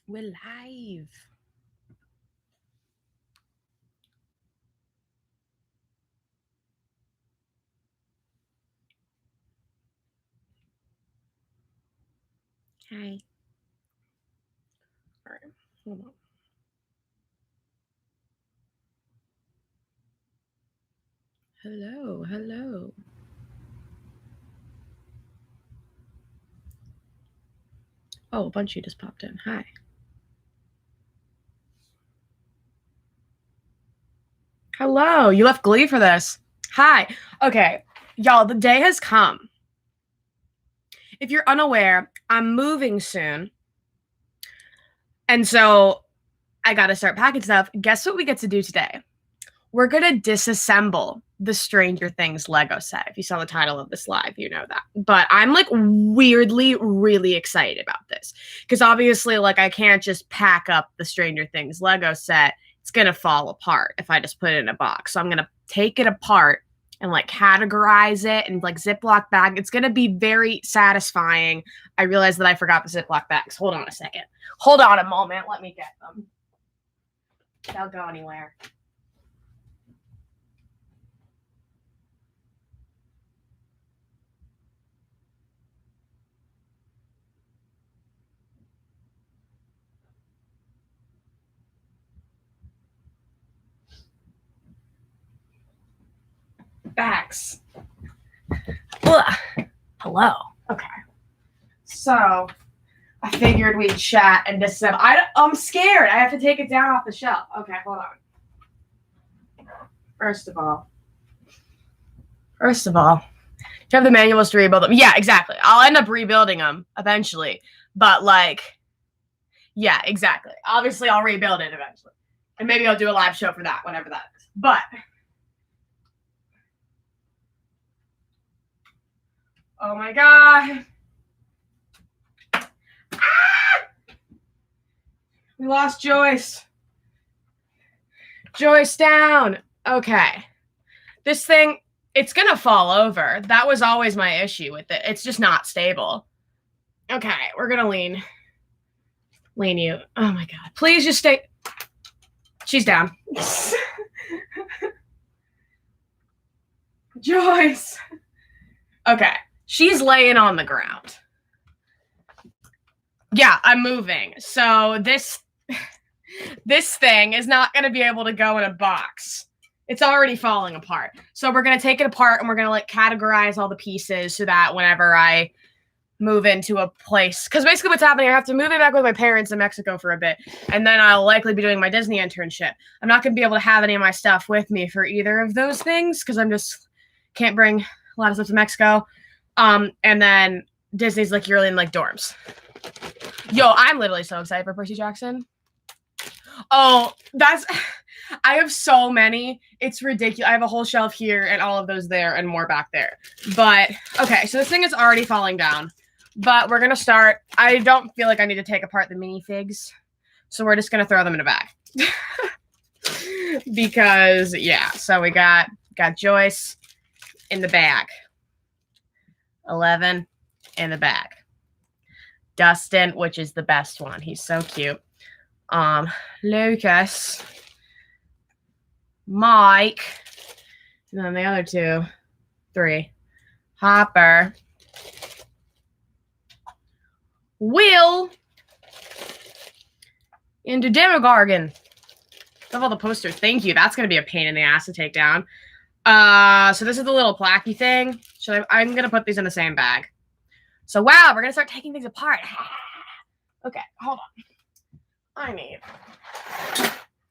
We're live. Hi. All right, hold on. Hello, hello. Oh, a bunch of you just popped in. Hi. Hello. You left Glee for this. Hi. Okay, y'all, the day has come. If you're unaware, I'm moving soon. And so I got to start packing stuff. Guess what we get to do today? We're going to disassemble the Stranger Things Lego set. If you saw the title of this live, you know that. But I'm like weirdly really excited about this because obviously like I can't just pack up the Stranger Things Lego set. It's going to fall apart if I just put it in a box. So I'm going to take it apart and like categorize it and like Ziploc bag. It's going to be very satisfying. I realized that I forgot the Ziploc bags. Hold on a second. Hold on a moment. Let me get them. They'll go anywhere. Bags. Ugh. Hello. Okay. So I figured we'd chat and disassemble. I'm scared. I have to take it down off the shelf. Okay, hold on. First of all, do you have the manuals to rebuild them? Yeah, exactly. I'll end up rebuilding them eventually. But like, yeah, exactly. Obviously, I'll rebuild it eventually. And maybe I'll do a live show for that, whenever that is. But oh my god. Ah! We lost Joyce. Joyce down. Okay. This thing, it's going to fall over. That was always my issue with it. It's just not stable. Okay, we're going to lean you. Oh my god. Please just stay. She's down. Joyce. Okay. She's laying on the ground. Yeah, I'm moving. So this thing is not going to be able to go in a box. It's already falling apart. So we're going to take it apart and we're going to like categorize all the pieces so that whenever I move into a place, because basically what's happening, I have to move it back with my parents in Mexico for a bit, and then I'll likely be doing my Disney internship. I'm not going to be able to have any of my stuff with me for either of those things because I'm just can't bring a lot of stuff to Mexico. And then Disney's like you're in like dorms. Yo, I'm literally so excited for Percy Jackson. Oh, I have so many. It's ridiculous. I have a whole shelf here and all of those there and more back there. But, okay, so this thing is already falling down. But we're going to start. I don't feel like I need to take apart the minifigs. So we're just going to throw them in a bag. Because, yeah. So we got Joyce in the bag. 11 in the bag. Dustin, which is the best one. He's so cute. Lucas, Mike, and then the other 2, 3, Hopper, Will, and Demogargan. Love all the posters. Thank you. That's going to be a pain in the ass to take down. So this is the little placky thing. I'm going to put these in the same bag. So, wow, we're going to start taking things apart. Okay, hold on. I need.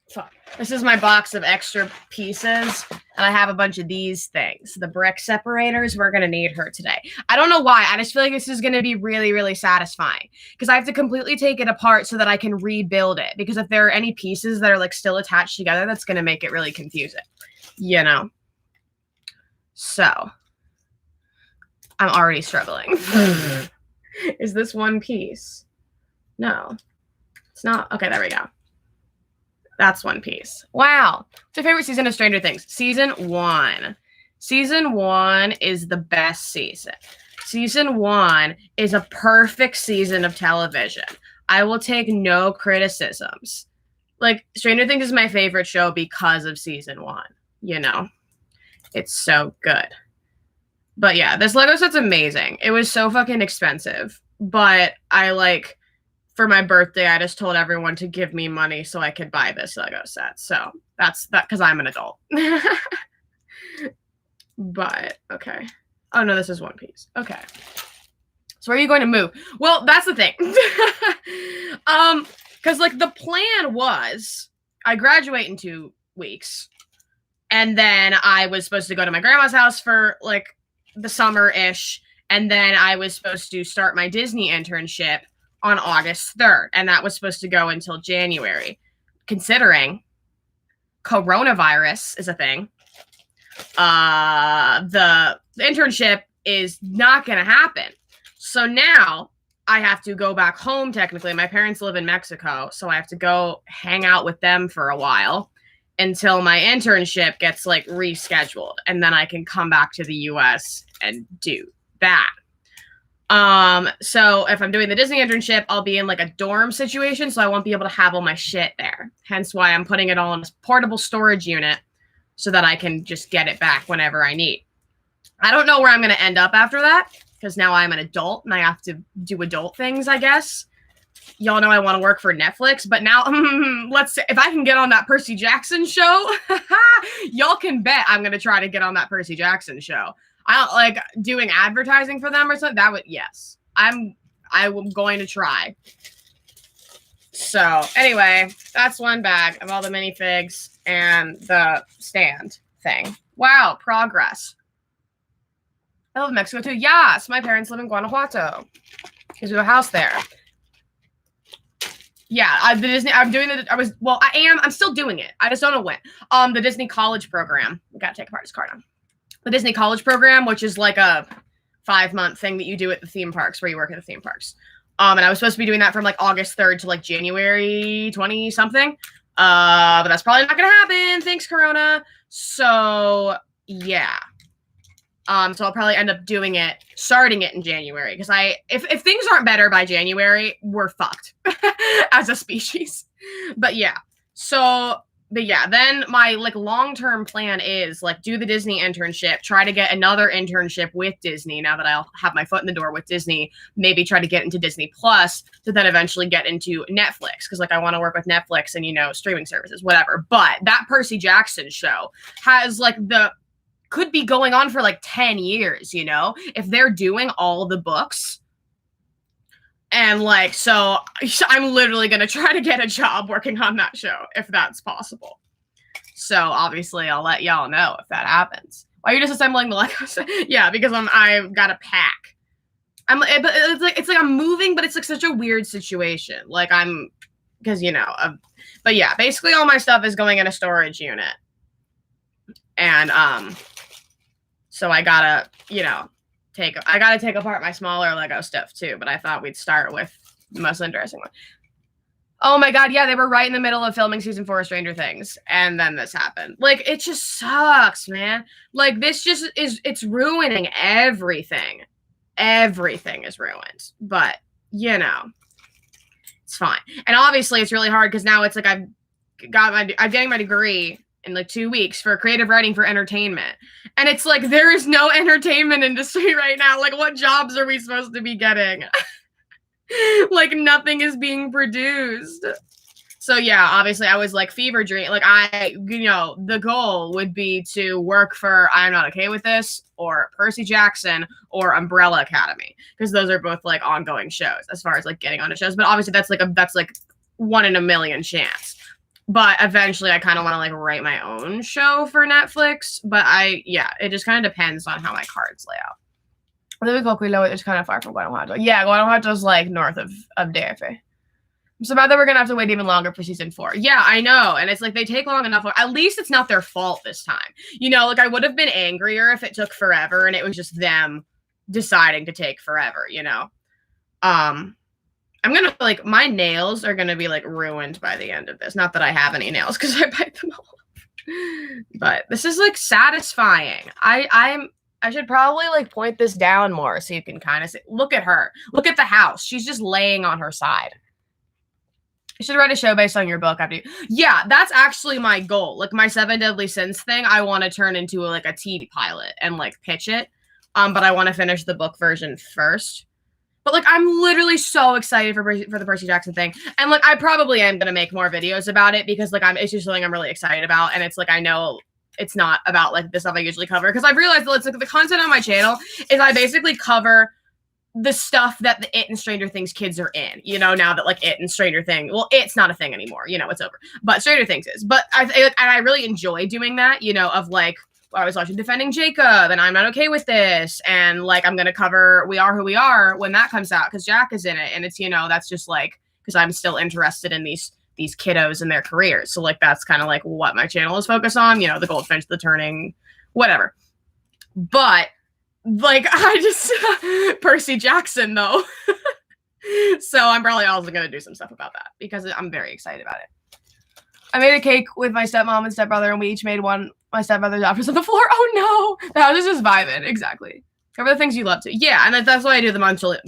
Fuck. This is my box of extra pieces, and I have a bunch of these things. The brick separators, we're going to need her today. I don't know why. I just feel like this is going to be really, really satisfying because I have to completely take it apart so that I can rebuild it. Because if there are any pieces that are like still attached together, that's going to make it really confusing, you know? So, I'm already struggling. Is this one piece? No. It's not. Okay, there we go. That's one piece. Wow. What's your favorite season of Stranger Things? Season 1. Season 1 is the best season. Season 1 is a perfect season of television. I will take no criticisms. Like, Stranger Things is my favorite show because of season 1. You know, it's so good. But yeah, this Lego set's amazing. It was so fucking expensive, but I like, for my birthday, I just told everyone to give me money so I could buy this Lego set. So that's that, because I'm an adult. But okay. Oh no, this is One Piece. Okay. So where are you going to move? Well, that's the thing. Because like the plan was I graduate in 2 weeks, and then I was supposed to go to my grandma's house for like the summer-ish, and then I was supposed to start my Disney internship on August 3rd, and that was supposed to go until January. Considering coronavirus is a thing, the internship is not going to happen. So now I have to go back home, technically. My parents live in Mexico, so I have to go hang out with them for a while until my internship gets like rescheduled, and then I can come back to the US and do that. So if I'm doing the Disney internship, I'll be in like a dorm situation, so I won't be able to have all my shit there. Hence why I'm putting it all in a portable storage unit so that I can just get it back whenever I need. I don't know where I'm going to end up after that, because now I'm an adult and I have to do adult things, I guess. Y'all know I want to work for Netflix, but now, let's say, if I can get on that Percy Jackson show, y'all can bet I'm going to try to get on that Percy Jackson show. I don't like doing advertising for them or something. That would, yes, I'm going to try. So anyway, that's one bag of all the minifigs and the stand thing. Wow, progress. I love Mexico too. Yes, my parents live in Guanajuato because we have a house there. Yeah, I'm still doing it. I just don't know when. The Disney College Program. We gotta take apart his card on. The Disney College Program, which is like a 5-month thing that you do at the theme parks, where you work at the theme parks. And I was supposed to be doing that from like August 3rd to like January 20 something. But that's probably not gonna happen. Thanks, Corona. So yeah. So I'll probably end up starting it in January, because if things aren't better by January, we're fucked as a species. But yeah. Then my like long-term plan is like do the Disney internship, try to get another internship with Disney now that I'll have my foot in the door with Disney, maybe try to get into Disney Plus to then eventually get into Netflix, because like I want to work with Netflix and, you know, streaming services, whatever. But that Percy Jackson show has like could be going on for like 10 years, you know, if they're doing all the books. And like, so I'm literally going to try to get a job working on that show if that's possible. So obviously I'll let y'all know if that happens. Why are you disassembling the Legos? Yeah, because I've got to pack. It's like I'm moving, but it's like such a weird situation. Like because, you know, but yeah, basically all my stuff is going in a storage unit. And, so I gotta, you know, take apart my smaller Lego stuff too, but I thought we'd start with the most interesting one. Oh my god, yeah, they were right in the middle of filming season 4 of Stranger Things, and then this happened. Like, it just sucks, man. Like, this just it's ruining everything. Everything is ruined. But, you know, it's fine. And obviously it's really hard because now it's like I'm getting my degree in like 2 weeks for creative writing for entertainment. And it's like, there is no entertainment industry right now. Like, what jobs are we supposed to be getting? Like, nothing is being produced. So yeah, obviously I was like fever dream. Like the goal would be to work for I'm Not Okay With This or Percy Jackson or Umbrella Academy, because those are both like ongoing shows as far as like getting onto shows. But obviously that's like 1 in a million chance. But eventually I kind of want to like write my own show for Netflix. But it just kind of depends on how my cards lay out. It's kind of far from Guanajuato. Yeah, Guanajuato's like north of DF. I'm so bad that we're going to have to wait even longer for season 4. Yeah, I know. And it's like they take long enough. At least it's not their fault this time. You know, like I would have been angrier if it took forever and it was just them deciding to take forever, you know. I'm going to like my nails are going to be like ruined by the end of this. Not that I have any nails because I bite them all off. But this is like satisfying. I should probably like point this down more so you can kind of see. Look at her. Look at the house. She's just laying on her side. You should write a show based on your book. Yeah, that's actually my goal. Like my 7 Deadly Sins thing, I want to turn into like a TV pilot and like pitch it. But I want to finish the book version first. But like I'm literally so excited for the Percy Jackson thing, and like I probably am gonna make more videos about it because like it's just something I'm really excited about, and it's like I know it's not about like the stuff I usually cover because I've realized that it's like the content on my channel is I basically cover the stuff that the It and Stranger Things kids are in, you know, now that like It and Stranger Things, well, it's not a thing anymore, you know, it's over, but Stranger Things is. But I really enjoy doing that, you know, of like, I was watching Defending Jacob and I'm Not Okay with This, and like I'm gonna cover We Are Who We Are when that comes out because Jack is in it, and it's, you know, that's just like because I'm still interested in these kiddos and their careers, so like that's kind of like what my channel is focused on, you know, the Goldfinch, the Turning, whatever. But like I just Percy Jackson though, so I'm probably also gonna do some stuff about that because I'm very excited about it. I made a cake with my stepmom and stepbrother, and we each made one. My stepbrother's after on the floor. Oh no, the house is just vibing. Exactly. Cover the things you love to. Yeah, and that's why I do the monthly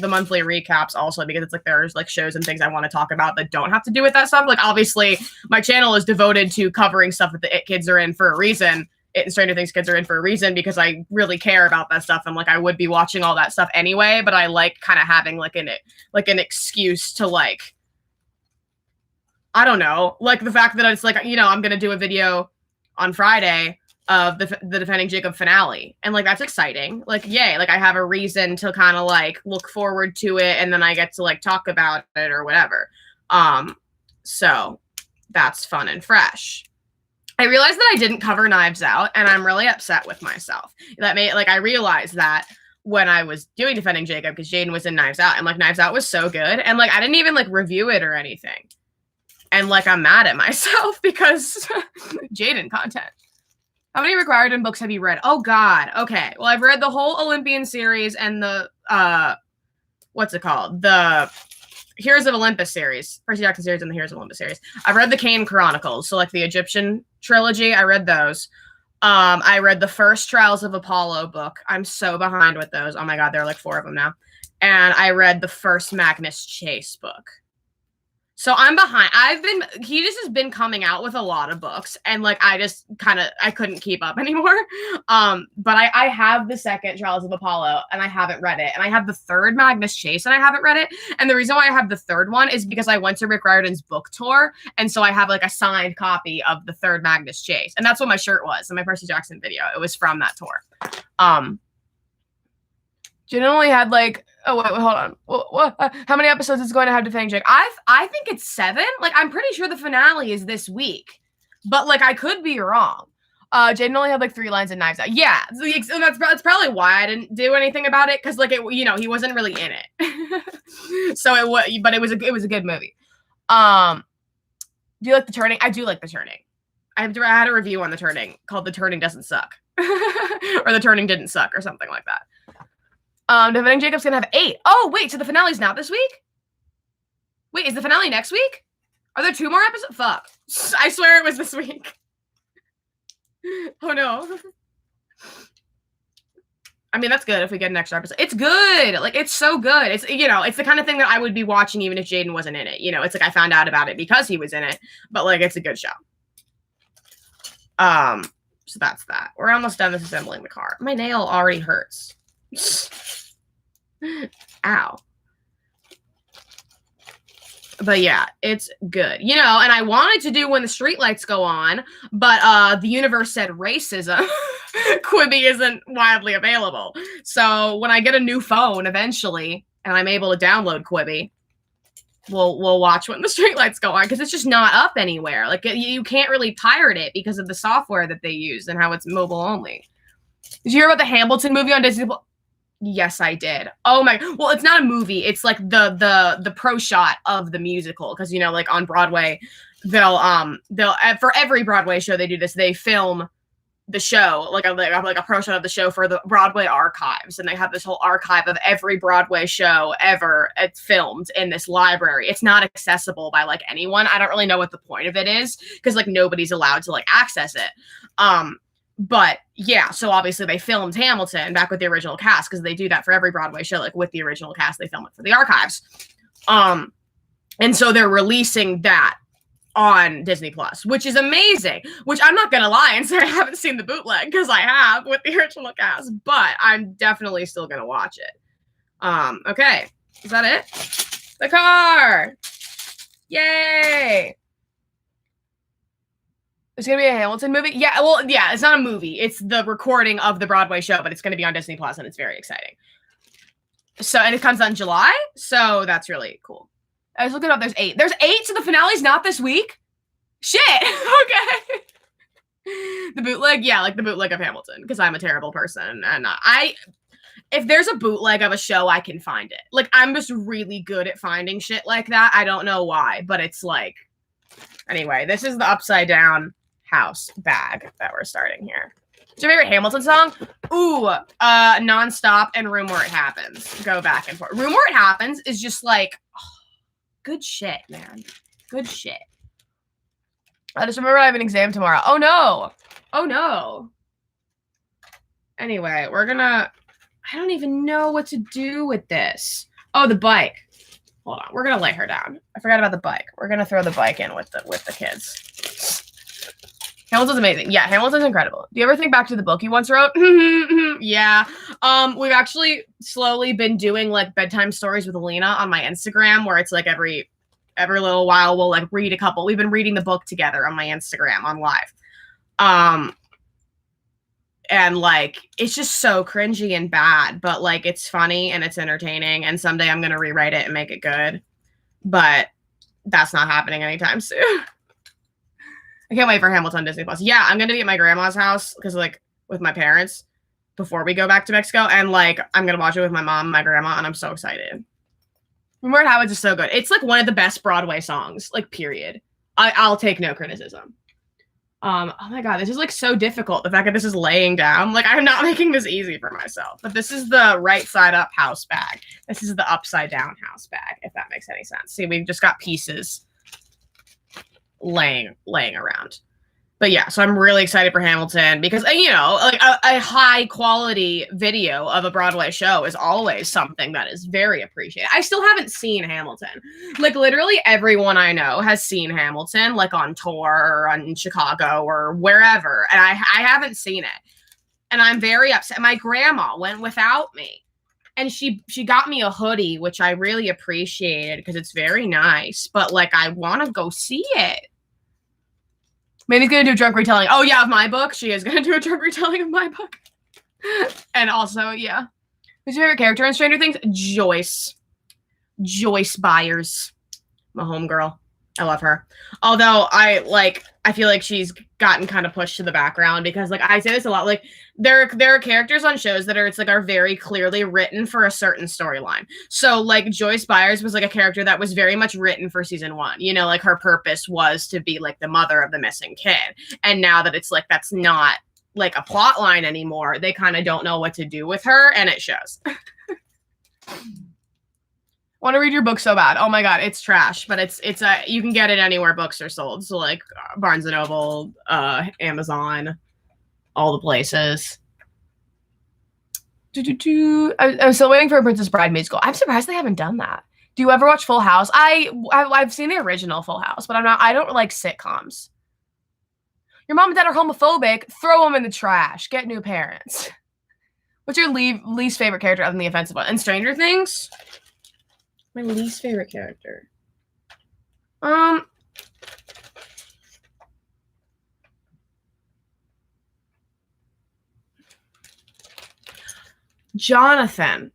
recaps also, because it's like there's like shows and things I want to talk about that don't have to do with that stuff. Like obviously, my channel is devoted to covering stuff that the It kids are in for a reason. It and Stranger Things kids are in for a reason because I really care about that stuff, and like I would be watching all that stuff anyway. But I like kind of having like an excuse to like, I don't know, like the fact that it's like, you know, I'm gonna do a video on Friday of the Defending Jacob finale, and like that's exciting, like yay, like I have a reason to kind of like look forward to it, and then I get to like talk about it or whatever. So that's fun and fresh. I realized that I didn't cover Knives Out, and I'm really upset with myself. That made like I realized that when I was doing Defending Jacob because Jaden was in Knives Out, and like Knives Out was so good, and like I didn't even like review it or anything. And like I'm mad at myself because Jaden content. How many Required books have you read? Oh God. Okay. Well, I've read the whole Olympian series and the what's it called? The Heroes of Olympus series, Percy Jackson series, and the Heroes of Olympus series. I've read the Kane Chronicles, so like the Egyptian trilogy. I read those. I read the first Trials of Apollo book. I'm so behind with those. Oh my God, there are like 4 of them now. And I read the first Magnus Chase book. So I'm behind. He just has been coming out with a lot of books, and like I just I couldn't keep up anymore. But I have the second Trials of Apollo, and I haven't read it, and I have the third Magnus Chase, and I haven't read it. And the reason why I have the third one is because I went to Rick Riordan's book tour, and so I have like a signed copy of the third Magnus Chase, and that's what my shirt was in my Percy Jackson video. It was from that tour. Jen only had like, oh wait, hold on. What? How many episodes is going to have Defending Jacob? I think it's 7. Like I'm pretty sure the finale is this week, but like I could be wrong. Jaden only had like 3 lines in Knives Out. Yeah, so that's probably why I didn't do anything about it, because like it, you know, he wasn't really in it. So it was, but it was a good movie. Do you like The Turning? I do like The Turning. I had a review on The Turning called The Turning Doesn't Suck, or The Turning Didn't Suck, or something like that. Defending Jacob's gonna have 8. Oh, wait, so the finale's not this week? Wait, is the finale next week? Are there 2 more episodes? Fuck. I swear it was this week. Oh no. I mean, that's good if we get an extra episode. It's good. Like, it's so good. It's, you know, it's the kind of thing that I would be watching even if Jaden wasn't in it. You know, it's like I found out about it because he was in it, but like, it's a good show. So that's that. We're almost done disassembling the car. My nail already hurts. Ow. But yeah, it's good. You know, and I wanted to do When the Streetlights Go On, but the universe said racism. Quibi isn't widely available. So when I get a new phone eventually, and I'm able to download Quibi, we'll watch When the Streetlights Go On, because it's just not up anywhere. Like, you can't really pirate it because of the software that they use and how it's mobile only. Did you hear about the Hamilton movie on Disney? Yes, I did. Oh my, well, it's not a movie. It's like the pro shot of the musical. Cause you know, like on Broadway, they'll for every Broadway show they do this, they film the show, like a pro shot of the show for the Broadway archives. And they have this whole archive of every Broadway show ever. It's filmed in this library. It's not accessible by like anyone. I don't really know what the point of it is, because like nobody's allowed to like access it. But yeah, so obviously they filmed Hamilton back with the original cast, because they do that for every Broadway show, like with the original cast, they film it for the archives. And so they're releasing that on Disney Plus, which is amazing. Which I'm not gonna lie and say I haven't seen the bootleg, because I have with the original cast, but I'm definitely still gonna watch it. Okay, is that it? The car! Yay! There's gonna be a Hamilton movie? Yeah, well, yeah, it's not a movie. It's the recording of the Broadway show, but it's gonna be on Disney Plus, and it's very exciting. So, and it comes on July, so that's really cool. I was looking up, there's 8. There's 8, so the finale's not this week? Shit! Okay. The bootleg? Yeah, like the bootleg of Hamilton, because I'm a terrible person, and if there's a bootleg of a show, I can find it. Like, I'm just really good at finding shit like that. I don't know why, but it's like... Anyway, this is the upside down house bag that we're starting here. What's your favorite Hamilton song? Ooh, Nonstop and Room Where It Happens. Go back and forth. Room Where It Happens is just like, oh, good shit, man. Good shit. I just remember I have an exam tomorrow. Oh no. Oh no. Anyway, we're gonna, I don't even know what to do with this. Oh, the bike. Hold on, we're gonna lay her down. I forgot about the bike. We're gonna throw the bike in with the kids. Hamilton's amazing. Yeah, Hamilton's incredible. Do you ever think back to the book you once wrote? Yeah. We've actually slowly been doing like bedtime stories with Alina on my Instagram, where it's like every little while we'll like read a couple. We've been reading the book together on my Instagram on live. And like it's just so cringy and bad, but like it's funny and it's entertaining, and someday I'm gonna rewrite it and make it good. But that's not happening anytime soon. I can't wait for Hamilton Disney Plus. Yeah, I'm gonna be at my grandma's house because like with my parents before we go back to Mexico, and like I'm gonna watch it with my mom and my grandma, and I'm so excited. Remember How It's just so good. It's like one of the best Broadway songs, like period. I'll take no criticism. Oh my god, this is like so difficult. The fact that this is laying down, like I'm not making this easy for myself. But this is the right side up house bag. This is the upside down house bag, if that makes any sense. See, we've just got pieces laying around. But yeah, so I'm really excited for Hamilton because, you know, like a high quality video of a Broadway show is always something that is very appreciated. I still haven't seen Hamilton. Like literally everyone I know has seen Hamilton, like on tour or in Chicago or wherever. And I haven't seen it. And I'm very upset. My grandma went without me. And she got me a hoodie, which I really appreciated because it's very nice. But like, I want to go see it. Mandy's going to do a drunk retelling. Oh, yeah, of my book. She is going to do a drunk retelling of my book. And also, yeah. Who's your favorite character in Stranger Things? Joyce. Joyce Byers. My homegirl. I love her. Although I feel like she's gotten kind of pushed to the background because like I say this a lot, like there are characters on shows that are very clearly written for a certain storyline. So like Joyce Byers was like a character that was very much written for season 1. You know, like her purpose was to be like the mother of the missing kid. And now that it's like that's not like a plot line anymore, they kind of don't know what to do with her, and it shows. Want to read your book so bad. Oh my god, it's trash, but it's you can get it anywhere books are sold. So like Barnes & Noble, Amazon, all the places. I'm still waiting for a Princess Bride musical. I'm surprised they haven't done that. Do you ever watch Full House? I've seen the original Full House, but I don't like sitcoms. Your mom and dad are homophobic. Throw them in the trash. Get new parents. What's your least favorite character other than the offensive one? And Stranger Things? My least favorite character. Jonathan.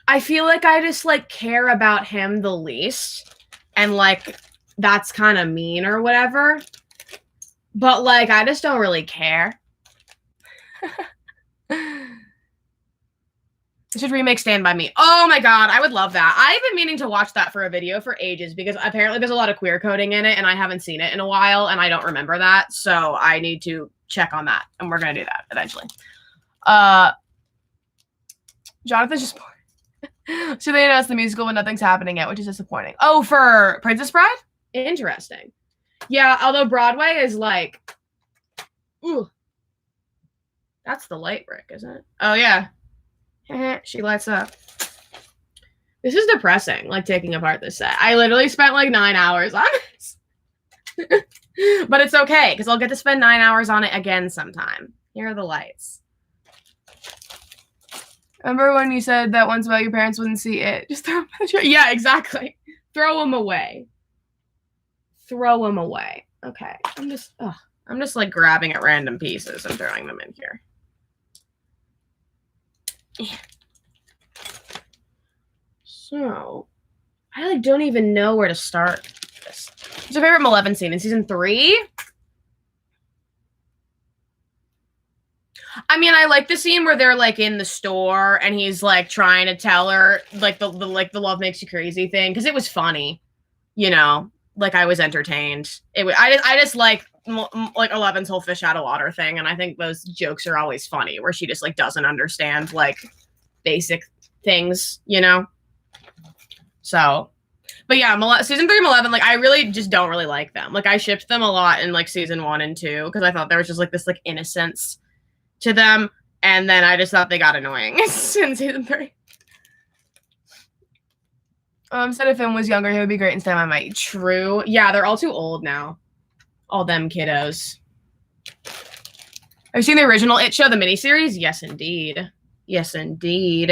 I feel like I just like care about him the least, and like that's kind of mean or whatever. But like I just don't really care. I should remake Stand By Me. Oh my god, I would love that. I've been meaning to watch that for a video for ages because apparently there's a lot of queer coding in it and I haven't seen it in a while and I don't remember that. So I need to check on that and we're going to do that eventually. Jonathan's just bored. So they announced the musical but nothing's happening yet, which is disappointing. Oh, for Princess Bride? Interesting. Yeah, although Broadway is like, ooh. That's the light brick, isn't it? Oh, yeah. She lights up. This is depressing, like taking apart this set. I literally spent like 9 hours on this. But it's okay, because I'll get to spend 9 hours on it again sometime. Here are the lights. Remember when you said that once about your parents wouldn't see it? Just throw them in the trash. Yeah, exactly. Throw them away. Throw them away. Okay. I'm just like grabbing at random pieces and throwing them in here. Yeah. So, I like don't even know where to start this. What's your favorite Malevolent scene in season 3? I mean, I like the scene where they're like in the store and he's like trying to tell her like the love makes you crazy thing, because it was funny, you know. Like I was entertained. I just like Eleven's whole fish out of water thing, and I think those jokes are always funny where she just like doesn't understand like basic things, you know. So, but yeah, season 3 Malevolent, like I really just don't really like them. Like I shipped them a lot in like season 1 and 2 because I thought there was just like this like innocence to them, and then I just thought they got annoying in season 3. Said if Finn was younger, he would be great in STEM. I might. True. Yeah, they're all too old now. All them kiddos. Have you seen the original It Show, the miniseries? Yes, indeed. Yes, indeed.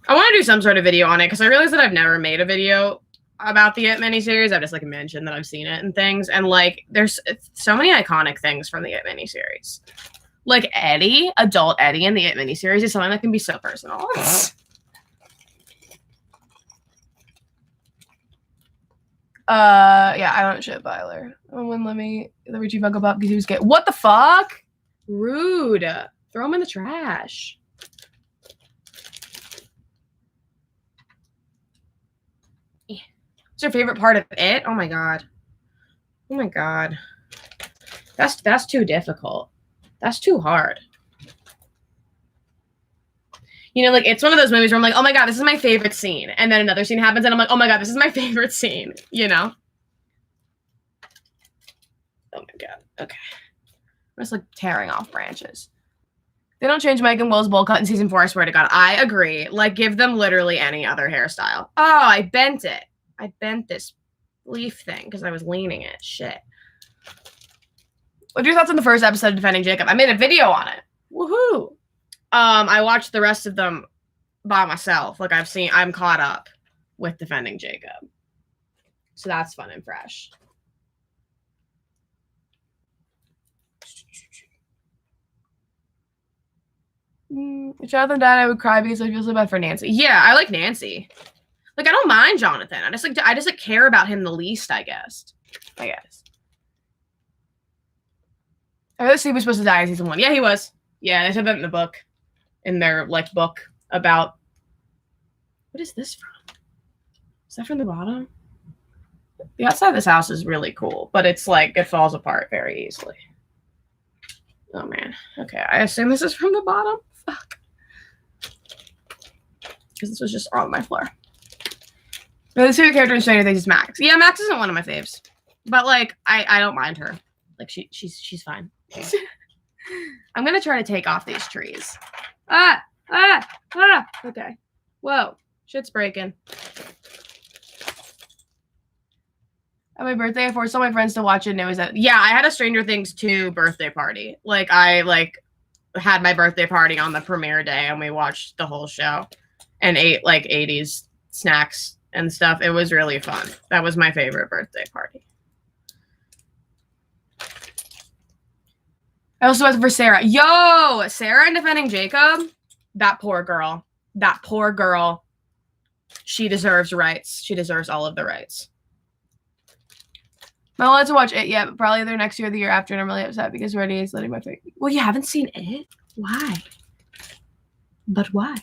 I want to do some sort of video on it because I realized that I've never made a video about the It miniseries. I've just like mentioned that I've seen it and things, and like there's so many iconic things from the It miniseries. Like Eddie, adult Eddie in the It miniseries is something that can be so personal. Yeah, I don't ship Byler. Wouldn't let me the Richie Funko Pop because he was gay. What the fuck? Rude. Throw him in the trash. What's your favorite part of it? Oh my god. Oh my god. That's too difficult. That's too hard. You know, like, it's one of those movies where I'm like, oh my god, this is my favorite scene. And then another scene happens, and I'm like, oh my god, this is my favorite scene. You know? Oh my god. Okay. I'm just, like, tearing off branches. They don't change Mike and Will's bowl cut in season 4, I swear to god. I agree. Like, give them literally any other hairstyle. Oh, I bent it. I bent this leaf thing because I was leaning it. Shit. What are your thoughts on the first episode of Defending Jacob? I made a video on it. Woohoo! I watched the rest of them by myself. Like I'm caught up with Defending Jacob. So that's fun and fresh. If Jonathan died, I would cry because I feel so bad for Nancy. Yeah, I like Nancy. Like I don't mind Jonathan. I just care about him the least, I guess. I heard Steve was supposed to die in season 1. Yeah, he was. Yeah, they said that in the book. In their like book about what is this from? Is that from the bottom? The outside of this house is really cool, but it's like it falls apart very easily. Oh man. Okay, I assume this is from the bottom. Fuck. Because this was just on my floor. The favorite character in Stranger Things is Max. Yeah, Max isn't one of my faves, but like I don't mind her. Like she's fine. I'm gonna try to take off these trees. Okay. Whoa. Shit's breaking. At my birthday, I forced all my friends to watch it, and it was yeah, I had a Stranger Things 2 birthday party. Like, I, had my birthday party on the premiere day, and we watched the whole show and ate, 80s snacks and stuff. It was really fun. That was my favorite birthday party. I also went for Sarah. Yo! Sarah in Defending Jacob? That poor girl. That poor girl. She deserves rights. She deserves all of the rights. I'm not allowed to watch it yet, but probably either next year or the year after, and I'm really upset because Reddy is letting my face. Well, you haven't seen it? Why? But why? What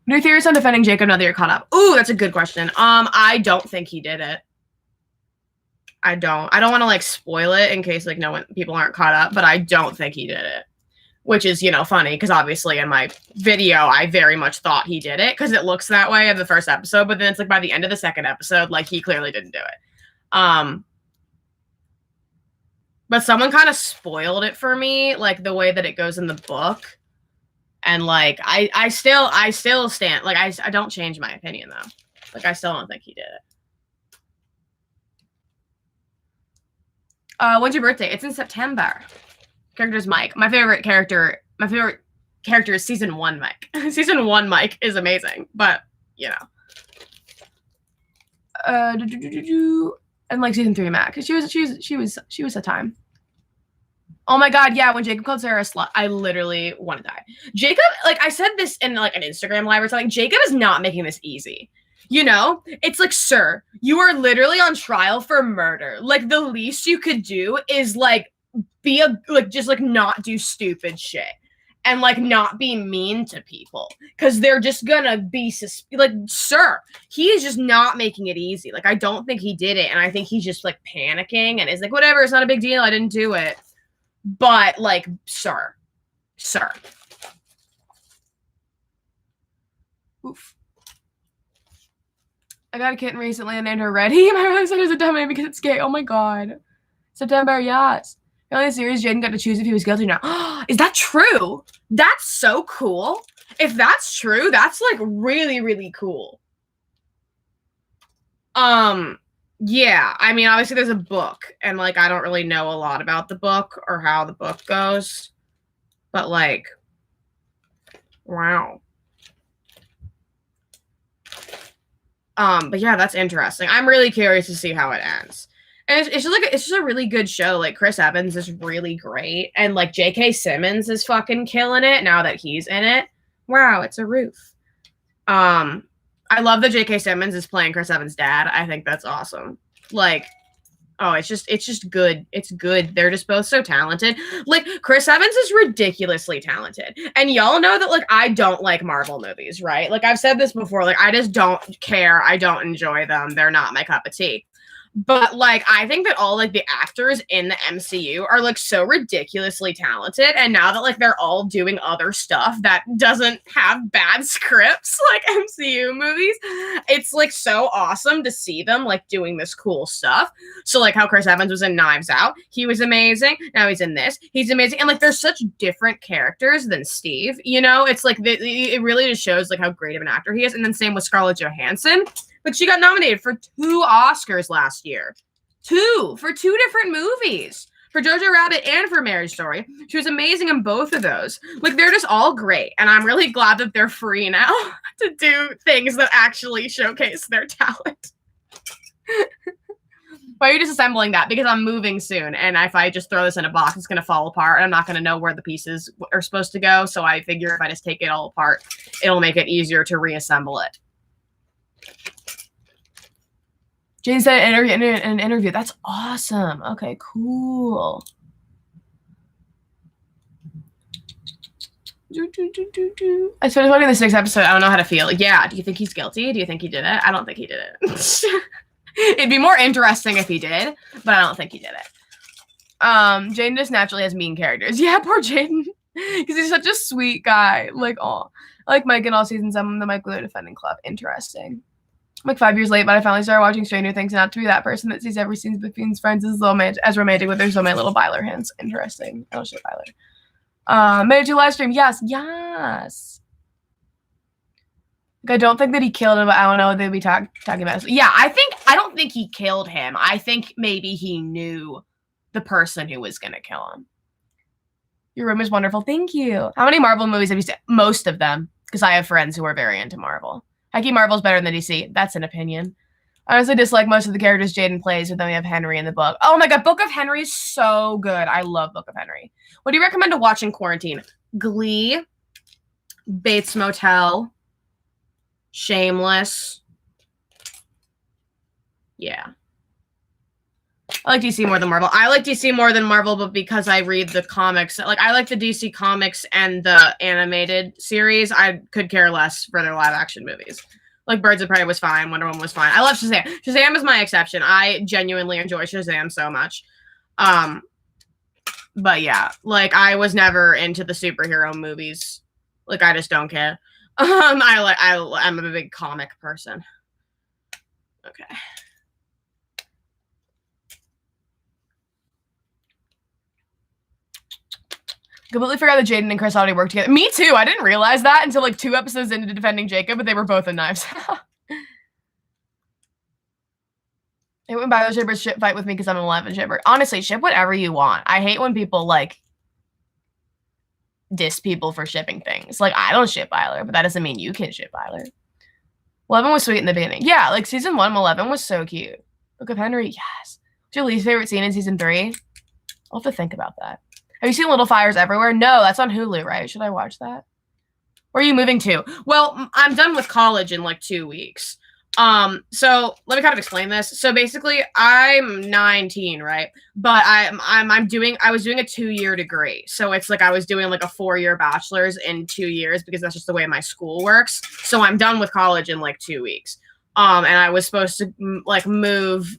are your theories on Defending Jacob now that you're caught up? Ooh, that's a good question. I don't think he did it. I don't want to spoil it in case people aren't caught up, but I don't think he did it, which is, funny because obviously in my video, I very much thought he did it because it looks that way in the first episode, but then it's by the end of the second episode, he clearly didn't do it. But someone kind of spoiled it for me, the way that it goes in the book. And like I still stand, like I don't change my opinion though. Like I still don't think he did it. When's your birthday? It's in September. Character's Mike. My favorite character is season 1 Mike. Season 1 Mike is amazing, but you know. And like season 3 Mac. She was a time. Oh my god, yeah, when Jacob called Sarah a slut, I literally want to die. Jacob, like I said this in like an Instagram live or something, Jacob is not making this easy. You know? It's like, sir, you are literally on trial for murder. Like the least you could do is like be just like not do stupid shit. And like not be mean to people because they're just gonna be like, sir, he is just not making it easy. Like I don't think he did it, and I think he's just like panicking and is like, whatever, it's not a big deal, I didn't do it. But like, sir. Oof. I got a kitten recently and named her Reddy. My brother said it was a dumb name because it's gay. Oh my god. September, yes. The only series Jaden got to choose if he was guilty or not. Is that true? That's so cool. If that's true, that's like really, really cool. Yeah, I mean, obviously there's a book, and like I don't really know a lot about the book or how the book goes, but like, wow. But yeah, that's interesting. I'm really curious to see how it ends. And it's just a really good show. Like Chris Evans is really great, and like J.K. Simmons is fucking killing it now that he's in it. Wow, it's a roof. I love that J.K. Simmons is playing Chris Evans' dad. I think that's awesome. Like, oh, it's just good. It's good. They're just both so talented. Like, Chris Evans is ridiculously talented. And y'all know that, like, I don't like Marvel movies, right? Like, I've said this before. Like, I just don't care. I don't enjoy them. They're not my cup of tea. But, like, I think that all, like, the actors in the MCU are, like, so ridiculously talented. And now that, like, they're all doing other stuff that doesn't have bad scripts, like MCU movies, it's, like, so awesome to see them, like, doing this cool stuff. So, like, how Chris Evans was in Knives Out. He was amazing. Now he's in this. He's amazing. And, like, they're such different characters than Steve, you know? It's, like, it really just shows, like, how great of an actor he is. And then same with Scarlett Johansson. But she got nominated for 2 Oscars last year. 2 for 2 different movies. For Jojo Rabbit and for Marriage Story. She was amazing in both of those. Like, they're just all great. And I'm really glad that they're free now to do things that actually showcase their talent. Why are you disassembling that? Because I'm moving soon. And if I just throw this in a box, it's going to fall apart. And I'm not going to know where the pieces are supposed to go. So I figure if I just take it all apart, it'll make it easier to reassemble it. Jane said an interview. That's awesome. Okay, cool. I started watching this next episode. I don't know how to feel. Yeah, do you think he's guilty? Do you think he did it? I don't think he did it. It'd be more interesting if he did, but I don't think he did it. Jaden just naturally has mean characters. Yeah, poor Jaden. Because he's such a sweet guy. Like, oh, I like Mike in all seasons. I'm the Mike Wheeler Defending Club. Interesting. I'm like 5 years late, but I finally started watching Stranger Things, and not to be that person that sees every scene between friends as romantic with their soulmate little Byler hints. Interesting. I don't show Byler. Made it to live stream. Yes. Like, I don't think that he killed him, but I don't know what they'd be talking about. Yeah, I don't think he killed him. I think maybe he knew the person who was going to kill him. Your room is wonderful. Thank you. How many Marvel movies have you seen? Most of them, because I have friends who are very into Marvel. I keep Marvel's better than DC. That's an opinion. I honestly dislike most of the characters Jaden plays, but then we have Henry in the book. Oh my god, Book of Henry is so good. I love Book of Henry. What do you recommend to watch in quarantine? Glee, Bates Motel, Shameless. Yeah. I like DC more than Marvel. I like DC more than Marvel, but because I read the comics. Like, I like the DC comics and the animated series. I could care less for their live-action movies. Like, Birds of Prey was fine. Wonder Woman was fine. I love Shazam. Shazam is my exception. I genuinely enjoy Shazam so much. But yeah, like, I was never into the superhero movies. Like, I just don't care. I'm a big comic person. Okay. Completely forgot that Jaden and Chris already worked together. Me too. I didn't realize that until like 2 episodes into defending Jacob, but they were both in Knives. It when Bio Shippers fight with me because I'm an 11 shipper. Honestly, ship whatever you want. I hate when people like diss people for shipping things. Like, I don't ship Eiler, but that doesn't mean you can ship Eiler. 11 was sweet in the beginning. Yeah, like season 1, 11 was so cute. Book of Henry, yes. What's your least favorite scene in season 3? I'll have to think about that. Have you seen Little Fires Everywhere? No, that's on Hulu, right? Should I watch that? Where are you moving to? Well, I'm done with college in like 2 weeks. So let me kind of explain this. So basically, I'm 19, right? But I was doing a 2-year degree. So it's like I was doing like a 4-year bachelor's in 2 years because that's just the way my school works. So I'm done with college in like 2 weeks. And I was supposed to like move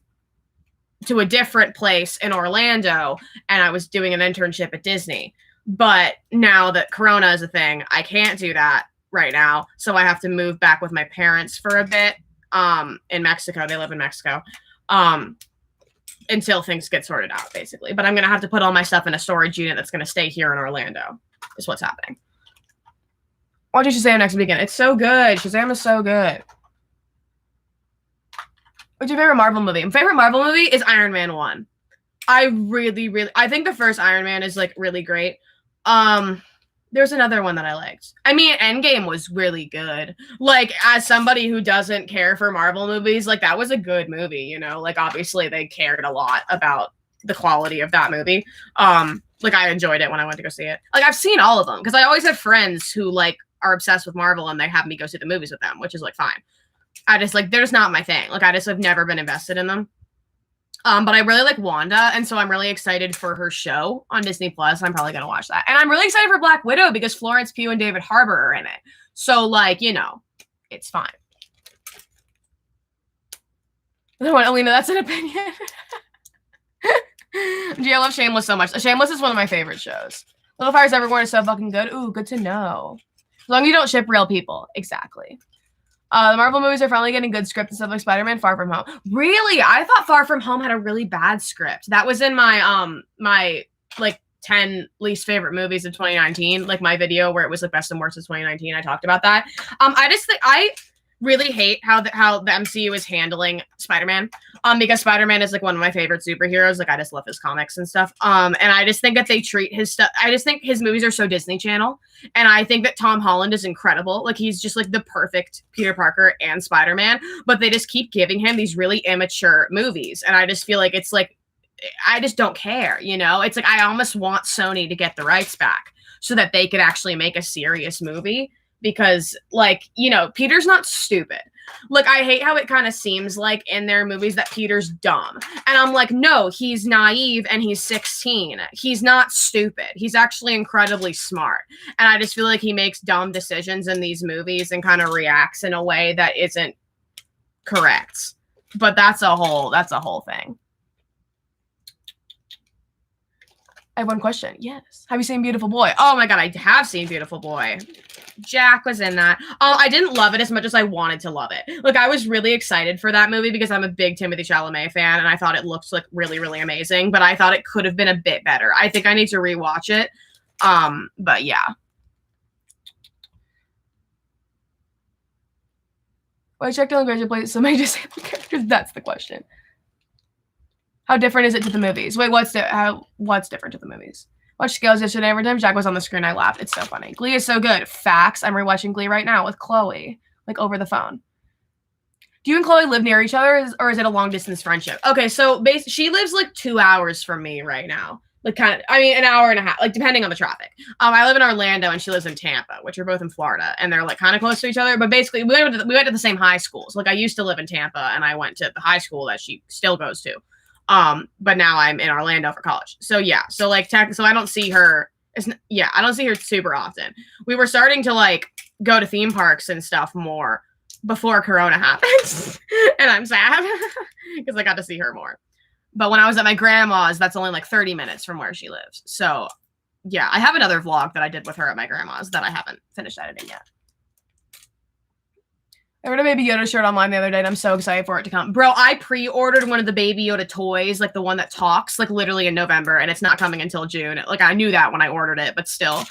to a different place in Orlando, and I was doing an internship at Disney. But now that Corona is a thing, I can't do that right now. So I have to move back with my parents for a bit. In Mexico. They live in Mexico. Until things get sorted out, basically. But I'm gonna have to put all my stuff in a storage unit that's gonna stay here in Orlando, is what's happening. Watch Shazam next weekend. It's so good. Shazam is so good. What's your favorite Marvel movie? My favorite Marvel movie is Iron Man 1. I think the first Iron Man is like really great. There's another one that I liked. I mean, Endgame was really good. Like, as somebody who doesn't care for Marvel movies, like, that was a good movie, you know? Like, obviously, they cared a lot about the quality of that movie. Like, I enjoyed it when I went to go see it. Like, I've seen all of them, because I always have friends who, like, are obsessed with Marvel, and they have me go see the movies with them, which is, like, fine. I just, like, they're just not my thing. Like, I just have never been invested in them. But I really like Wanda, and so I'm really excited for her show on Disney Plus. I'm probably gonna watch that, and I'm really excited for Black Widow because Florence Pugh and David Harbour are in it. So, like, you know, it's fine. Alina, that's an opinion. Gee, I love Shameless so much. Shameless is one of my favorite shows. Little Fires Everywhere is so fucking good. Ooh, good to know. As long as you don't ship real people, exactly. The Marvel movies are finally getting good scripts and stuff like Spider-Man Far From Home. Really? I thought Far From Home had a really bad script. That was in my, my, like, 10 least favorite movies of 2019. Like, my video where it was, like, best and worst of 2019. I talked about that. I just think, I really hate how the MCU is handling Spider-Man. Because Spider-Man is like one of my favorite superheroes. Like, I just love his comics and stuff. And I just think that they treat his stuff. I just think his movies are so Disney Channel. And I think that Tom Holland is incredible. Like, he's just like the perfect Peter Parker and Spider-Man. But they just keep giving him these really immature movies. And I just feel like it's like, I just don't care, you know? It's like, I almost want Sony to get the rights back so that they could actually make a serious movie. Because, like, you know, Peter's not stupid. Like, I hate how it kind of seems like in their movies that Peter's dumb. And I'm like, no, he's naive and he's 16. He's not stupid. He's actually incredibly smart. And I just feel like he makes dumb decisions in these movies and kind of reacts in a way that isn't correct. But that's a whole thing. I have one question. Yes. Have you seen Beautiful Boy? Oh my God, I have seen Beautiful Boy. Jack was in that. I didn't love it as much as I wanted to love it. Like, I was really excited for that movie because I'm a big Timothée Chalamet fan, and I thought it looked like really, really amazing, but I thought it could have been a bit better. I think I need to rewatch it. But yeah. Why check Dylan Granger plays so many disabled characters? That's the question. How different is it to the movies? Wait, what's different to the movies? Watched Scales yesterday. Every time Jack was on the screen, I laughed. It's so funny. Glee is so good. Facts. I'm rewatching Glee right now with Chloe, like over the phone. Do you and Chloe live near each other, or is it a long distance friendship? Okay, so she lives like 2 hours from me right now. Like, kind of, I mean, an hour and a half, like depending on the traffic. I live in Orlando and she lives in Tampa, which are both in Florida, and they're like kind of close to each other. But basically, we went to the same high schools. Like, I used to live in Tampa, and I went to the high school that she still goes to. But now I'm in Orlando for college. So yeah, so like so I don't see her. I don't see her super often. We were starting to like go to theme parks and stuff more before Corona happened, and I'm sad because I got to see her more. But when I was at my grandma's, that's only like 30 minutes from where she lives. So yeah, I have another vlog that I did with her at my grandma's that I haven't finished editing yet. I read a Baby Yoda shirt online the other day, and I'm so excited for it to come. Bro, I pre-ordered one of the Baby Yoda toys, like the one that talks, like literally in November, and it's not coming until June. Like, I knew that when I ordered it, but still.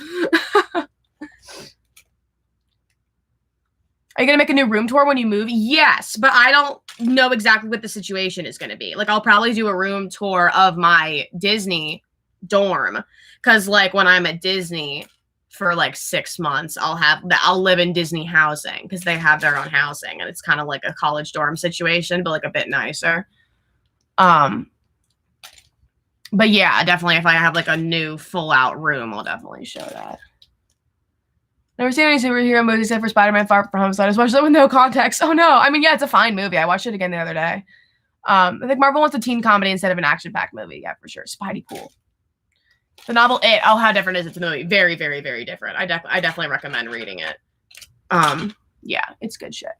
Are you going to make a new room tour when you move? Yes, but I don't know exactly what the situation is going to be. Like, I'll probably do a room tour of my Disney dorm, because, like, when I'm at Disney for like 6 months, I'll live in Disney housing because they have their own housing, and it's kind of like a college dorm situation, but like a bit nicer. But yeah, definitely if I have like a new full out room, I'll definitely show that. Never seen any superhero movies except for Spider-Man Far From Home, so I just watched it with no context. Oh no, I mean, yeah, it's a fine movie. I watched it again the other day. I think Marvel wants a teen comedy instead of an action-packed movie. Yeah, for sure. Spidey cool. The novel It, oh, how different is it to the movie? Very, very, very different. I definitely recommend reading it. Yeah, it's good shit.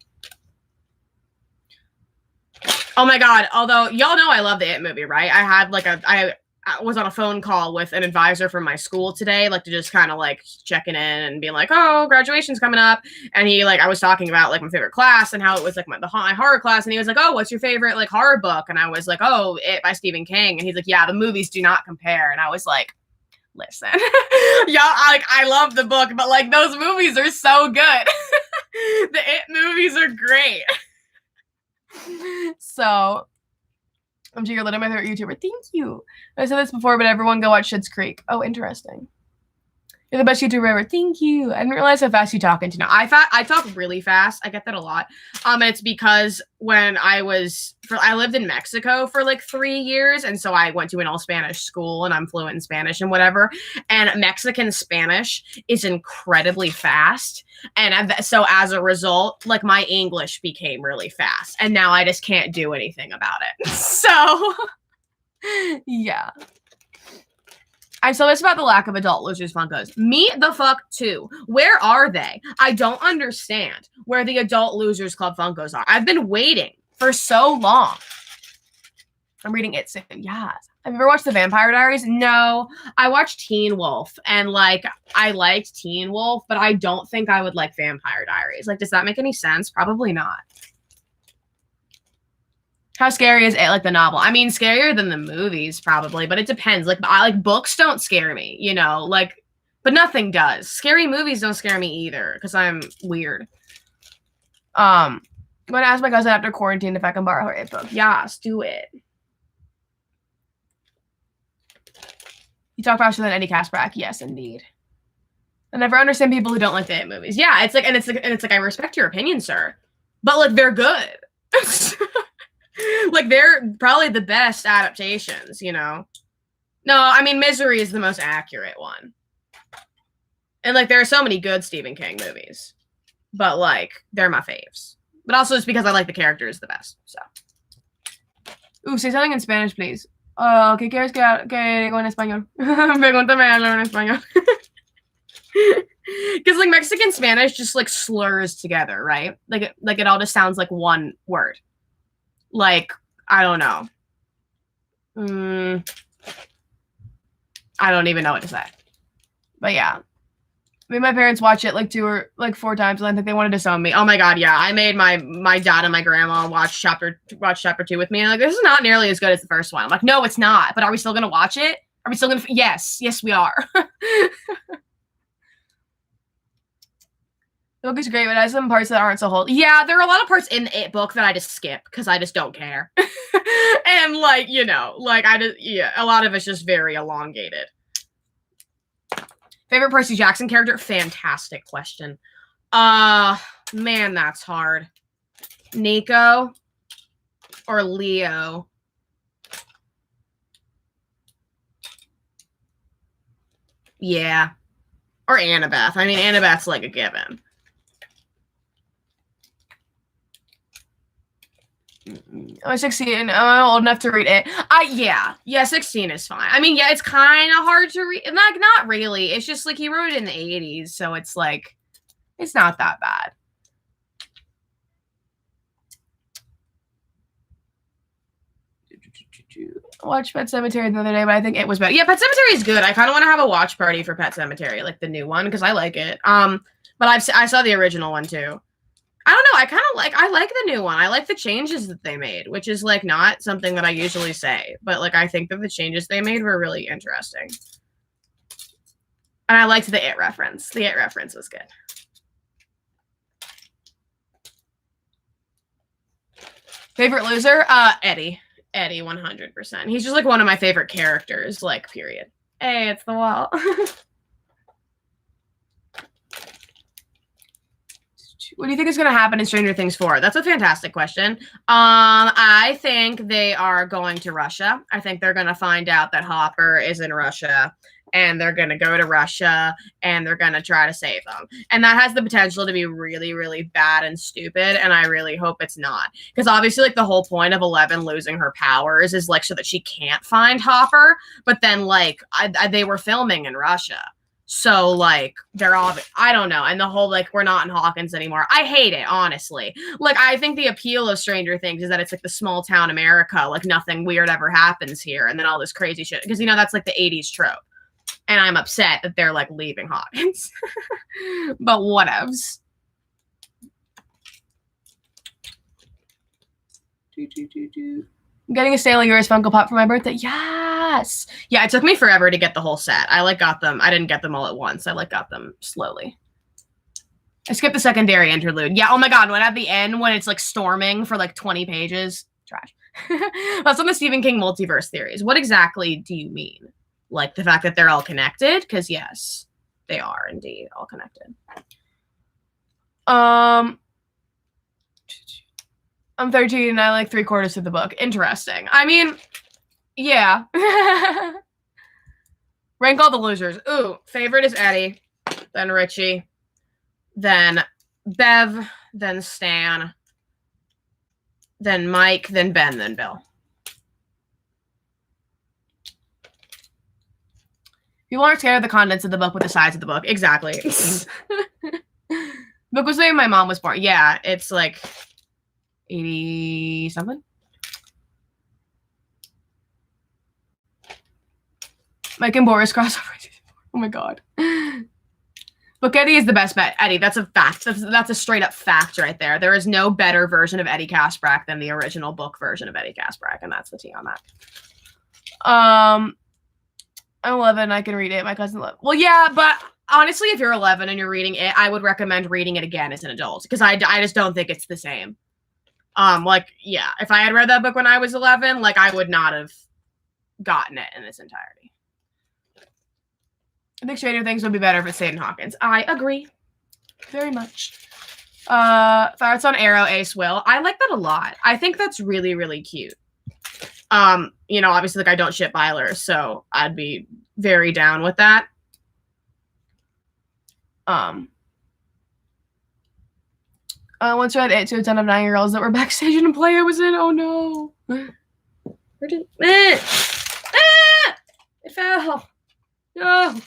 Oh my god, although y'all know I love the It movie, right? I had like I was on a phone call with an advisor from my school today, like to just kind of like checking in and being like, oh, graduation's coming up. And he like, I was talking about like my favorite class and how it was like my horror class. And he was like, oh, what's your favorite like horror book? And I was like, oh, It by Stephen King. And he's like, yeah, the movies do not compare. And I was like, listen, y'all, I love the book, but like those movies are so good. The It movies are great. So I'm Jigger Little, my favorite YouTuber. Thank you. I said this before, but everyone go watch Schitt's Creek. Oh, interesting. You're the best YouTuber ever. Thank you. I didn't realize how fast you talk until now. I talk really fast. I get that a lot. And it's because when I lived in Mexico for like 3 years, and so I went to an all Spanish school, and I'm fluent in Spanish and whatever. And Mexican Spanish is incredibly fast, and so as a result, like my English became really fast, and now I just can't do anything about it. So, yeah. I'm so pissed about the lack of adult Losers Funkos. Me the fuck too. Where are they? I don't understand where the adult Losers Club Funkos are. I've been waiting for so long. I'm reading it soon. Yes. Have you ever watched The Vampire Diaries? No. I watched Teen Wolf, and like I liked Teen Wolf, but I don't think I would like Vampire Diaries. Like, does that make any sense? Probably not. How scary is It, like the novel? I mean, scarier than the movies, probably, but it depends. Like, books don't scare me, you know, like, but nothing does. Scary movies don't scare me either, because I'm weird. I'm gonna ask my cousin after quarantine if I can borrow her It book. Yes, do it. You talk faster than Eddie Kasprak. Yes, indeed. I never understand people who don't like the It movies. Yeah, it's like I respect your opinion, sir, but like they're good. Like, they're probably the best adaptations, you know? No, I mean, Misery is the most accurate one. And, like, there are so many good Stephen King movies. But, like, they're my faves. But also it's because I like the characters the best, so. Ooh, say something in Spanish, please. ¿Qué quieres que digo en español? Pregúntame algo en español. Because, like, Mexican Spanish just, like, slurs together, right? Like it all just sounds like one word. Like, I don't know. I don't even know what to say. But yeah. I made my parents watch it like 2 or like 4 times, and I think they wanted to disown me. Oh my god, yeah. I made my dad and my grandma watch chapter 2 with me, and like, this is not nearly as good as the first one. I'm like, no, it's not. But are we still gonna watch it? Are we still gonna yes, we are. The book is great, but it has some parts that aren't so whole. Yeah, there are a lot of parts in the It book that I just skip because I just don't care. And like, you know, like a lot of it's just very elongated. Favorite Percy Jackson character? Fantastic question. Man, that's hard. Nico or Leo? Yeah. Or Annabeth. I mean, Annabeth's like a given. I'm 16. I'm old enough to read it. Yeah, 16 is fine. I mean, yeah, it's kind of hard to read. Like, not really. It's just like he wrote it in the 80s, so it's like, it's not that bad. I watched Pet Sematary the other day, but I think it was bad. Yeah, Pet Sematary is good. I kind of want to have a watch party for Pet Sematary, like the new one, because I like it. But I saw the original one too. I don't know. I like the new one. I like the changes that they made, which is like not something that I usually say, but like I think that the changes they made were really interesting. And I liked the It reference. The It reference was good. Favorite loser? Eddie. Eddie, 100%. He's just like one of my favorite characters, like, period. Hey, it's the wall. What do you think is going to happen in Stranger Things 4? That's a fantastic question. I think they are going to Russia. I think they're going to find out that Hopper is in Russia, and they're going to go to Russia, and they're going to try to save them. And that has the potential to be really, really bad and stupid, and I really hope it's not. Because obviously, like, the whole point of 11 losing her powers is, like, so that she can't find Hopper, but then, like, they were filming in Russia. So, like, they're all, I don't know. And the whole, like, we're not in Hawkins anymore. I hate it, honestly. Like, I think the appeal of Stranger Things is that it's, like, the small town America. Like, nothing weird ever happens here. And then all this crazy shit. Because, you know, that's, like, the 80s trope. And I'm upset that they're, like, leaving Hawkins. But whatevs. I'm getting a Stanley Yours Funko Pop for my birthday. Yes! Yeah, it took me forever to get the whole set. I, like, got them. I didn't get them all at once. I, like, got them slowly. I skipped the secondary interlude. Yeah, oh my god, when at the end, when it's, like, storming for, like, 20 pages. Trash. That's on the Stephen King multiverse theories. What exactly do you mean? Like, the fact that they're all connected? Because, yes, they are, indeed, all connected. I'm 13 and I like 3/4 of the book. Interesting. I mean, yeah. Rank all the losers. Ooh, favorite is Eddie, then Richie, then Bev, then Stan, then Mike, then Ben, then Bill. People aren't scared of the contents of the book with the size of the book. Exactly. Book was made when my mom was born. Yeah, it's like 80 something. Mike and Boris crossover. Oh my god. Book Eddie is the best bet. Eddie, that's a fact. That's a straight up fact right there. There is no better version of Eddie Kaspbrak than the original book version of Eddie Kaspbrak, and that's the tea on that. I'm 11. I can read it. My cousin 11. Well, yeah, but honestly, if you're 11 and you're reading it, I would recommend reading it again as an adult because I just don't think it's the same. Like, yeah, if I had read that book when I was 11, like, I would not have gotten it in its entirety. I think Stranger Things would be better if it stayed in Hawkins. I agree. Very much. Thoughts on Arrow, Ace Will. I like that a lot. I think that's really, really cute. You know, obviously, like, I don't ship Byler, so I'd be very down with that. Once read it to a ton of 9-year-olds that were backstage in a play I was in. Oh no. Where did it fell. No.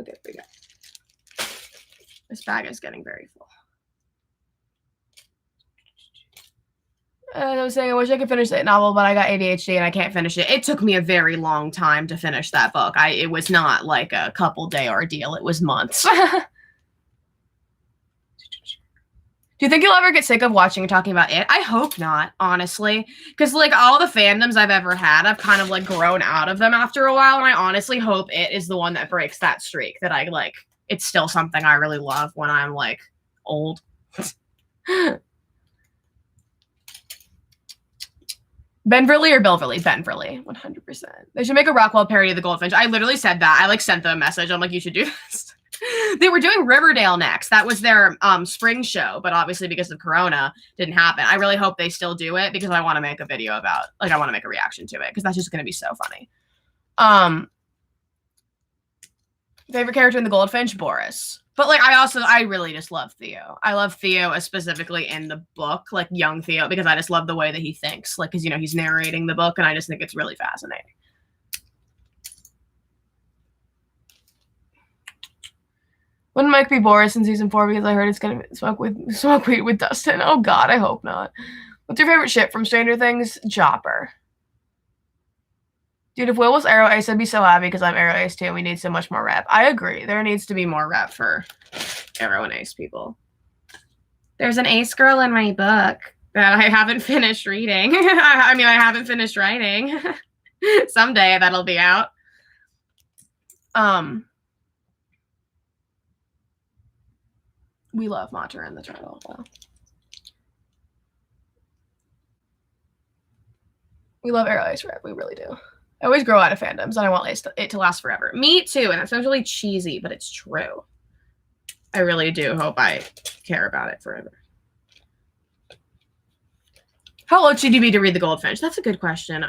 Okay, there we go. This bag is getting very full. I was saying I wish I could finish that novel, but I got ADHD and I can't finish it. It took me a very long time to finish that book. It was not like a couple day ordeal. It was months. Do you think you'll ever get sick of watching and talking about it? I hope not, honestly. Because, like, all the fandoms I've ever had, I've kind of, like, grown out of them after a while. And I honestly hope it is the one that breaks that streak. That I, like, it's still something I really love when I'm, like, old. Benverley or Belverley? Benverley, 100%. They should make a Rockwell parody of the Goldfinch. I literally said that. I, like, sent them a message. I'm like, you should do this. They were doing Riverdale next. That was their spring show, but obviously because of Corona, didn't happen. I really hope they still do it because I want to make a video about, like, I want to make a reaction to it because that's just going to be so funny. Favorite character in the Goldfinch? Boris. But, like, I really just love Theo. I love Theo specifically in the book, like, young Theo, because I just love the way that he thinks. Like, because, you know, he's narrating the book, and I just think it's really fascinating. Wouldn't Mike be Boris in season 4 because I heard it's gonna smoke weed with Dustin? Oh god, I hope not. What's your favorite ship from Stranger Things? Chopper. Dude, if Will was Arrow Ace, I'd be so happy because I'm Arrow Ace too and we need so much more rep. I agree. There needs to be more rep for Arrow and Ace people. There's an ace girl in my book that I haven't finished reading. I mean, I haven't finished writing. Someday that'll be out. We love Matcha in the Turtle. Though. We love Arrow Ice Red. We really do. I always grow out of fandoms, and I want it to last forever. Me too, and that sounds really cheesy, but it's true. I really do hope I care about it forever. How old should you be to read The Goldfinch? That's a good question.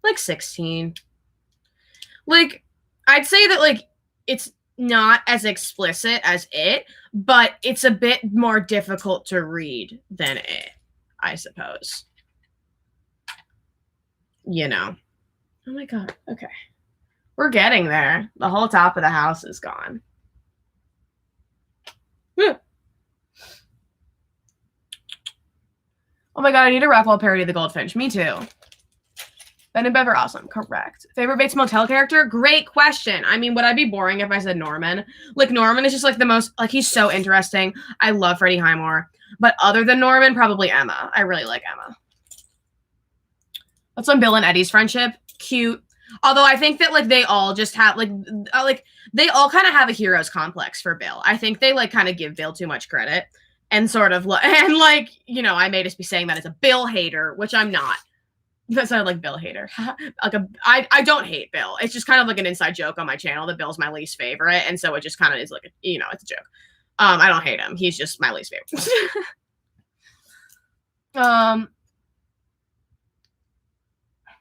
Like 16. Like, I'd say that, like, it's not as explicit as it, but it's a bit more difficult to read than it, I suppose. You know. Oh my god. Okay. We're getting there. The whole top of the house is gone. Oh my god, I need a Rockwell parody of The Goldfinch. Me too. Ben and Bev are awesome. Correct. Favorite Bates Motel character? Great question. I mean, would I be boring if I said Norman? Like, Norman is just like the most, like, he's so interesting. I love Freddie Highmore. But other than Norman, probably Emma. I really like Emma. What's on Bill and Eddie's friendship? Cute. Although I think that, like, they all just have, like they all kind of have a hero's complex for Bill. I think they, like, kind of give Bill too much credit. And sort of, and, like, you know, I may just be saying that as a Bill hater, which I'm not. That sounded like Bill hater. Like I don't hate Bill. It's just kind of like an inside joke on my channel that Bill's my least favorite. And so it just kind of is like, you know, it's a joke. I don't hate him. He's just my least favorite.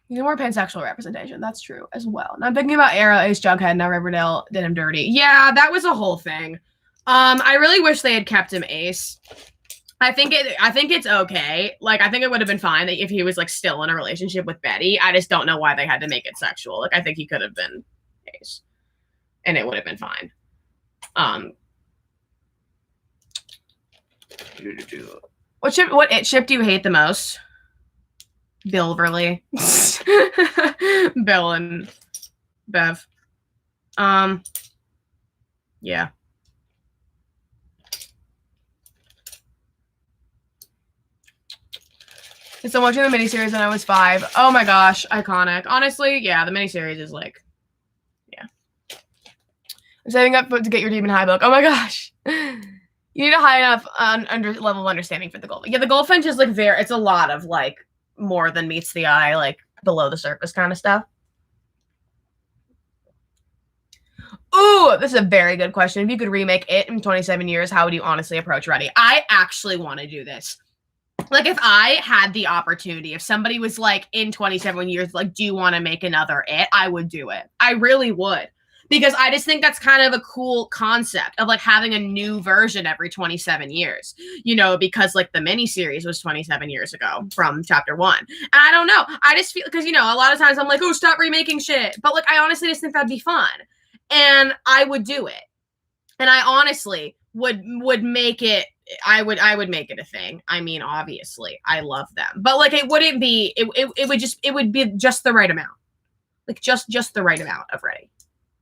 You need more pansexual representation. That's true as well. And I'm thinking about Arrow, Ace, Jughead, now Riverdale did him dirty. Yeah, that was a whole thing. I really wish they had kept him Ace. I think it's okay. Like, I think it would have been fine if he was, like, still in a relationship with Betty. I just don't know why they had to make it sexual. Like, I think he could have been Ace. And it would have been fine. What it ship do you hate the most? Bilverly. Bill and Bev. Yeah. So watching the miniseries when I was 5. Oh my gosh, iconic. Honestly, yeah, the miniseries is like, yeah. I'm saving up to get your Demon High book. Oh my gosh. You need a high enough level of understanding for the Goldfinch. Yeah, the Goldfinch is like it's a lot of like more than meets the eye, like below the surface kind of stuff. Ooh, this is a very good question. If you could remake it in 27 years, how would you honestly approach Ready? I actually want to do this. Like, if I had the opportunity, if somebody was like, in 27 years, like, do you want to make another It? I would do it. I really would. Because I just think that's kind of a cool concept of, like, having a new version every 27 years. You know, because, like, the miniseries was 27 years ago from chapter 1. And I don't know. I just feel, because, you know, a lot of times I'm like, oh, stop remaking shit. But, like, I honestly just think that'd be fun. And I would do it. And I honestly would make it, I would make it a thing. I mean, obviously, I love them, but like, it wouldn't be. It would be just the right amount, like just the right amount of Ready.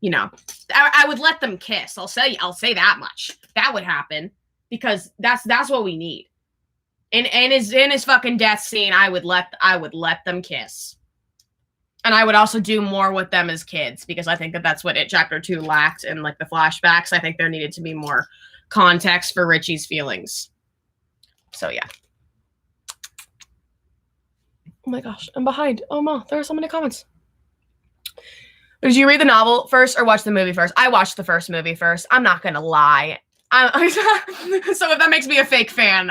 You know, I would let them kiss. I'll say that much. That would happen because that's what we need. In his fucking death scene, I would let them kiss, and I would also do more with them as kids because I think that's what chapter 2 lacked in like the flashbacks. I think there needed to be more context for Richie's feelings. So yeah. Oh my gosh, I'm behind. Oh ma, there are so many comments. Did you read the novel first or watch the movie first? I watched the first movie first. I'm not gonna lie. So if that makes me a fake fan,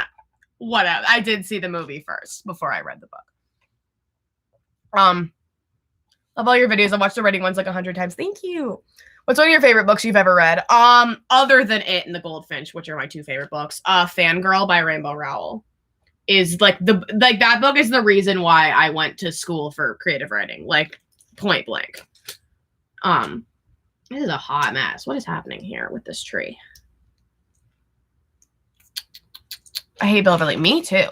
whatever. I did see the movie first before I read the book. Love all your videos. I've watched the Reading ones like 100 times. Thank you. What's one of your favorite books you've ever read? Other than It and The Goldfinch, which are my 2 favorite books. Fangirl by Rainbow Rowell is like that book is the reason why I went to school for creative writing, like point blank. This is a hot mess. What is happening here with this tree? I hate Beverly. Me too.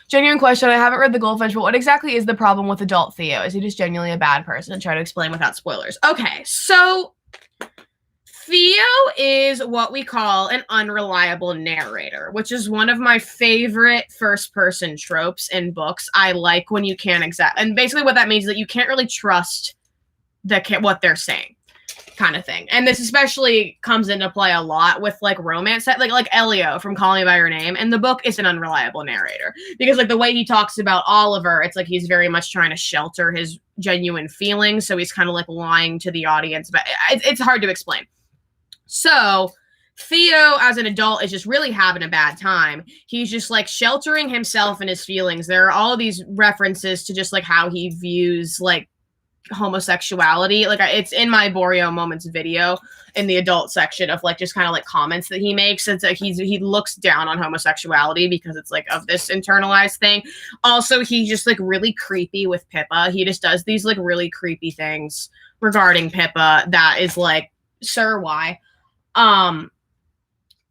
Genuine question. I haven't read The Goldfinch, but what exactly is the problem with adult Theo? Is he just genuinely a bad person? And try to explain without spoilers. Okay, so Theo is what we call an unreliable narrator, which is one of my favorite first-person tropes in books. I like when you can't and basically what that means is that you can't really trust what they're saying, kind of thing. And this especially comes into play a lot with like romance, like Elio from Call Me by Your Name. And the book is an unreliable narrator because like the way he talks about Oliver, it's like he's very much trying to shelter his genuine feelings, so he's kind of like lying to the audience, but it's hard to explain. So Theo, as an adult, is just really having a bad time. He's just like sheltering himself and his feelings. There are all of these references to just like how he views like homosexuality. Like it's in my Boreal Moments video in the adult section of like just kind of like comments that he makes. It's like he looks down on homosexuality because it's like of this internalized thing. Also, he's just like really creepy with Pippa. He just does these like really creepy things regarding Pippa that is like, sir, why?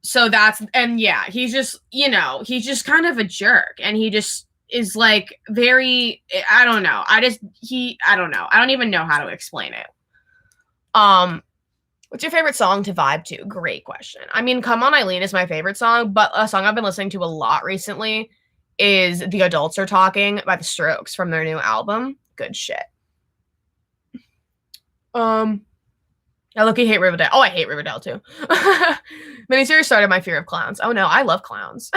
So that's, and yeah, he's just, you know, he's just kind of a jerk, and he just is like very, I don't know. I don't know. I don't even know how to explain it. What's your favorite song to vibe to? Great question. I mean, Come On Eileen is my favorite song, but a song I've been listening to a lot recently is The Adults Are Talking by The Strokes from their new album. Good shit. I look, I hate Riverdale. Oh, I hate Riverdale too. Miniseries started my fear of clowns. Oh no, I love clowns.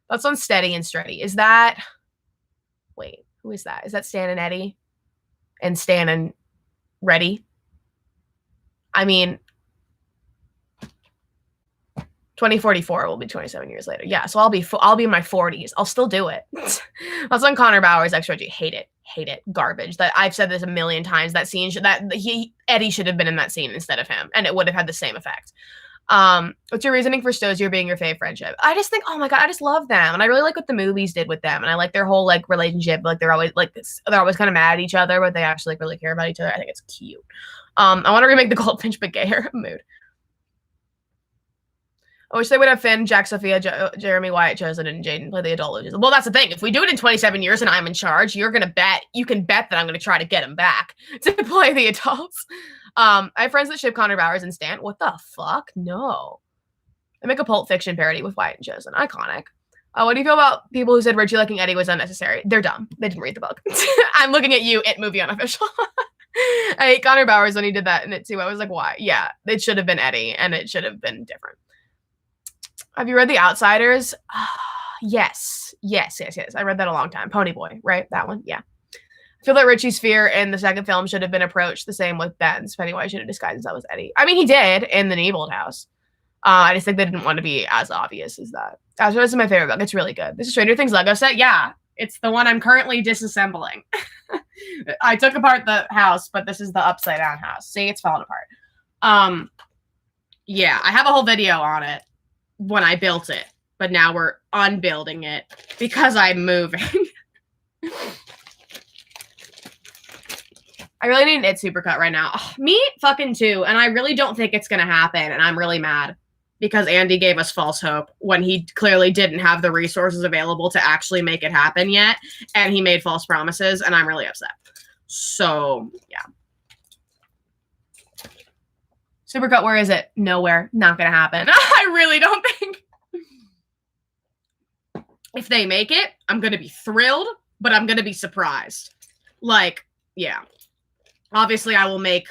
That's on Steady and Steady. Is that, wait, who is that? Is that Stan and Eddie? And Stan and Reddy? I mean, 2044 will be 27 years later. Yeah, so I'll be in my 40s. I'll still do it. That's on Connor Bowers Extra. Hate it. Hate it. Garbage. That I've said this a million times. That scene Eddie should have been in that scene instead of him, and it would have had the same effect. What's your reasoning for Stozier being your fave friendship? I just think, oh my god, I just love them, and I really like what the movies did with them, and I like their whole like relationship. Like they're always kind of mad at each other, but they actually like really care about each other. I think it's cute. I want to remake the Goldfinch but gayer mood. I wish they would have Finn, Jack, Sophia, Jeremy, Wyatt, Chosen, and Jaden play the adult Luges. Well, that's the thing. If we do it in 27 years and I'm in charge, you can bet that I'm going to try to get him back to play the adults. I have friends that ship Connor Bowers and Stan. What the fuck? No. I make a Pulp Fiction parody with Wyatt and Chosen. Iconic. What do you feel about people who said Richie liking Eddie was unnecessary? They're dumb. They didn't read the book. I'm looking at you, It Movie Unofficial. I hate Connor Bowers when he did that in it too. I was like, why? Yeah, it should have been Eddie, and it should have been different. Have you read The Outsiders? Yes. I read that a long time. Ponyboy, right? That one? Yeah. I feel that Richie's fear in the second film should have been approached the same with Ben's. Pennywise should have disguised himself as Eddie. I mean, he did in The Neighborhood House. I just think they didn't want to be as obvious as that. Outsiders is my favorite book. It's really good. This is Stranger Things Lego set. Yeah, it's the one I'm currently disassembling. I took apart the house, but this is the upside down house. See, it's falling apart. Yeah, I have a whole video on it when I built it, but now we're unbuilding it because I'm moving. I really need an It supercut right now. Oh, me fucking too. And I really don't think it's going to happen. And I'm really mad because Andy gave us false hope when he clearly didn't have the resources available to actually make it happen yet. And he made false promises, and I'm really upset. So, yeah. Supercut, where is it? Nowhere. Not going to happen. I really don't think. If they make it, I'm going to be thrilled, but I'm going to be surprised. Like, yeah. Obviously, I will make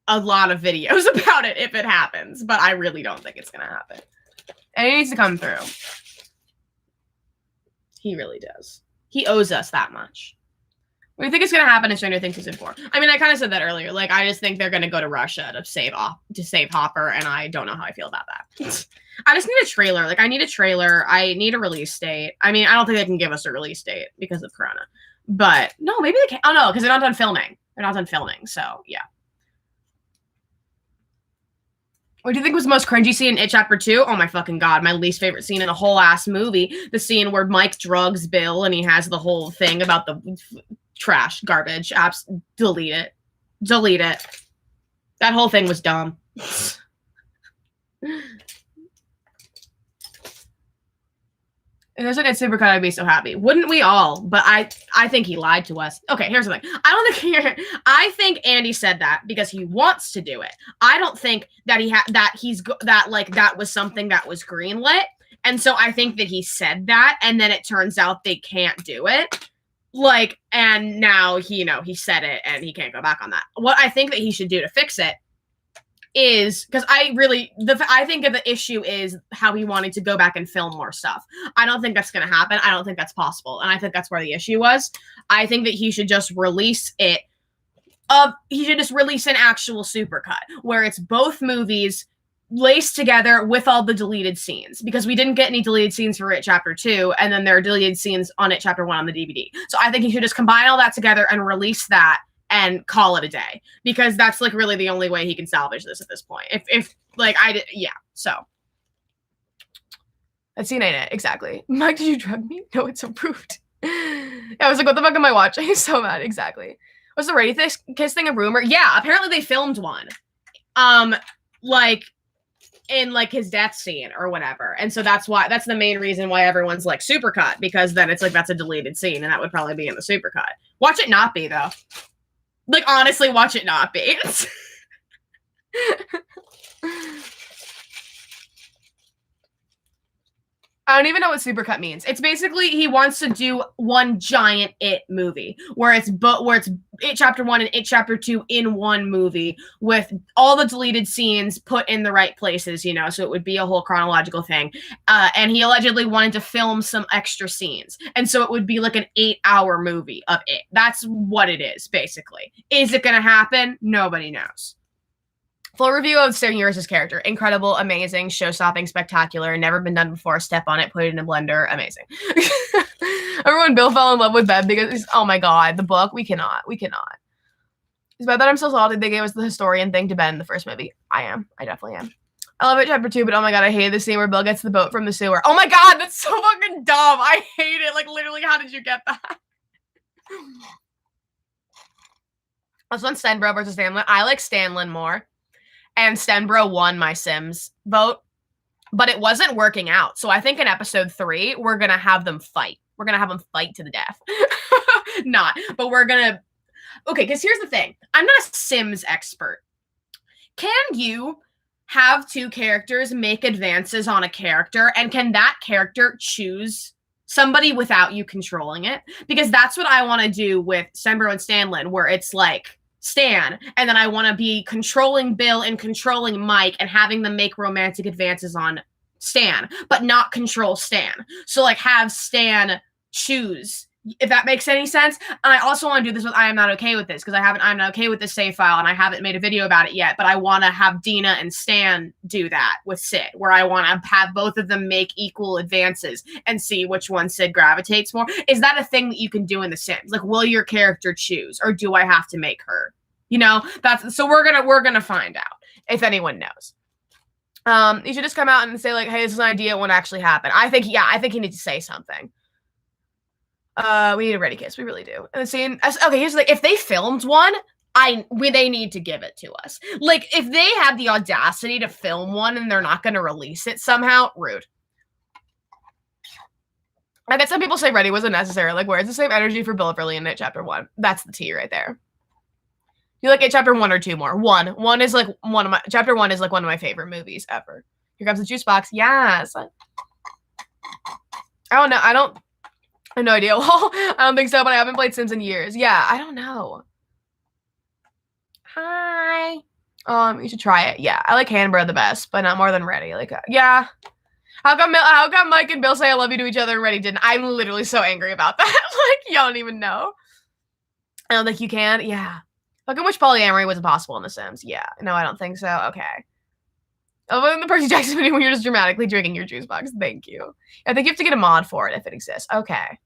a lot of videos about it if it happens, but I really don't think it's going to happen. And it needs to come through. He really does. He owes us that much. What do you think is going to happen in Stranger Things Season 4? I mean, I kind of said that earlier. Like, I just think they're going to go to Russia to save Hopper, and I don't know how I feel about that. I just need a trailer. Like, I need a trailer. I need a release date. I mean, I don't think they can give us a release date because of Corona. But, no, maybe they can. Oh, no, because they're not done filming. They're not done filming, so, yeah. What do you think was the most cringy scene in It Chapter 2? Oh, my fucking God. My least favorite scene in the whole ass movie. The scene where Mike drugs Bill, and he has the whole thing about the trash, garbage, apps. Delete it. Delete it. That whole thing was dumb. If there's a good supercut, I'd be so happy. Wouldn't we all? But I think he lied to us. Okay, here's the thing. I think Andy said that because he wants to do it. I don't think that that was something that was greenlit. And so I think that he said that, and then it turns out they can't do it. Like, and now he said it and he can't go back on that. What I think that he should do to fix it is, because I think that the issue is how he wanted to go back and film more stuff. I don't think that's going to happen. I don't think that's possible. And I think that's where the issue was. I think that he should just release it. He should just release an actual supercut where it's both movies laced together with all the deleted scenes, because we didn't get any deleted scenes for It Chapter 2, and then there are deleted scenes on It Chapter 1 on the DVD. So I think he should just combine all that together and release that and call it a day, because that's like really the only way he can salvage this at this point. So I've seen it exactly. Mike, did you drug me? No, it's approved. I was like, what the fuck am I watching? He's so mad. Exactly. Was the Ready Kiss thing a rumor? Yeah, apparently they filmed one. Like in like his death scene or whatever. And so that's the main reason why everyone's like supercut, because then it's like that's a deleted scene and that would probably be in the supercut. Watch it not be though. Like, honestly, watch it not be. I don't even know what supercut means. It's basically he wants to do one giant It movie where it's It Chapter 1 and It Chapter 2 in one movie with all the deleted scenes put in the right places, you know, so it would be a whole chronological thing. And he allegedly wanted to film some extra scenes. And so it would be like an 8-hour movie of It. That's what it is, basically. Is it going to happen? Nobody knows. Full review of Steven Universe's character. Incredible, amazing, show-stopping, spectacular, never been done before. Step on it, put it in a blender. Amazing. Everyone, Bill fell in love with Bev because, oh my god, the book. We cannot. It's bad that I'm so salty they gave us the historian thing to Ben in the first movie. I definitely am. I love It Chapter 2, but oh my god, I hate the scene where Bill gets the boat from the sewer. Oh my god, that's so fucking dumb. I hate it. Like, literally, how did you get that? This one's Stenbro versus Stanlin. I like Stanlin more. And Stenbro won my Sims vote, but it wasn't working out. So I think in episode 3, we're going to have them fight. We're going to have them fight to the death. But we're going to... Okay, because here's the thing. I'm not a Sims expert. Can you have two characters make advances on a character, and can that character choose somebody without you controlling it? Because that's what I want to do with Stenbro and Stanlin, where it's like, Stan, and then I want to be controlling Bill and controlling Mike and having them make romantic advances on Stan, but not control Stan. So like have Stan choose, if that makes any sense. And I also want to do this with I Am Not Okay With This, because I'm not okay with this save file and I haven't made a video about it yet, but I want to have Dina and Stan do that with Sid, where I want to have both of them make equal advances and see which one Sid gravitates more. Is that a thing that you can do in The Sims? Like, will your character choose, or do I have to make her? You know, so we're gonna find out if anyone knows. You should just come out and say like, hey, this is an idea, it won't actually happen. I think you need to say something. We need a Ready Kiss. We really do. And the scene. Okay, here's the thing. If they filmed one, they need to give it to us. Like, if they have the audacity to film one and they're not going to release it somehow, rude. I bet some people say Ready wasn't necessary. Like, where's the same energy for Bill Early in It Chapter 1? That's the tea right there. You like It Chapter 1 or 2 more? One is like Chapter 1 is like one of my favorite movies ever. Here comes the juice box. Yes. I don't know. I have no idea. Well, I don't think so, but I haven't played Sims in years. Yeah, I don't know. Hi. You should try it. Yeah, I like Hanbro the best, but not more than Ready. Like, yeah. How come Mike and Bill say I love you to each other and Ready didn't? I'm literally so angry about that. Like, y'all don't even know. I don't think you can. Yeah. How come which polyamory was impossible in The Sims? Yeah. No, I don't think so. Okay. Other than the Percy Jackson video when you're just dramatically drinking your juice box. Thank you. I think you have to get a mod for it if it exists. Okay.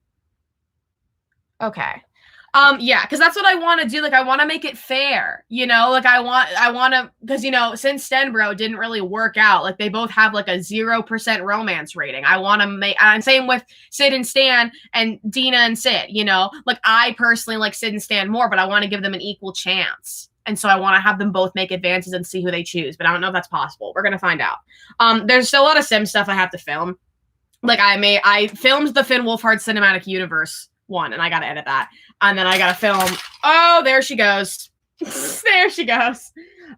Yeah, because that's what I want to do. Like, I want to make it fair, you know? Like, I want to, because, you know, since Stenbro didn't really work out, like, they both have, like, a 0% romance rating. I want to make, and same with Sid and Stan and Dina and Sid, you know? Like, I personally like Sid and Stan more, but I want to give them an equal chance. And so I want to have them both make advances and see who they choose, but I don't know if that's possible. We're going to find out. There's still a lot of Sim stuff I have to film. Like I filmed the Finn Wolfhard Cinematic Universe one, and I gotta edit that. And then I gotta film, oh, there she goes. There she goes.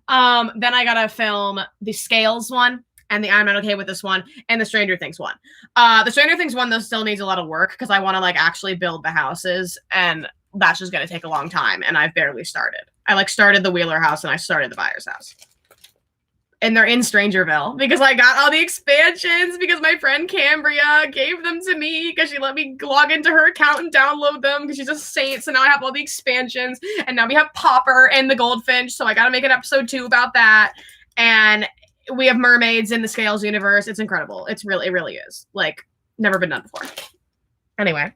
Then I gotta film the Scales one, and the I'm Not Okay With This one, and the Stranger Things one. The Stranger Things one, though, still needs a lot of work, because I want to, like, actually build the houses, and that's just gonna take a long time, and I've barely started. I, like, started the Wheeler house, and I started the Byers house. And they're in Strangerville because I got all the expansions because my friend Cambria gave them to me because she let me log into her account and download them because she's a saint. So now I have all the expansions, and now we have Popper and the Goldfinch. So I got to make an episode 2 about that. And we have mermaids in the Scales universe. It's incredible. It really is. Like, never been done before. Anyway.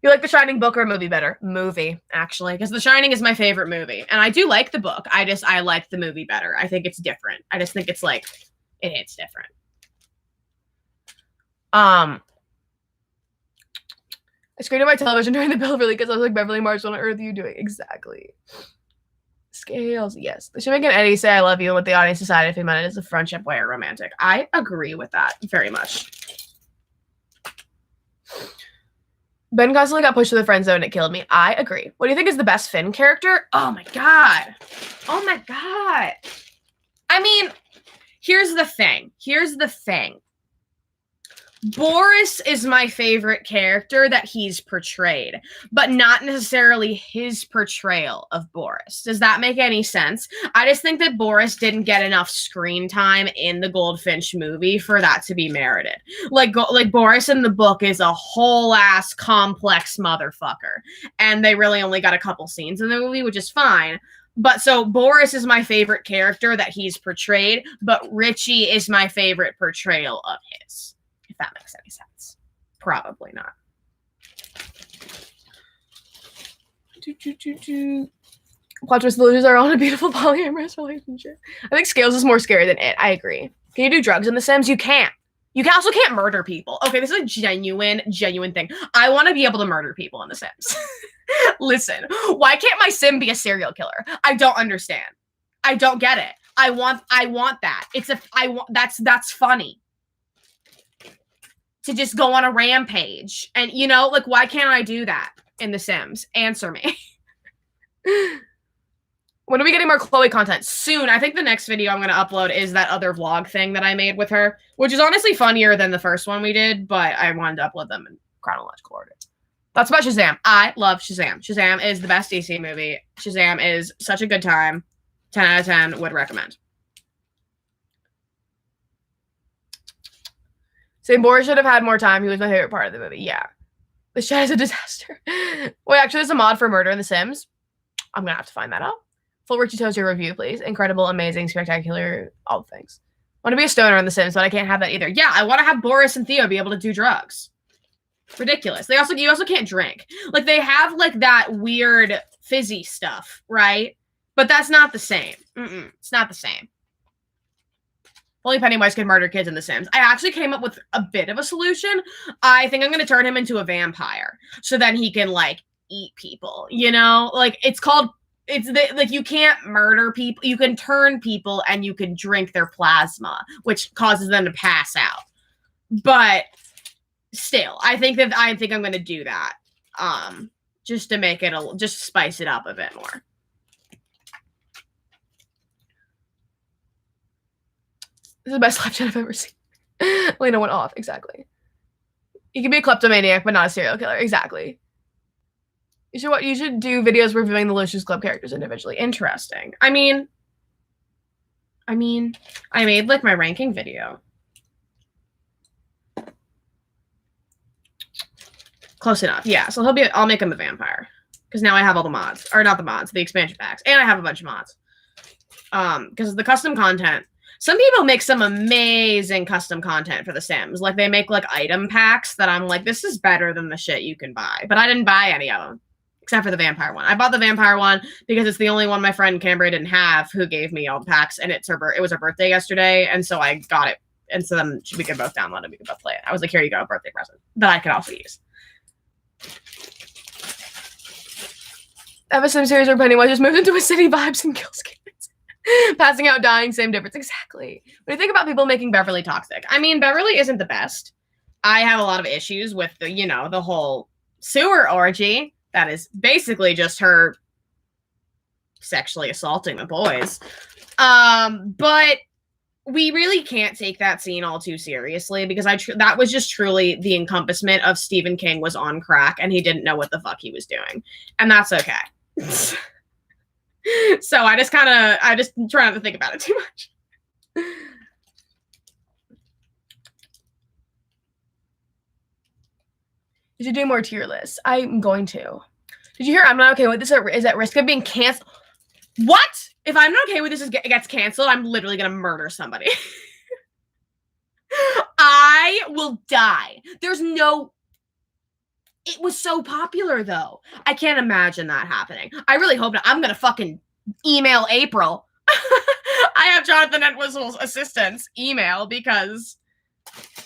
You like The Shining book or movie better? Movie, actually, because The Shining is my favorite movie. And I do like the book. I like the movie better. I think it's different. I just think it's like, it hits different. I screamed at my television during the bill really because I was like, Beverly Marsh, what on earth are you doing? Exactly. Scales, yes. They should make an Eddie say I love you and what the audience decided if he meant it as a friendship way or romantic. I agree with that very much. Ben constantly got pushed to the friend zone and it killed me. I agree. What do you think is the best Finn character? Oh my god. Oh my god. I mean, here's the thing. Boris is my favorite character that he's portrayed, but not necessarily his portrayal of Boris. Does that make any sense? I just think that Boris didn't get enough screen time in the Goldfinch movie for that to be merited. Like Boris in the book is a whole ass complex motherfucker, and they really only got a couple scenes in the movie, which is fine. But so Boris is my favorite character that he's portrayed, but Richie is my favorite portrayal of his. If that makes any sense. Probably not. Plot twist, the losers are on a beautiful polyamorous relationship. I think Scales is more scary than it. I agree. Can you do drugs in The Sims? You can't. You also can't murder people. Okay, this is a genuine thing. I want to be able to murder people in The Sims. Listen, why can't my Sim be a serial killer? I don't understand. I don't get it. I want that. That's funny. To just go on a rampage. And, you know, like, why can't I do that in The Sims? Answer me. When are we getting more Chloe content? Soon. I think the next video I'm going to upload is that other vlog thing that I made with her, which is honestly funnier than the first one we did, but I wanted to upload them in chronological order. That's about Shazam. I love Shazam. Shazam is the best DC movie. Shazam is such a good time. 10 out of 10 would recommend. St. Boris should have had more time. He was my favorite part of the movie. Yeah. This chat is a disaster. Wait, actually, there's a mod for murder in The Sims. I'm going to have to find that out. Full Richie Toaster review, please. Incredible, amazing, spectacular, all the things. I want to be a stoner in The Sims, but I can't have that either. Yeah, I want to have Boris and Theo be able to do drugs. Ridiculous. You also can't drink. Like, they have, like, that weird fizzy stuff, right? But that's not the same. It's not the same. Only Pennywise can murder kids in The Sims. I actually came up with a bit of a solution. I think I'm going to turn him into a vampire. So then he can, like, eat people, you know? Like, like, you can't murder people. You can turn people and you can drink their plasma, which causes them to pass out. But still, I think I'm going to do that. Just to make it, just spice it up a bit more. This is the best live chat I've ever seen. Alina went off. Exactly. You can be a kleptomaniac, but not a serial killer. Exactly. You should do videos reviewing the Lucius Club characters individually. Interesting. I mean, I made, like, my ranking video. Close enough. Yeah, so I'll make him a vampire. Because now I have all the mods. Or not the mods, the expansion packs. And I have a bunch of mods. Because the custom content. Some people make some amazing custom content for The Sims. Like, they make, like, item packs that I'm like, this is better than the shit you can buy. But I didn't buy any of them. Except for the vampire one. I bought the vampire one because it's the only one my friend Cambria didn't have, who gave me all the packs. And it was her birthday yesterday. And so I got it. And so then we could both download it. We could both play it. I was like, here you go, a birthday present. That I could also use. I have a Sim series where Pennywise just moved into a city vibes and kills kids. Passing out, dying, same difference. Exactly. What do you think about people making Beverly toxic? I mean, Beverly isn't the best. I have a lot of issues with the, you know, the whole sewer orgy. That is basically just her sexually assaulting the boys. But we really can't take that scene all too seriously because that was just truly the encompassment of Stephen King was on crack and he didn't know what the fuck he was doing. And that's okay. So I just try not to think about it too much. You should do more tier lists. I'm going to. Did you hear I'm not okay with this is at risk of being canceled? What? If I'm not okay with this gets canceled, I'm literally gonna murder somebody. I will die. There's no... It was so popular, though. I can't imagine that happening. I really hope not. I'm gonna fucking email April. I have Jonathan Entwistle's assistants email because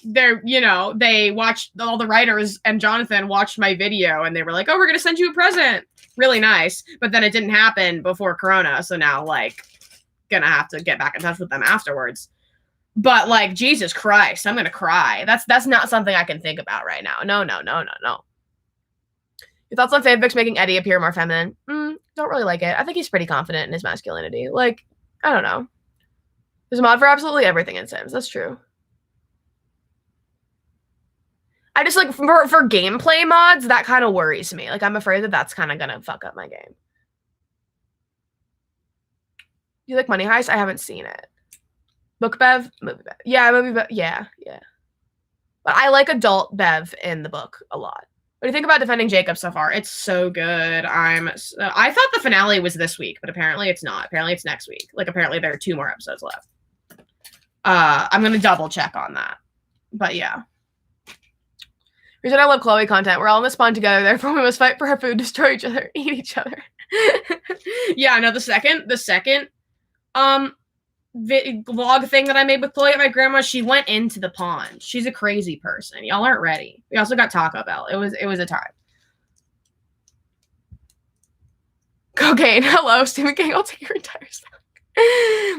they're, you know, they watched, all the writers and Jonathan watched my video and they were like, oh, we're gonna send you a present. Really nice. But then it didn't happen before Corona, so now, like, gonna have to get back in touch with them afterwards. But, like, Jesus Christ, I'm gonna cry. That's not something I can think about right now. No. Your thoughts on fanfics making Eddie appear more feminine? Don't really like it. I think he's pretty confident in his masculinity. Like, I don't know. There's a mod for absolutely everything in Sims. That's true. I just, like, for gameplay mods, that kind of worries me. Like, I'm afraid that that's kind of gonna fuck up my game. You like Money Heist? I haven't seen it. Book Bev? Movie Bev. Yeah, movie Bev. Yeah. But I like adult Bev in the book a lot. What do you think about Defending Jacob so far? It's so good. I thought the finale was this week, but apparently it's not. Apparently it's next week. Like, apparently there are 2 more episodes left. I'm gonna double check on that. But yeah. Reason I love Chloe content. We're all in this spawn together, therefore we must fight for our food, destroy each other, eat each other. Yeah, no, the second vlog thing that I made with Chloe at my grandma's, she went into the pond. She's a crazy person. Y'all aren't ready. We also got Taco Bell. It was a time. Cocaine. Hello, Stephen King. I'll take your entire stock.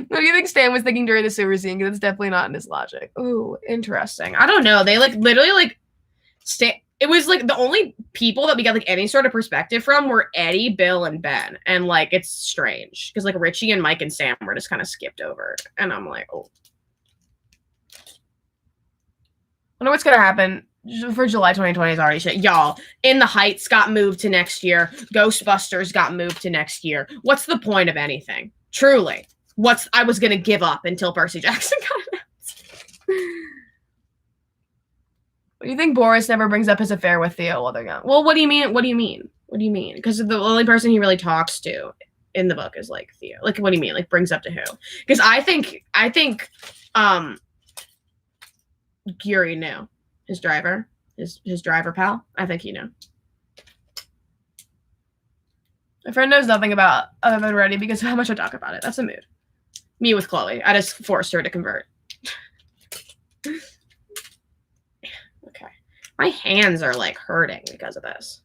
What do you think Stan was thinking during the sewer scene? Because it's definitely not in his logic. Ooh, interesting. I don't know. They like literally like it was like the only people that we got like any sort of perspective from were Eddie, Bill, and Ben. And like it's strange because like Richie and Mike and Sam were just kind of skipped over. And I'm like, oh. I wonder what's gonna happen for July 2020 is already shit. Y'all, In the Heights got moved to next year. Ghostbusters got moved to next year. What's the point of anything? Truly. I was gonna give up until Percy Jackson got announced. What do you think Boris never brings up his affair with Theo while they're gone? Well, what do you mean? What do you mean? Because the only person he really talks to in the book is like Theo. Like, what do you mean? Like, brings up to who? Because I think Guri knew his driver pal. I think he knew. My friend knows nothing about other than Ready because of how much I talk about it. That's a mood. Me with Chloe. I just forced her to convert. Okay. My hands are like hurting because of this.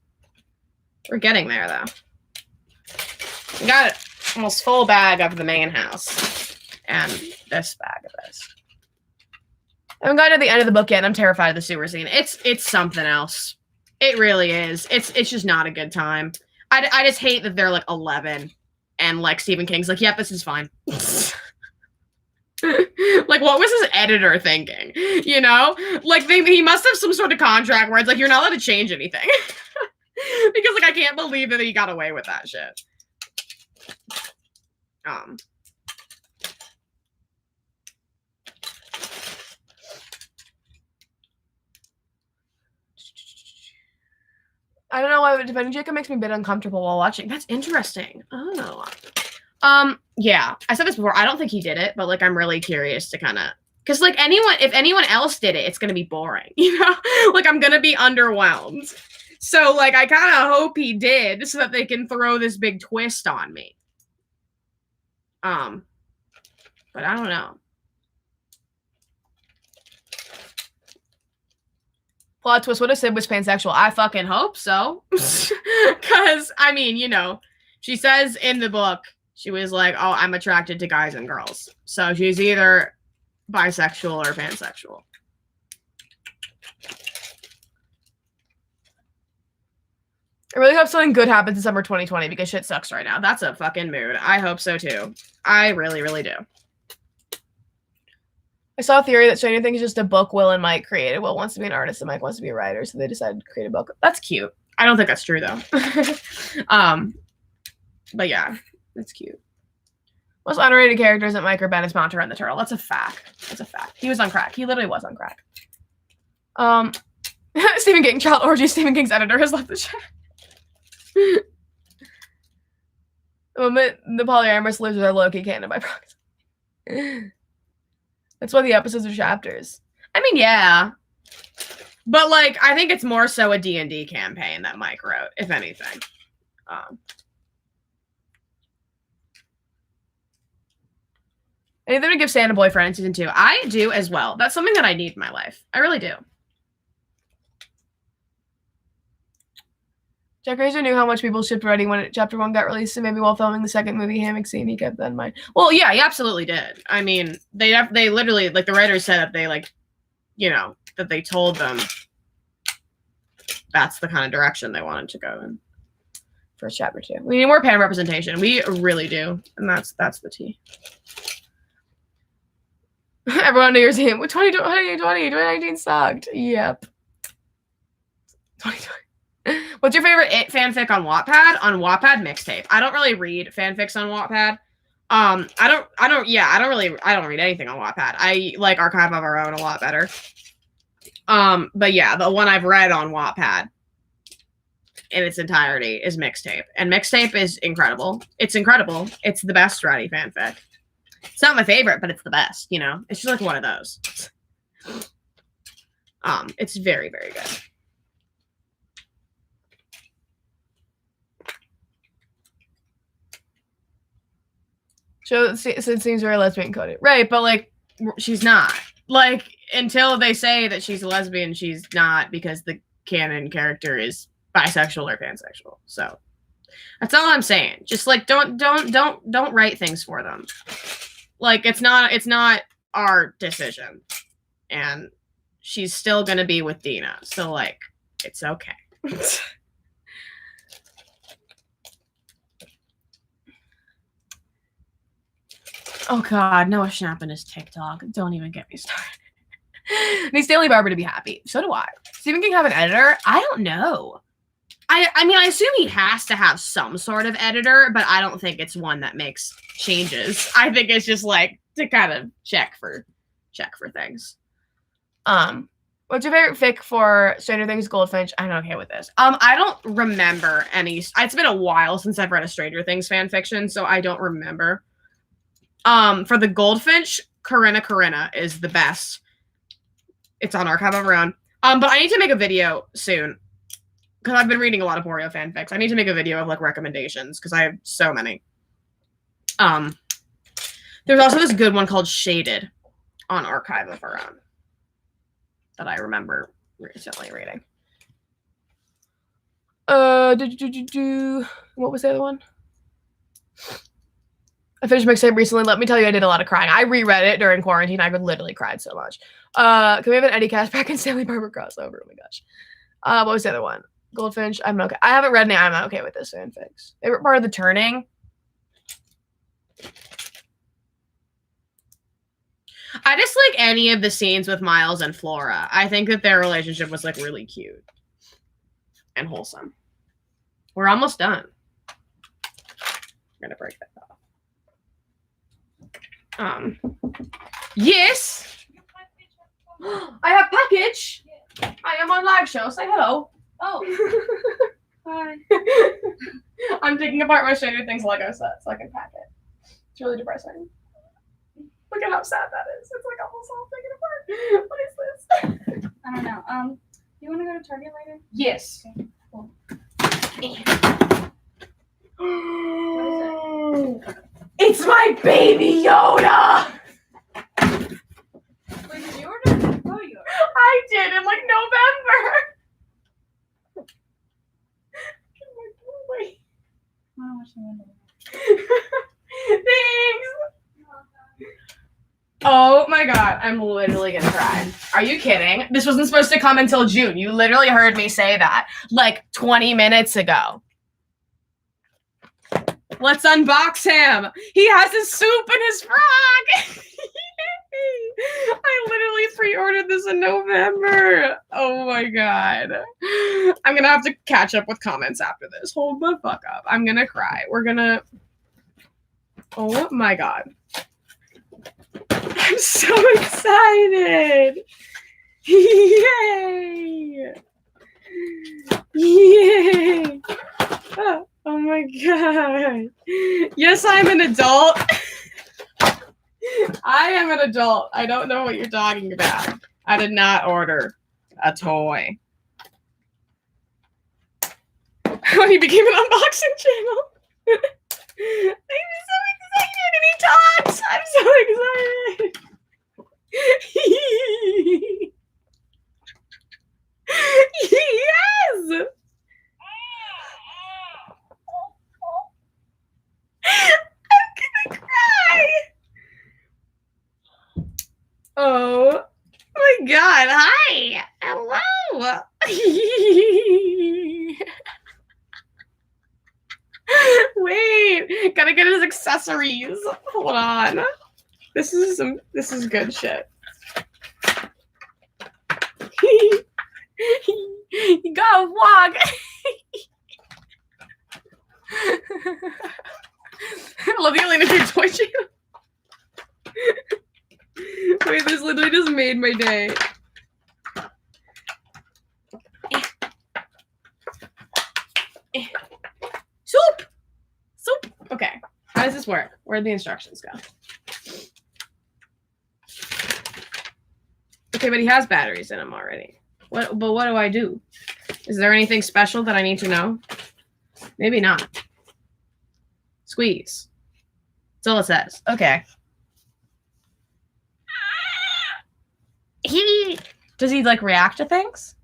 We're getting there though. We got almost full bag of the main house. And this bag of this. I haven't gotten to the end of the book yet and I'm terrified of the sewer scene. It's something else. It really is. It's just not a good time. I just hate that they're like 11 and like Stephen King's like, yep, this is fine. Like, what was his editor thinking? You know? Like, he must have some sort of contract where it's like, you're not allowed to change anything. Because, like, I can't believe that he got away with that shit. I don't know why Defending Jacob makes me a bit uncomfortable while watching. That's interesting. Oh. Yeah. I said this before. I don't think he did it, but like I'm really curious to kind of because like if anyone else did it, it's gonna be boring, you know? Like I'm gonna be underwhelmed. So like I kind of hope he did so that they can throw this big twist on me. But I don't know. Plot twist, what if Sid was pansexual? I fucking hope so. Because, I mean, you know, she says in the book, she was like, oh, I'm attracted to guys and girls. So she's either bisexual or pansexual. I really hope something good happens in summer 2020 because shit sucks right now. That's a fucking mood. I hope so too. I really, really do. I saw a theory that Stranger Things is just a book Will and Mike created. Will wants to be an artist and Mike wants to be a writer, so they decided to create a book. That's cute. I don't think that's true though. But yeah, that's cute. Most underrated characters at Mike or Ben is Monterey and the Turtle. That's a fact. That's a fact. He was on crack. He literally was on crack. Stephen King, child orgy. Stephen King's editor has left the chat. The moment the polyamorous lives with our Loki canon by proxy. That's why the episodes are chapters. I mean, yeah. But, like, I think it's more so a D&D campaign that Mike wrote, if anything. Anything to give Santa boyfriend in season 2? I do as well. That's something that I need in my life. I really do. Jack Razer knew how much people shipped ready when chapter 1 got released, and maybe while filming the second movie hammock scene, he kept that in mind. Well, yeah, he absolutely did. I mean, they literally, like, the writers said that they, like, you know, that they told them that's the kind of direction they wanted to go in for chapter 2. We need more pan representation. We really do, and that's the tea. Everyone New Year's Eve. 2019 sucked. Yep. 2020. What's your favorite fanfic on Wattpad? On Wattpad, Mixtape. I don't really read fanfics on Wattpad. I don't read anything on Wattpad. I like Archive of Our Own a lot better. But yeah, the one I've read on Wattpad in its entirety is Mixtape. And Mixtape is incredible. It's incredible. It's the best Ready fanfic. It's not my favorite, but it's the best, you know? It's just like one of those. It's very, very good. So it seems very lesbian coded. Right, but like, she's not. Like, until they say that she's a lesbian, she's not, because the canon character is bisexual or pansexual. So that's all I'm saying. Just like, don't write things for them. Like, it's not our decision. And she's still gonna be with Dina. So like, it's okay. Oh God, Noah Schnapp and his TikTok. Don't even get me started. Needs Stanley Barber to be happy. So do I. Stephen King have an editor? I don't know. I mean, I assume he has to have some sort of editor, but I don't think it's one that makes changes. I think it's just like to kind of check for things. What's your favorite fic for Stranger Things Goldfinch? I'm okay with this. I don't remember any. It's been a while since I've read a Stranger Things fan fiction, so I don't remember. For the Goldfinch, Corinna is the best. It's on Archive of Our Own. But I need to make a video soon because I've been reading a lot of Borio fanfics. I need to make a video of like recommendations because I have so many. There's also this good one called Shaded on Archive of Our Own that I remember recently reading. What was the other one? I finished Mixtape recently. Let me tell you, I did a lot of crying. I reread it during quarantine. I literally cried so much. Can we have an Eddie Cashback and Stanley Barber crossover? Oh my gosh. What was the other one? Goldfinch. I'm okay. I haven't read any. I'm not okay with this fanfics. Favorite part of The Turning? I just like any of the scenes with Miles and Flora. I think that their relationship was like really cute and wholesome. We're almost done. I'm gonna break that off. Yes. I have package. I am on live show. Say hello. Oh. Hi. I'm taking apart my Stranger Things Lego set so I can pack it. It's really depressing. Look at how sad that is. It's like almost all taken apart. What is this? I don't know. You want to go to Target later? Yes. Okay, cool. What is it? It's my baby Yoda! Wait, did you order? Oh, you ordered. I did in like November. Wait. I don't know what you ordered. Thanks. Oh my god, I'm literally gonna cry. Are you kidding? This wasn't supposed to come until June. You literally heard me say that like 20 minutes ago. Let's unbox him. He has his soup and his frog. I literally pre-ordered this in November. Oh my god. I'm gonna have to catch up with comments after this. Hold the fuck up. I'm gonna cry. We're gonna... Oh my god. I'm so excited. Yay. Yay. Oh my god. Yes, I'm an adult. I am an adult. I don't know what you're talking about. I did not order a toy. When he became an unboxing channel. I'm so excited and he talks. I'm so excited. Yes. I'm gonna cry. Oh my god. Hi. Hello. Wait. Gotta get his accessories. Hold on. This is good shit. You gotta walk. I love the Alina your toy channel. Wait, this literally just made my day. Soup! Soup! Okay. How does this work? Where'd the instructions go? Okay, but he has batteries in him already. But what do I do? Is there anything special that I need to know? Maybe not. Squeeze. That's all it says. Okay. Does he like react to things?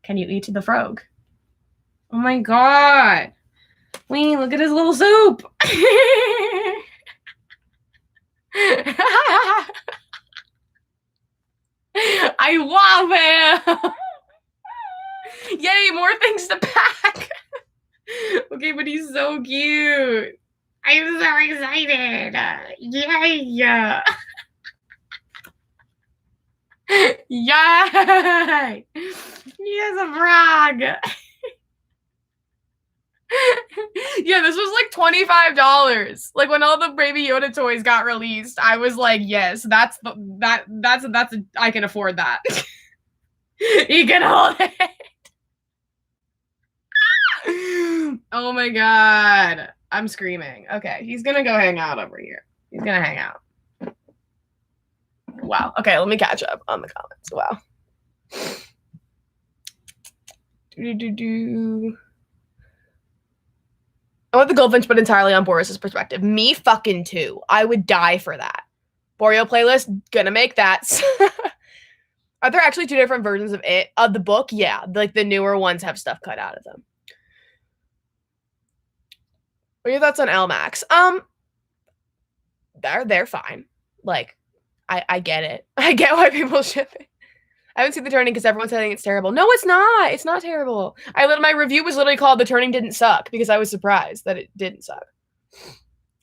Can you eat the frog? Oh my god. Wait, look at his little soup. I love him. Yay, more things to pack. Okay, but he's so cute. I'm so excited. Yay. Yay! He has a frog. Yeah, this was like $25. Like when all the Baby Yoda toys got released, I was like, yes, that's I can afford that. You can hold it. Oh my god. I'm screaming. Okay, he's gonna go hang out over here. He's gonna hang out. Wow. Okay, let me catch up on the comments. Wow. I want the Goldfinch, but entirely on Boris's perspective. Me fucking too. I would die for that. Boreal playlist, gonna make that. Are there actually two different versions of it? Of the book? Yeah. Like the newer ones have stuff cut out of them. What are your thoughts on LMAX? They're fine. Like, I get it. I get why people ship it. I haven't seen The Turning because everyone's saying it's terrible. No, it's not. It's not terrible. My review was literally called The Turning Didn't Suck because I was surprised that it didn't suck.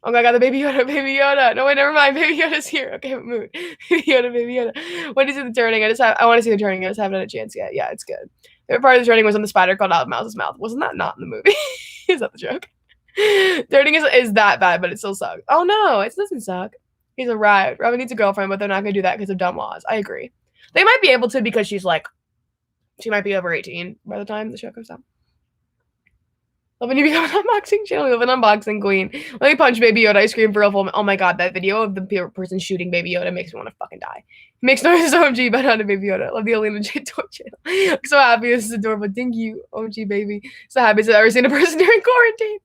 Oh my god, the Baby Yoda, Baby Yoda. No, wait, never mind. Baby Yoda's here. Okay, mood. Baby Yoda, Baby Yoda. When is it The Turning? I want to see The Turning. I just haven't had a chance yet. Yeah, it's good. The favorite part of The Turning was when the spider crawled out of Mouse's mouth. Wasn't that not in the movie? Is that the joke? Turning is that bad, but it still sucks. Oh no, it doesn't suck. He's a riot. Robin needs a girlfriend, but they're not going to do that because of dumb laws. I agree. They might be able to because she might be over 18 by the time the show comes out. Love when you become an unboxing channel. We love an unboxing queen. Let me punch Baby Yoda. I scream for real. Oh my god, that video of the person shooting Baby Yoda makes me want to fucking die. He makes noises, OMG, but not a Baby Yoda. Love the Alina J toy channel. I'm so happy. This is adorable. Thank you, OMG baby. So happy I've ever seen a person during quarantine.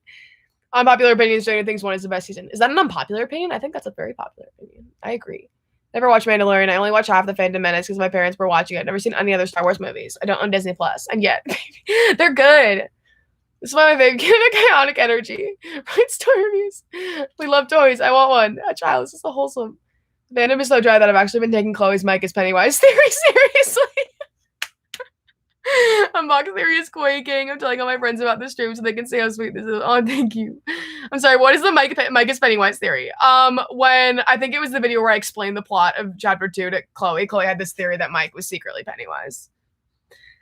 Unpopular opinion, Stranger Things 1 is the best season. Is that an unpopular opinion? I think that's a very popular opinion. I agree. Never watched Mandalorian. I only watched half the Phantom Menace because my parents were watching it. Never seen any other Star Wars movies. I don't own Disney Plus, and yet they're good. This is why my baby give it chaotic energy. Right, story reviews. We love toys. I want one. A child. This is so wholesome. Fandom is so dry that I've actually been taking Chloe's Mike as Pennywise theory seriously. Unbox theory is quaking. I'm telling all my friends about this stream so they can see how sweet this is. Oh, thank you. I'm sorry, what is the Mike is Pennywise theory? When I think it was the video where I explained the plot of chapter 2 to Chloe. Chloe had this theory that Mike was secretly Pennywise.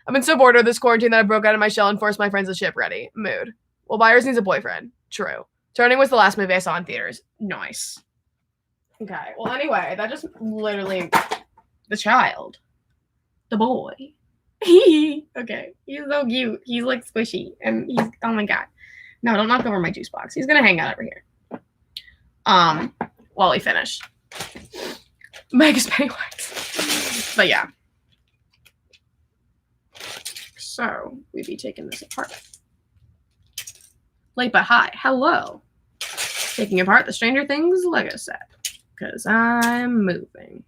I've been so bored of this quarantine that I broke out of my shell and forced my friends to ship ready. Mood. Well, Byers needs a boyfriend. True. Turning was the last movie I saw in theaters. Nice. Okay. Well, anyway, that just literally the child. The boy. Okay. He's so cute. He's like squishy. And he's, oh my god. No, don't knock over my juice box. He's gonna hang out over here. While we finish. Megas Pennywise. But yeah. So, we'd be taking this apart. Late but hi. Hello. Taking apart the Stranger Things Lego set. Because I'm moving.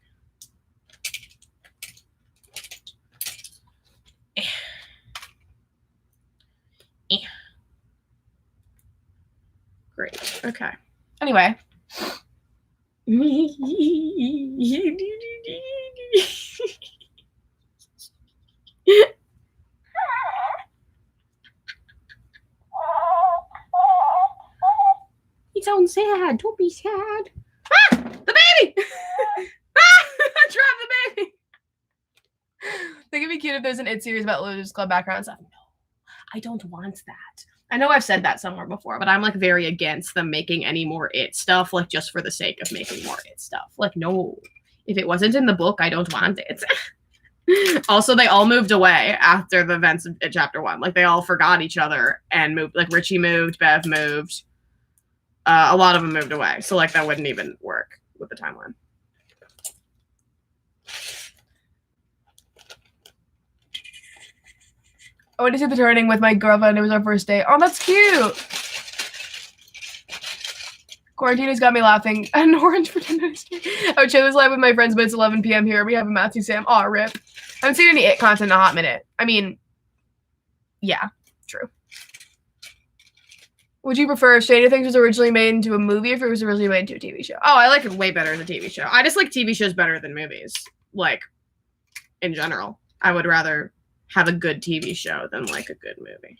Great. Okay. Anyway. He sounds sad. Don't be sad. Ah! The baby! Ah! Drop the baby! Think it'd be cute if there's an It series about Losers Club background stuff. No, I don't want that. I know I've said that somewhere before, but I'm like very against them making any more It stuff, like just for the sake of making more It stuff. Like, no. If it wasn't in the book, I don't want it. Also, they all moved away after the events of chapter 1. Like, they all forgot each other and moved. Like, Richie moved, Bev moved. A lot of them moved away. So, like, that wouldn't even work with the timeline. I went to see The Turning with my girlfriend. It was our first date. Oh, that's cute. Quarantine has got me laughing at an orange for 10 minutes. I would share this live with my friends, but it's 11 p.m. here. We have a Matthew Sam. Aw, rip. I haven't seen any It content in a hot minute. I mean, yeah, true. Would you prefer if Stranger Things was originally made into a movie or if it was originally made into a TV show? Oh, I like it way better as a TV show. I just like TV shows better than movies. Like, in general. I would rather have a good TV show than like a good movie.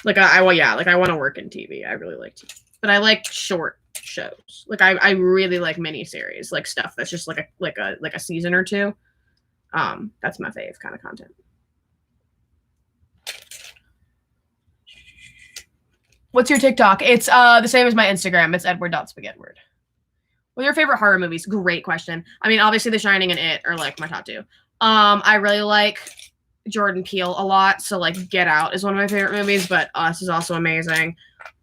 Like I want to work in TV. I really like TV, but I like short shows. Like I really like miniseries, like stuff that's just like a season or two. That's my fave kind of content. What's your TikTok? It's the same as my Instagram. It's edward.spaghedward. What are your favorite horror movies? Great question. I mean, obviously The Shining and It are like my top two. I really like Jordan Peele a lot. So like Get Out is one of my favorite movies, but Us is also amazing.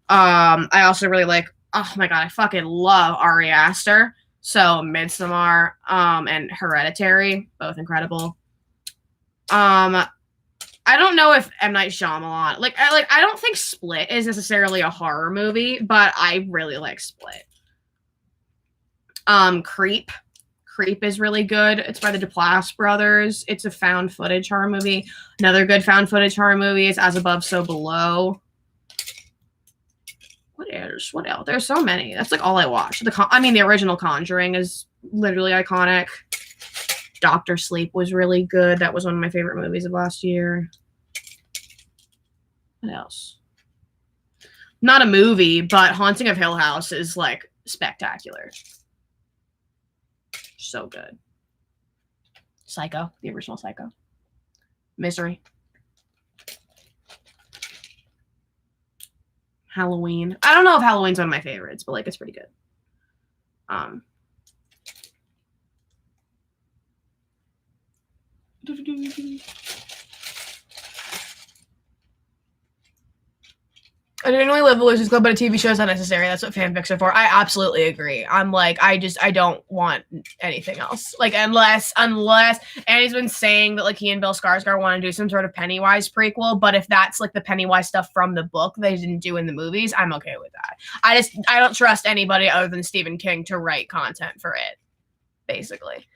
I also really like, oh my god, I fucking love Ari Aster. So Midsommar, and Hereditary, both incredible. I don't know if M. Night Shyamalan, I don't think Split is necessarily a horror movie, but I really like Split. Creep is really good. It's by the Duplass brothers. It's a found footage horror movie. Another good found footage horror movie is As Above, So Below. What else? There's so many. That's like all I watch. The original Conjuring is literally iconic. Doctor Sleep was really good. That was one of my favorite movies of last year. What else? Not a movie, but Haunting of Hill House is like spectacular. So good. Psycho, the original Psycho. Misery. Halloween. I don't know if Halloween's one of my favorites, but like it's pretty good. I generally love the Losers Club, but a TV show is not necessary. That's what fanfics are for. I absolutely agree. I'm like, I don't want anything else. Like, unless Annie's been saying that like he and Bill Skarsgård want to do some sort of Pennywise prequel, but if that's like the Pennywise stuff from the book they didn't do in the movies, I'm okay with that. I don't trust anybody other than Stephen King to write content for it, basically.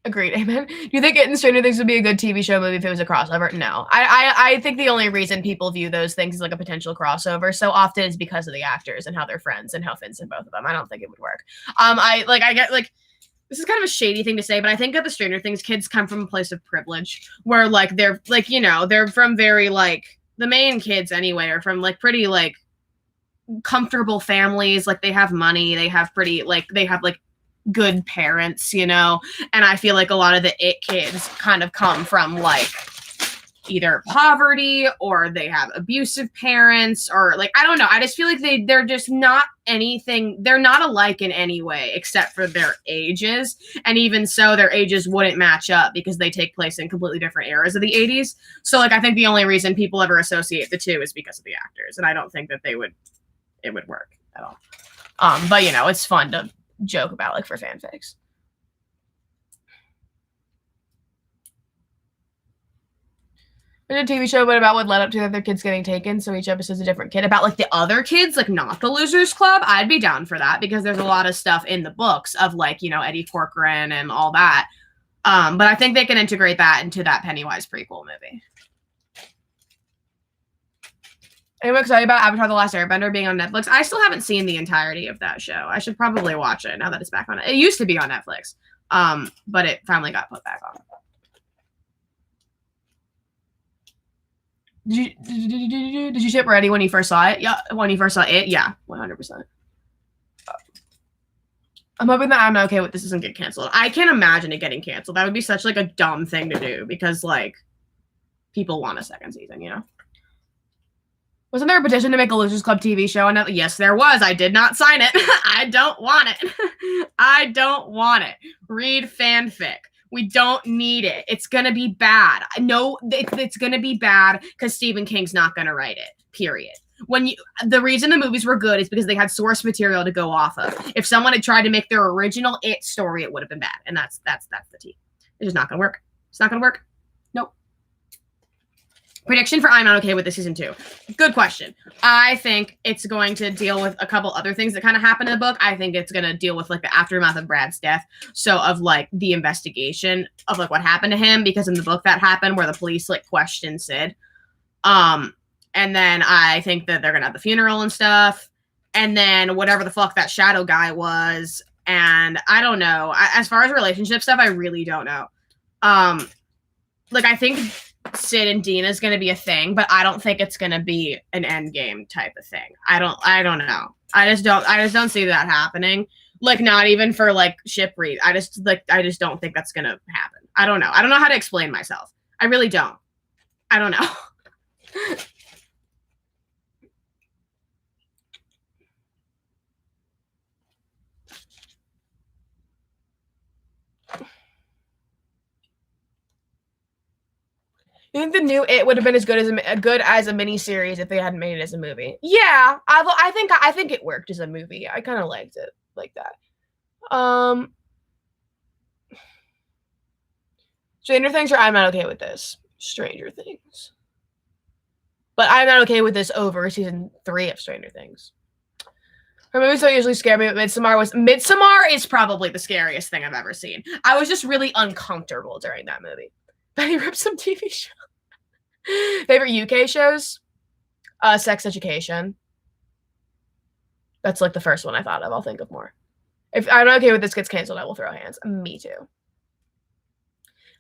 Agreed, amen. Do you think It and Stranger Things would be a good TV show movie if it was a crossover? No. I think the only reason people view those things as like a potential crossover so often is because of the actors and how they're friends and how Finn's in both of them. I don't think it would work. I get like this is kind of a shady thing to say, but I think that the Stranger Things kids come from a place of privilege where like they're like, you know, they're from very like the main kids anyway are from like pretty like comfortable families. Like they have money, they have pretty like they have like good parents, you know, and I feel like a lot of the It kids kind of come from like either poverty or they have abusive parents or like I don't know. I just feel like they're just not anything. They're not alike in any way except for their ages, and even so, their ages wouldn't match up because they take place in completely different eras of the 80s. So like I think the only reason people ever associate the two is because of the actors, and I don't think that it would work at all. But you know, it's fun to joke about like for fanfics. In a TV show, but about what led up to their kids getting taken, so each episode's a different kid. About like the other kids, like not the Losers Club, I'd be down for that because there's a lot of stuff in the books of like, you know, Eddie Corcoran and all that. But I think they can integrate that into that Pennywise prequel movie. Anyone excited about Avatar: The Last Airbender being on Netflix? I still haven't seen the entirety of that show. I should probably watch it now that it's back on it. It used to be on Netflix, but it finally got put back on. Did you ship ready when you first saw it? Yeah, when you first saw it? Yeah, 100%. I'm hoping that I'm okay with this doesn't get canceled. I can't imagine it getting canceled. That would be such like a dumb thing to do because like people want a second season, you know? Wasn't there a petition to make a Losers Club TV show? And yes, there was. I did not sign it. I don't want it. I don't want it. Read fanfic. We don't need it. It's going to be bad. No, it's going to be bad because Stephen King's not going to write it, period. The reason the movies were good is because they had source material to go off of. If someone had tried to make their original It story, it would have been bad. And that's the tea. It's just not going to work. It's not going to work. Nope. Prediction for I'm Not Okay with the season 2. Good question. I think it's going to deal with a couple other things that kind of happened in the book. I think it's going to deal with like the aftermath of Brad's death. So of like the investigation of like what happened to him, because in the book that happened where the police like questioned Sid. And then I think that they're going to have the funeral and stuff. And then whatever the fuck that shadow guy was. And I don't know. As far as relationship stuff, I really don't know. Like I think Sid and Dina is going to be a thing, but I don't think it's going to be an end game type of thing. I don't know. I just don't see that happening. Like not even for like ship read. I just don't think that's going to happen. I don't know. I don't know how to explain myself. I really don't. I don't know. You think the new It would have been as good as a mini-series if they hadn't made it as a movie? Yeah, I think it worked as a movie. I kind of liked it like that. Stranger Things or I'm Not Okay with This? Stranger Things. But I'm not okay with this over season 3 of Stranger Things. Her movies don't usually scare me, but Midsommar is probably the scariest thing I've ever seen. I was just really uncomfortable during that movie. Betty ripped some TV show. Favorite UK shows? Sex Education. That's like the first one I thought of. I'll think of more. If I'm not okay with this gets canceled, I will throw hands. Me too.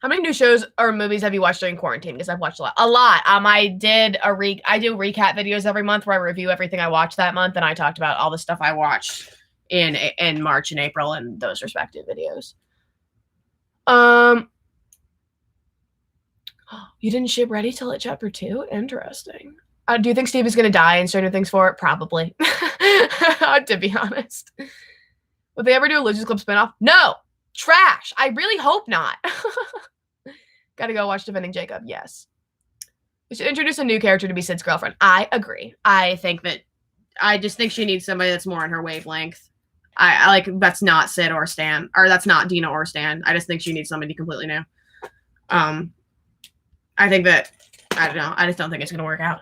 How many new shows or movies have you watched during quarantine? Because I've watched a lot. I do recap videos every month where I review everything I watched that month, and I talked about all the stuff I watched in March and April in those respective videos. You didn't ship Ready till it chapter 2? Interesting. Do you think Steve is going to die in Stranger Things 4? Probably. To be honest. Would they ever do a Losers Club spinoff? No. Trash. I really hope not. Gotta go watch Defending Jacob. Yes. We should introduce a new character to be Sid's girlfriend. I agree. I just think she needs somebody that's more on her wavelength. I like, that's not Sid or Stan, or that's not Dina or Stan. I just think she needs somebody completely new. I think that, I don't know. I just don't think it's going to work out.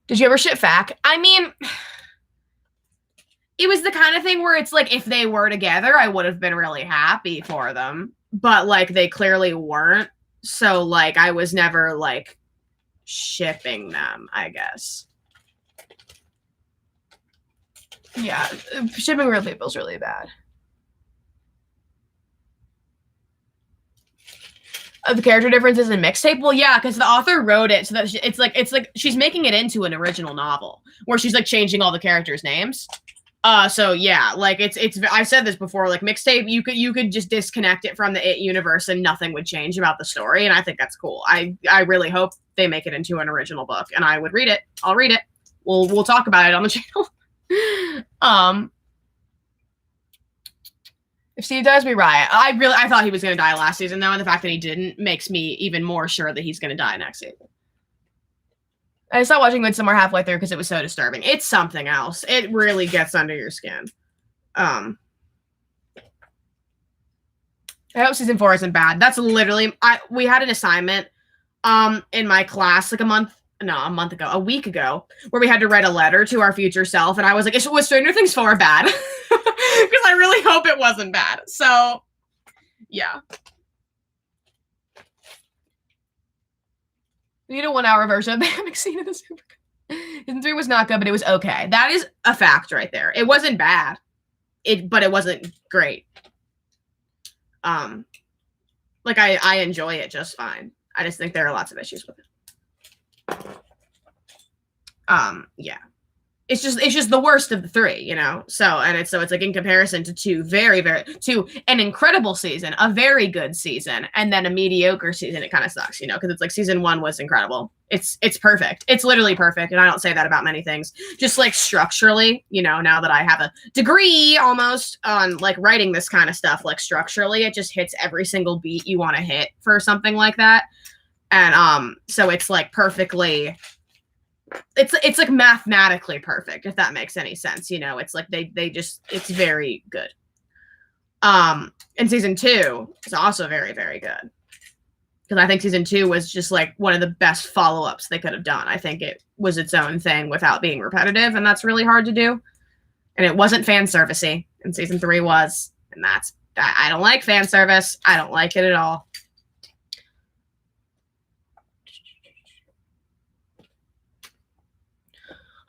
Did you ever ship Fac? I mean, it was the kind of thing where it's like, if they were together, I would have been really happy for them. but like they clearly weren't. So like I was never like shipping them, I guess. Yeah, shipping real people is really bad. The character differences in mixtape? Well, yeah, because the author wrote it so that it's like she's making it into an original novel where she's like changing all the characters' names. So yeah, like it's I've said this before, like mixtape, you could just disconnect it from the It universe and nothing would change about the story, and I think that's cool. I really hope they make it into an original book, and I would read it. I'll read it. We'll talk about it on the channel. If Steve dies, we riot. I thought he was gonna die last season though, and the fact that he didn't makes me even more sure that he's gonna die next season. I stopped watching Midsommar halfway through because it was so disturbing. It's something else. It really gets under your skin. I hope season 4 isn't bad. That's literally we had an assignment in my class like a week ago, where we had to write a letter to our future self, and I was like, was Stranger Things 4 bad? Because I really hope it wasn't bad. So yeah. We need a 1-hour version of the hammock scene of the super. Season 3 was not good, but it was okay. That is a fact right there. It wasn't bad. But it wasn't great. Like I enjoy it just fine. I just think there are lots of issues with it. Yeah. It's just the worst of the 3, you know. So it's like in comparison to 2 to an incredible season, a very good season, and then a mediocre season, it kind of sucks, you know, because it's like season 1 was incredible. It's perfect. It's literally perfect, and I don't say that about many things. Just like structurally, you know, now that I have a degree almost on like writing this kind of stuff, like structurally, it just hits every single beat you want to hit for something like that. And so it's like perfectly. It's like mathematically perfect, if that makes any sense, you know. It's like they just, it's very good. And season 2 is also very, very good, because I think season 2 was just like one of the best follow-ups they could have done. I think it was its own thing without being repetitive, and that's really hard to do. And it wasn't fan servicey, and season 3 was, and I don't like fan service. I don't like it at all.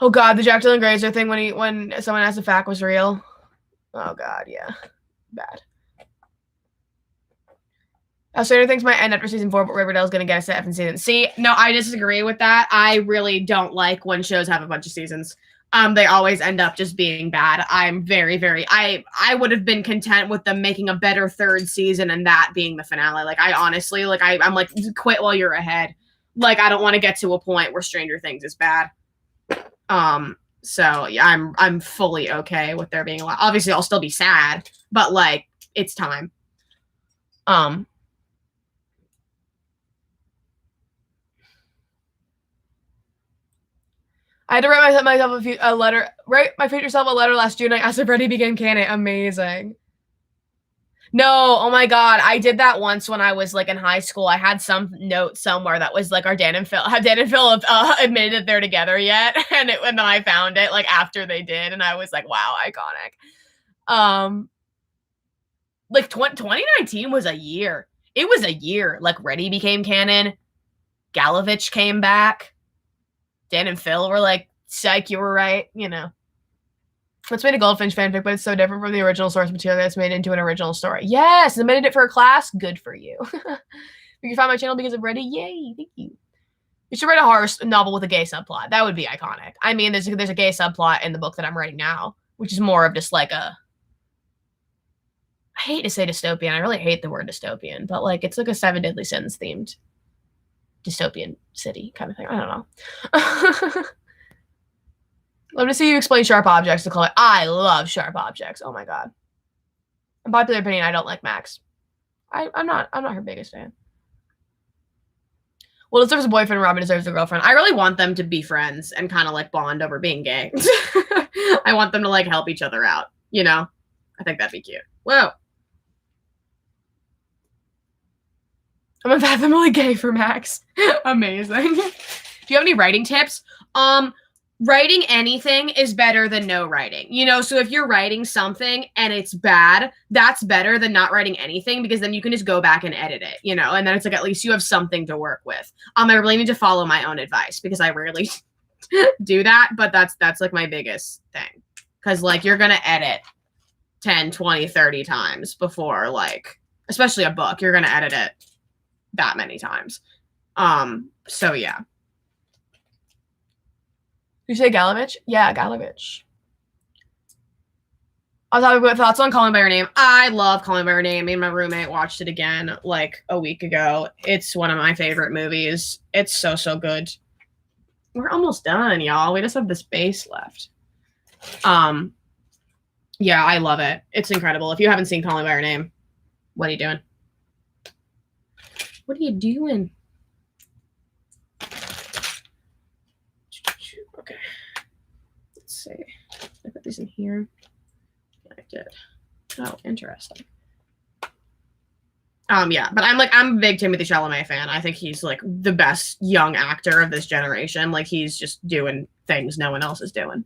Oh God, the Jack Dylan Grazer thing when someone asked if fact was real. Oh God, yeah, bad. Stranger Things might end after season 4, but Riverdale's gonna get a second season. See, no, I disagree with that. I really don't like when shows have a bunch of seasons. They always end up just being bad. I'm very, very. I would have been content with them making a better 3rd season and that being the finale. Like I honestly, like I'm like, quit while you're ahead. Like I don't want to get to a point where Stranger Things is bad. So yeah, I'm fully okay with there being a lot. Obviously, I'll still be sad, but like it's time. I had to write myself a letter. Write my future self a letter last June. I asked if Freddie began canon. Amazing. No, oh my God, I did that once when I was like in high school. I had some note somewhere that was like, have Dan and Phil admitted that they're together yet? And then I found it like after they did, and I was like, wow, iconic. Like 2019 was a year. It was a year. Like Reddy became canon. Galovich came back. Dan and Phil were like, psych, you were right, you know. Let's make a Goldfinch fanfic, but it's so different from the original source material that's made into an original story. Yes, submitted it for a class. Good for you. You can find my channel because of Reddit. Yay, thank you. You should write a horror novel with a gay subplot. That would be iconic. I mean, there's a gay subplot in the book that I'm writing now, which is more of just like a. I hate to say dystopian. I really hate the word dystopian, but like it's like a 7 Deadly Sins themed dystopian city kind of thing. I don't know. Love to see you explain sharp objects to Chloe. I love sharp objects. Oh my God. Unpopular opinion, I don't like Max. I'm not her biggest fan. Well, deserves a boyfriend, Robin deserves a girlfriend. I really want them to be friends and kind of like bond over being gay. I want them to like help each other out, you know? I think that'd be cute. Whoa. I'm unfathomably gay for Max. Amazing. Do you have any writing tips? writing anything is better than no writing, you know? So if you're writing something and it's bad, that's better than not writing anything, because then you can just go back and edit it, you know? And then it's like, at least you have something to work with. I really need to follow my own advice because I rarely do that, but that's like my biggest thing. Because like you're going to edit 10, 20, 30 times before, like, especially a book, you're going to edit it that many times. So yeah. You say Galovich? Yeah, Galovich. I was talking about thoughts on Calling by Your Name. I love Calling by Your Name. Me and my roommate watched it again like a week ago. It's one of my favorite movies. It's so, so good. We're almost done, y'all. We just have this base left. Yeah, I love it. It's incredible. If you haven't seen Calling by Your Name, what are you doing? What are you doing? Okay. Let's see. I put these in here. Yeah, I did. Oh, interesting. Yeah, but I'm a big Timothée Chalamet fan. I think he's like the best young actor of this generation. Like he's just doing things no one else is doing.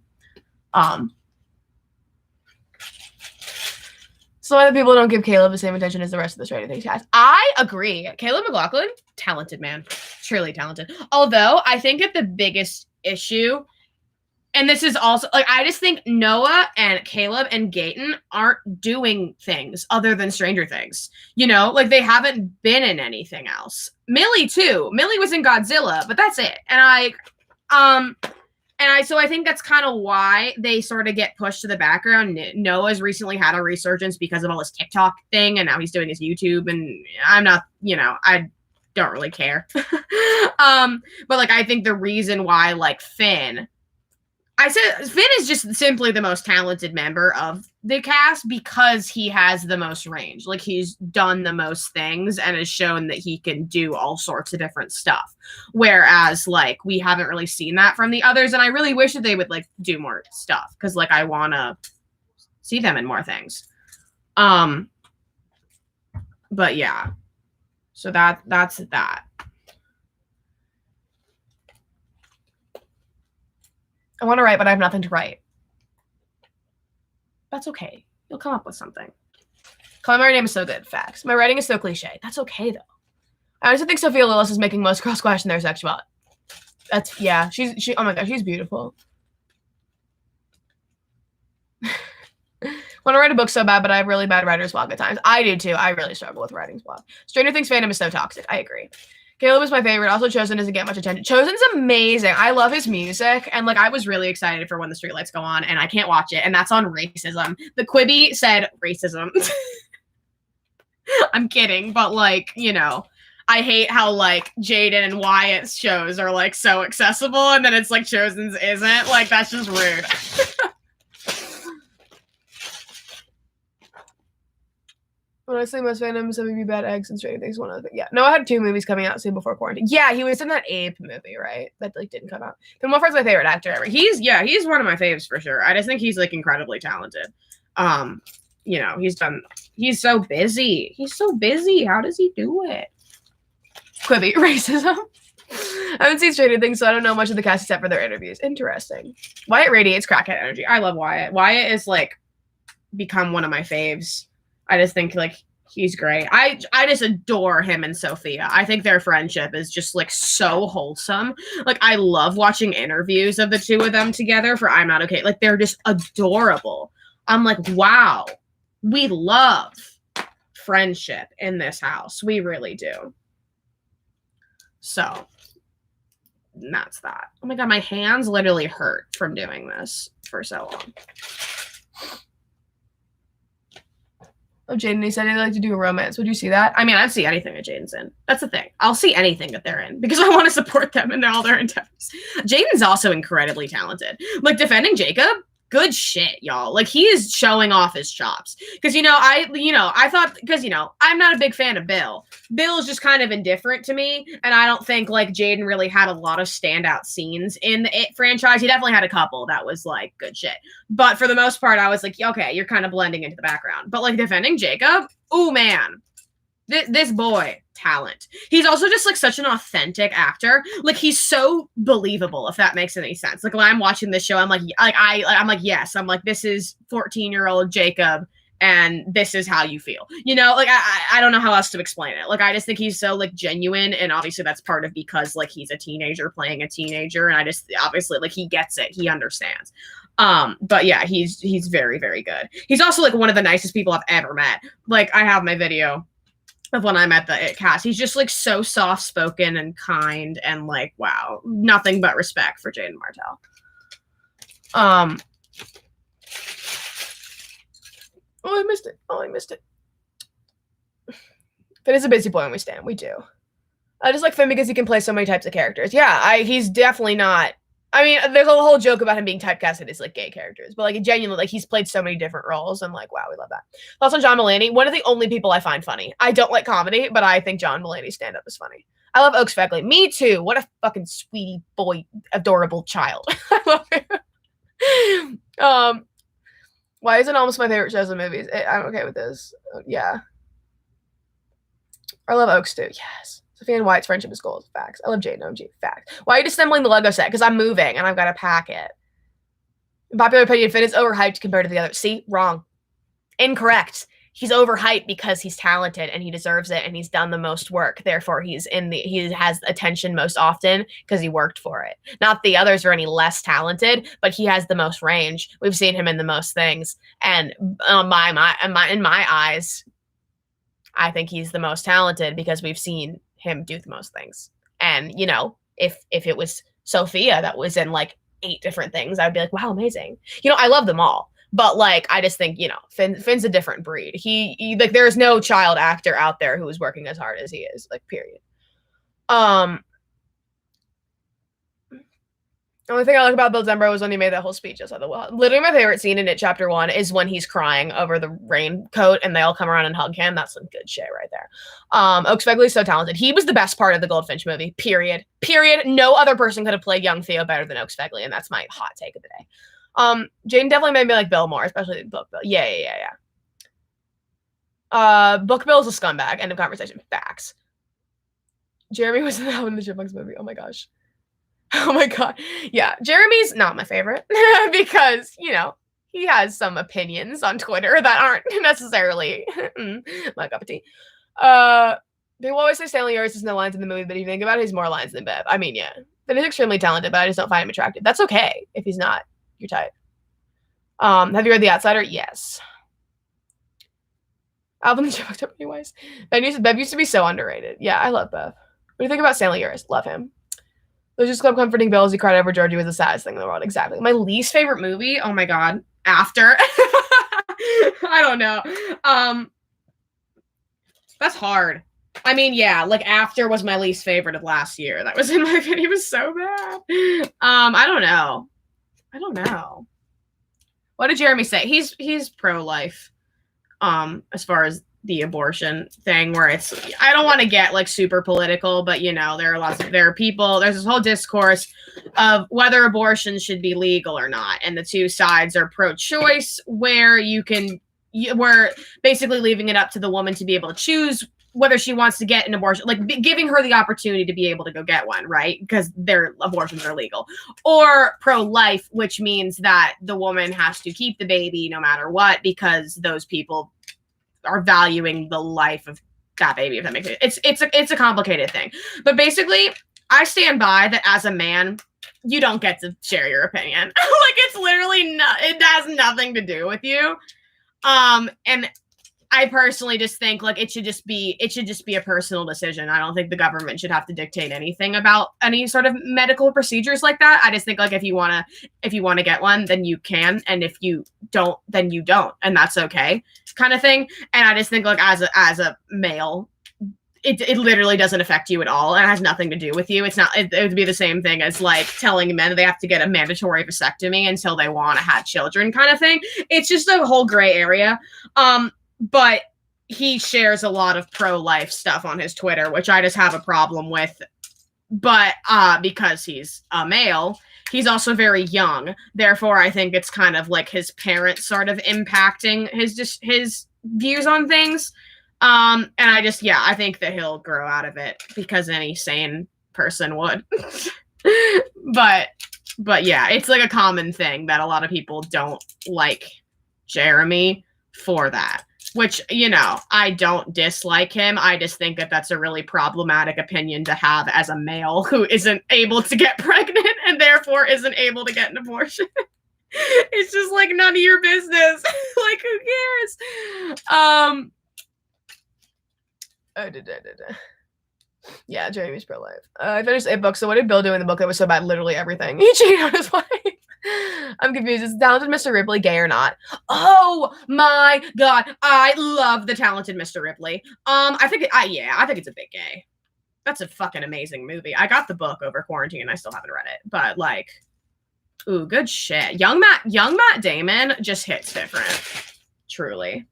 So other people don't give Caleb the same attention as the rest of the Stranger Things cast. I agree. Caleb McLaughlin, talented man, truly talented. Although I think that the biggest issue, and this is also like, I just think Noah and Caleb and Gaten aren't doing things other than Stranger Things. You know, like they haven't been in anything else. Millie too. Millie was in Godzilla, but that's it. So I think that's kind of why they sort of get pushed to the background. Noah's recently had a resurgence because of all his TikTok thing, and now he's doing his YouTube, and I'm not, you know, I don't really care. But like, I think the reason why like Finn is just simply the most talented member of the cast because he has the most range. Like he's done the most things and has shown that he can do all sorts of different stuff. Whereas like we haven't really seen that from the others. And I really wish that they would like do more stuff because like I want to see them in more things. But yeah, so that's that. I want to write, but I have nothing to write. That's okay. You'll come up with something. Calling by Your Name is so good. Facts. My writing is so cliche. That's okay, though. I honestly think Sophia Lillis is making most girls question their sexuality. That's, yeah. She. Oh my god, she's beautiful. Want to write a book so bad, but I have really bad writer's block at times. I do, too. I really struggle with writing block. Stranger Things fandom is so toxic. I agree. Caleb is my favorite. Also, Chosen doesn't get much attention. Chosen's amazing. I love his music. And, like, I was really excited for When the Streetlights Go On, and I can't watch it. And that's on racism. The Quibi said racism. I'm kidding. But, like, you know, I hate how, like, Jaden and Wyatt's shows are, like, so accessible. And then it's, like, Chosen's isn't. Like, that's just rude. When I say most fandoms, some of you bad eggs and Stranger Things. One of them. Yeah. No, I had 2 movies coming out soon before quarantine. Yeah, he was in that Ape movie, right? That like didn't come out. Phil Wolfhard's my favorite actor ever. He's one of my faves for sure. I just think he's like incredibly talented. You know, he's so busy. He's so busy. How does he do it? Quibi, racism. I haven't seen Stranger Things, so I don't know much of the cast except for their interviews. Interesting. Wyatt radiates crackhead energy. I love Wyatt. Wyatt is like become one of my faves. I just think like he's great. I just adore him and Sophia. I think their friendship is just like so wholesome. Like I love watching interviews of the two of them together for I'm Not Okay. Like they're just adorable. I'm like, wow, we love friendship in this house. We really do. So that's that. Oh my god, my hands literally hurt from doing this for so long. Oh, Jaden, he said he'd like to do a romance. Would you see that? I mean, I'd see anything that Jaden's in. That's the thing. I'll see anything that they're in because I want to support them in all their endeavors. Jaden's also incredibly talented. Like, defending Jacob, good shit, y'all. Like, he is showing off his chops. Because, I thought, because, I'm not a big fan of Bill. Bill is just kind of indifferent to me, and I don't think, like, Jaden really had a lot of standout scenes in the It franchise. He definitely had a couple that was, like, good shit. But for the most part, I was like, okay, you're kind of blending into the background. But, like, defending Jacob, ooh, man. This boy, talent. He's also just like such an authentic actor. Like he's so believable, if that makes any sense. Like when I'm watching this show, I'm like yes. I'm like, this is 14-year-old Jacob, and this is how you feel. You know, like I don't know how else to explain it. Like I just think he's so like genuine, and obviously that's part of because like he's a teenager playing a teenager, and I just obviously like he gets it, he understands. But yeah, he's very, very good. He's also like one of the nicest people I've ever met. Like I have my video of when I met the It cast. He's just like so soft spoken and kind, and like wow, nothing but respect for Jaden Martell. Oh, I missed it. Finn is a busy boy, and we stand. We do. I just like Finn because he can play so many types of characters. Yeah, he's definitely not. I mean, there's a whole joke about him being typecasted as like gay characters, but like genuinely, like he's played so many different roles, and like, wow, we love that. Thoughts on John Mulaney? One of the only people I find funny. I don't like comedy, but I think John Mulaney's stand-up is funny. I love Oaks Fegley. Me too. What a fucking sweetie boy, adorable child. I love him. Why is it almost my favorite shows and movies? I'm okay with this. Yeah. I love Oaks too. Yes. Sophia and Wyatt's friendship is gold. Facts. I love Jade and OG. Facts. Why are you disassembling the Lego set? Because I'm moving and I've got to pack it. In popular opinion, Finn is overhyped compared to the others. See? Wrong. Incorrect. He's overhyped because he's talented and he deserves it and he's done the most work. Therefore, he has attention most often because he worked for it. Not the others are any less talented, but he has the most range. We've seen him in the most things. And in my eyes, I think he's the most talented because we've seen him do the most things. And, you know, if it was Sophia that was in like 8 different things, I'd be like, wow, amazing. You know, I love them all. But like, I just think, you know, Finn's a different breed. He like, there's no child actor out there who is working as hard as he is, like, period. The only thing I like about Bill Denbrough was when he made that whole speech. Literally my favorite scene in it, chapter 1, is when he's crying over the raincoat and they all come around and hug him. That's some good shit right there. Oaks Fegley's so talented. He was the best part of the Goldfinch movie, period. No other person could have played young Theo better than Oaks Fegley, and that's my hot take of the day. Jane definitely made me like Bill more, especially Book Bill. Yeah. Book Bill's a scumbag. End of conversation. Facts. Jeremy was in the Chipmunks movie. Oh my gosh. Oh my god. Yeah, Jeremy's not my favorite because, you know, he has some opinions on Twitter that aren't necessarily my cup of tea. People always say Stanley Uris has no lines in the movie, but if you think about it, he's more lines than Bev. I mean, yeah. But he's extremely talented, but I just don't find him attractive. That's okay if he's not your type. Have you read The Outsider? Yes. Alvin the Chipmunk anyways. Bev used to be so underrated. Yeah, I love Bev. What do you think about Stanley Uris? Love him. Legends Club comforting Bill as he cried over Georgie was the saddest thing in the world. Exactly. My least favorite movie? Oh my god. After. I don't know. That's hard. I mean, yeah, like After was my least favorite of last year. That was in my opinion. It was so bad. I don't know. What did Jeremy say? He's pro-life. As far as the abortion thing, where it's, I don't want to get like super political, but you know, there are people, there's this whole discourse of whether abortion should be legal or not, and the two sides are pro-choice, where we're basically leaving it up to the woman to be able to choose whether she wants to get an abortion, like giving her the opportunity to be able to go get one, right? Because their abortions are legal. Or pro-life, which means that the woman has to keep the baby no matter what, because those people are valuing the life of that baby, if that makes sense. It's a complicated thing. But basically, I stand by that as a man, you don't get to share your opinion. Like, it's literally it has nothing to do with you. And I personally just think like it should just be a personal decision. I don't think the government should have to dictate anything about any sort of medical procedures like that. I just think like if you want to get one, then you can, and if you don't, then you don't, and that's okay, kind of thing. And I just think like as a male, it literally doesn't affect you at all, and it has nothing to do with you. It's not. It would be the same thing as like telling men that they have to get a mandatory vasectomy until they want to have children, kind of thing. It's just a whole gray area. But he shares a lot of pro-life stuff on his Twitter, which I just have a problem with. But because he's a male, he's also very young. Therefore, I think it's kind of like his parents sort of impacting his views on things. And I think that he'll grow out of it because any sane person would. but yeah, it's like a common thing that a lot of people don't like Jeremy for that. Which, I don't dislike him. I just think that that's a really problematic opinion to have as a male who isn't able to get pregnant and therefore isn't able to get an abortion. It's just like none of your business. Like, who cares? Yeah, Jeremy's pro-life. I finished 8 books, so what did Bill do in the book that was so bad? Literally everything. He cheated on his wife. I'm confused. Is Talented Mr. Ripley gay or not? Oh my god, I love the Talented Mr. Ripley. I think it's a bit gay. That's a fucking amazing movie. I got the book over quarantine and I still haven't read it, but like, ooh, good shit. Young Matt Damon just hits different. Truly.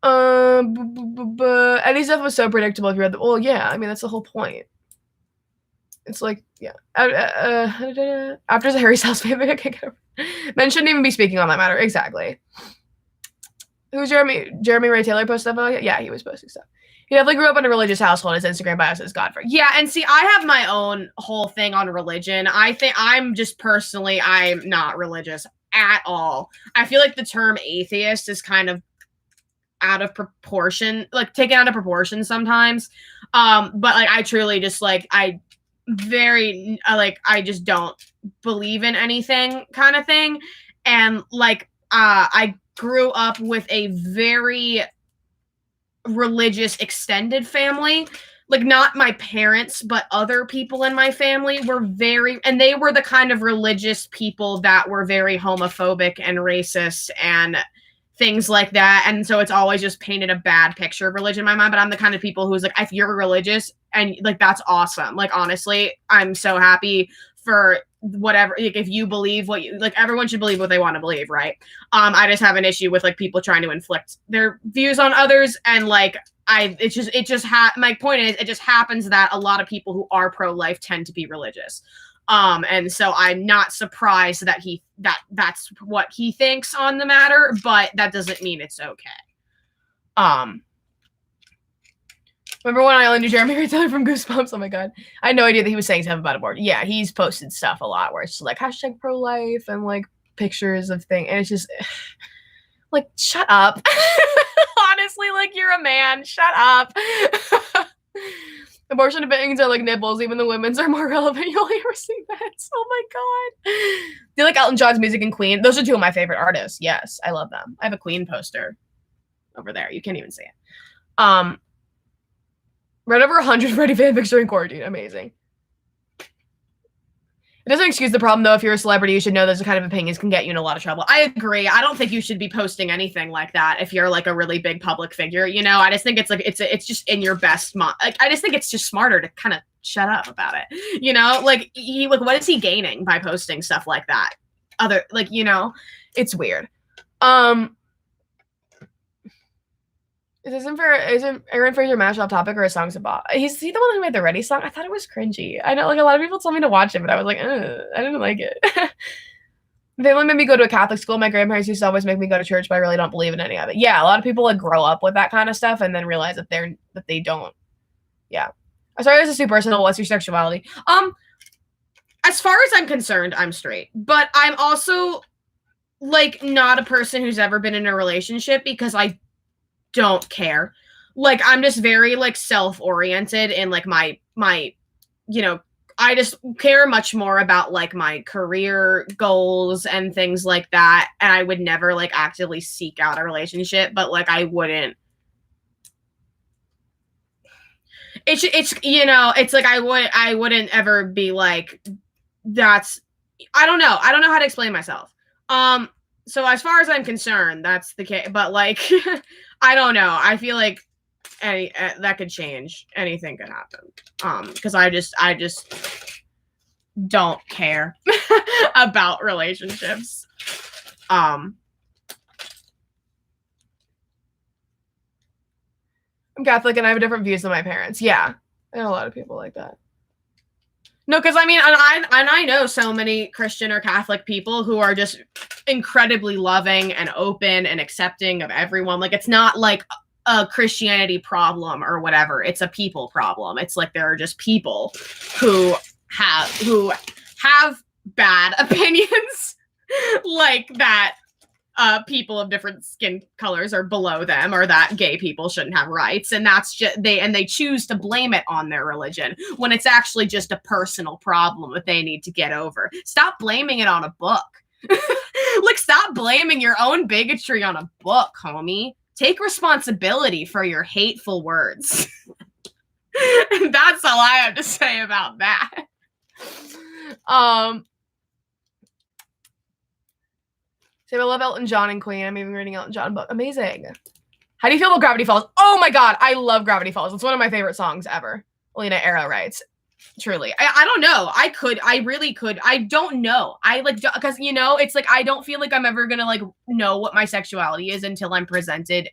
Eddie's stuff was so predictable if you read the. Well, yeah, I mean that's the whole point. It's like, yeah. After the Harry Styles maybe I can't get over. Men shouldn't even be speaking on that matter. Exactly. Who's Jeremy? Jeremy Ray Taylor post stuff about it? Yeah, he was posting stuff. He definitely grew up in a religious household. His Instagram bio says Godfrey. Yeah, and see, I have my own whole thing on religion. I think I'm not religious at all. I feel like the term atheist is kind of out of proportion, like taken out of proportion sometimes. But like I truly just like I just don't believe in anything kind of thing. And like I grew up with a very religious extended family. Like not my parents, but other people in my family were and they were the kind of religious people that were very homophobic and racist and things like that. And so it's always just painted a bad picture of religion in my mind. But I'm the kind of people who's like, if you're religious and like, that's awesome. Like, honestly, I'm so happy for whatever, like if you believe what you like, everyone should believe what they want to believe, right? I just have an issue with like people trying to inflict their views on others. And like, my point is, it just happens that a lot of people who are pro-life tend to be religious. And so I'm not surprised that that's what he thinks on the matter, but that doesn't mean it's okay. Remember when I only knew Jeremy Ray Taylor from Goosebumps? Oh my god. I had no idea that he was saying something about abortion. Yeah, he's posted stuff a lot where it's just like hashtag pro-life and like pictures of things. And it's just like, shut up. Honestly, like you're a man. Shut up. Abortion opinions are like nipples. Even the women's are more relevant. You'll ever see that. Oh my god. Do you like Elton John's music and Queen? Those are two of my favorite artists. Yes, I love them. I have a Queen poster over there. You can't even see it. Read over 100 Freddie fanfics during quarantine. Amazing. It doesn't excuse the problem, though. If you're a celebrity, you should know those kind of opinions can get you in a lot of trouble. I agree. I don't think you should be posting anything like that if you're like a really big public figure. I just think it's like it's just in your best like I just think it's just smarter to kind of shut up about it. Like what is he gaining by posting stuff like that? It's weird. Isn't Aaron Fraser mashed off topic or a song's about? Is he the one who made the Ready song? I thought it was cringy. I know like a lot of people told me to watch it, but I was like, I didn't like it. They only made me go to a Catholic school. My grandparents used to always make me go to church, but I really don't believe in any of it. Yeah, a lot of people like grow up with that kind of stuff and then realize that they don't. Yeah. I'm sorry, this is too personal. What's your sexuality? As far as I'm concerned, I'm straight, but I'm also like not a person who's ever been in a relationship because I don't care. Like I'm just very like self-oriented and like my I just care much more about like my career goals and things like that, and I would never like actively seek out a relationship, but like I wouldn't it's like I wouldn't ever be like that's I don't know how to explain myself. So as far as I'm concerned, that's the case, but like I don't know. I feel like that could change. Anything could happen. Because I just don't care about relationships. I'm Catholic and I have different views than my parents. Yeah, I know a lot of people like that. No, because I mean, and I know so many Christian or Catholic people who are just incredibly loving and open and accepting of everyone. Like, it's not like a Christianity problem or whatever. It's a people problem. It's like there are just people who have bad opinions like that. People of different skin colors are below them, or that gay people shouldn't have rights, and that's just they choose to blame it on their religion when it's actually just a personal problem that they need to get over. Stop blaming it on a book. Like, stop blaming your own bigotry on a book, homie. Take responsibility for your hateful words. That's all I have to say about that. So I love Elton John and Queen. I'm even reading Elton John book. Amazing. How do you feel about Gravity Falls? Oh my god, I love Gravity Falls. It's one of my favorite songs ever. Alina Arrow writes. Truly. I don't know. I really could. I don't know. I like, because, you know, it's like, I don't feel like I'm ever gonna like know what my sexuality is until I'm presented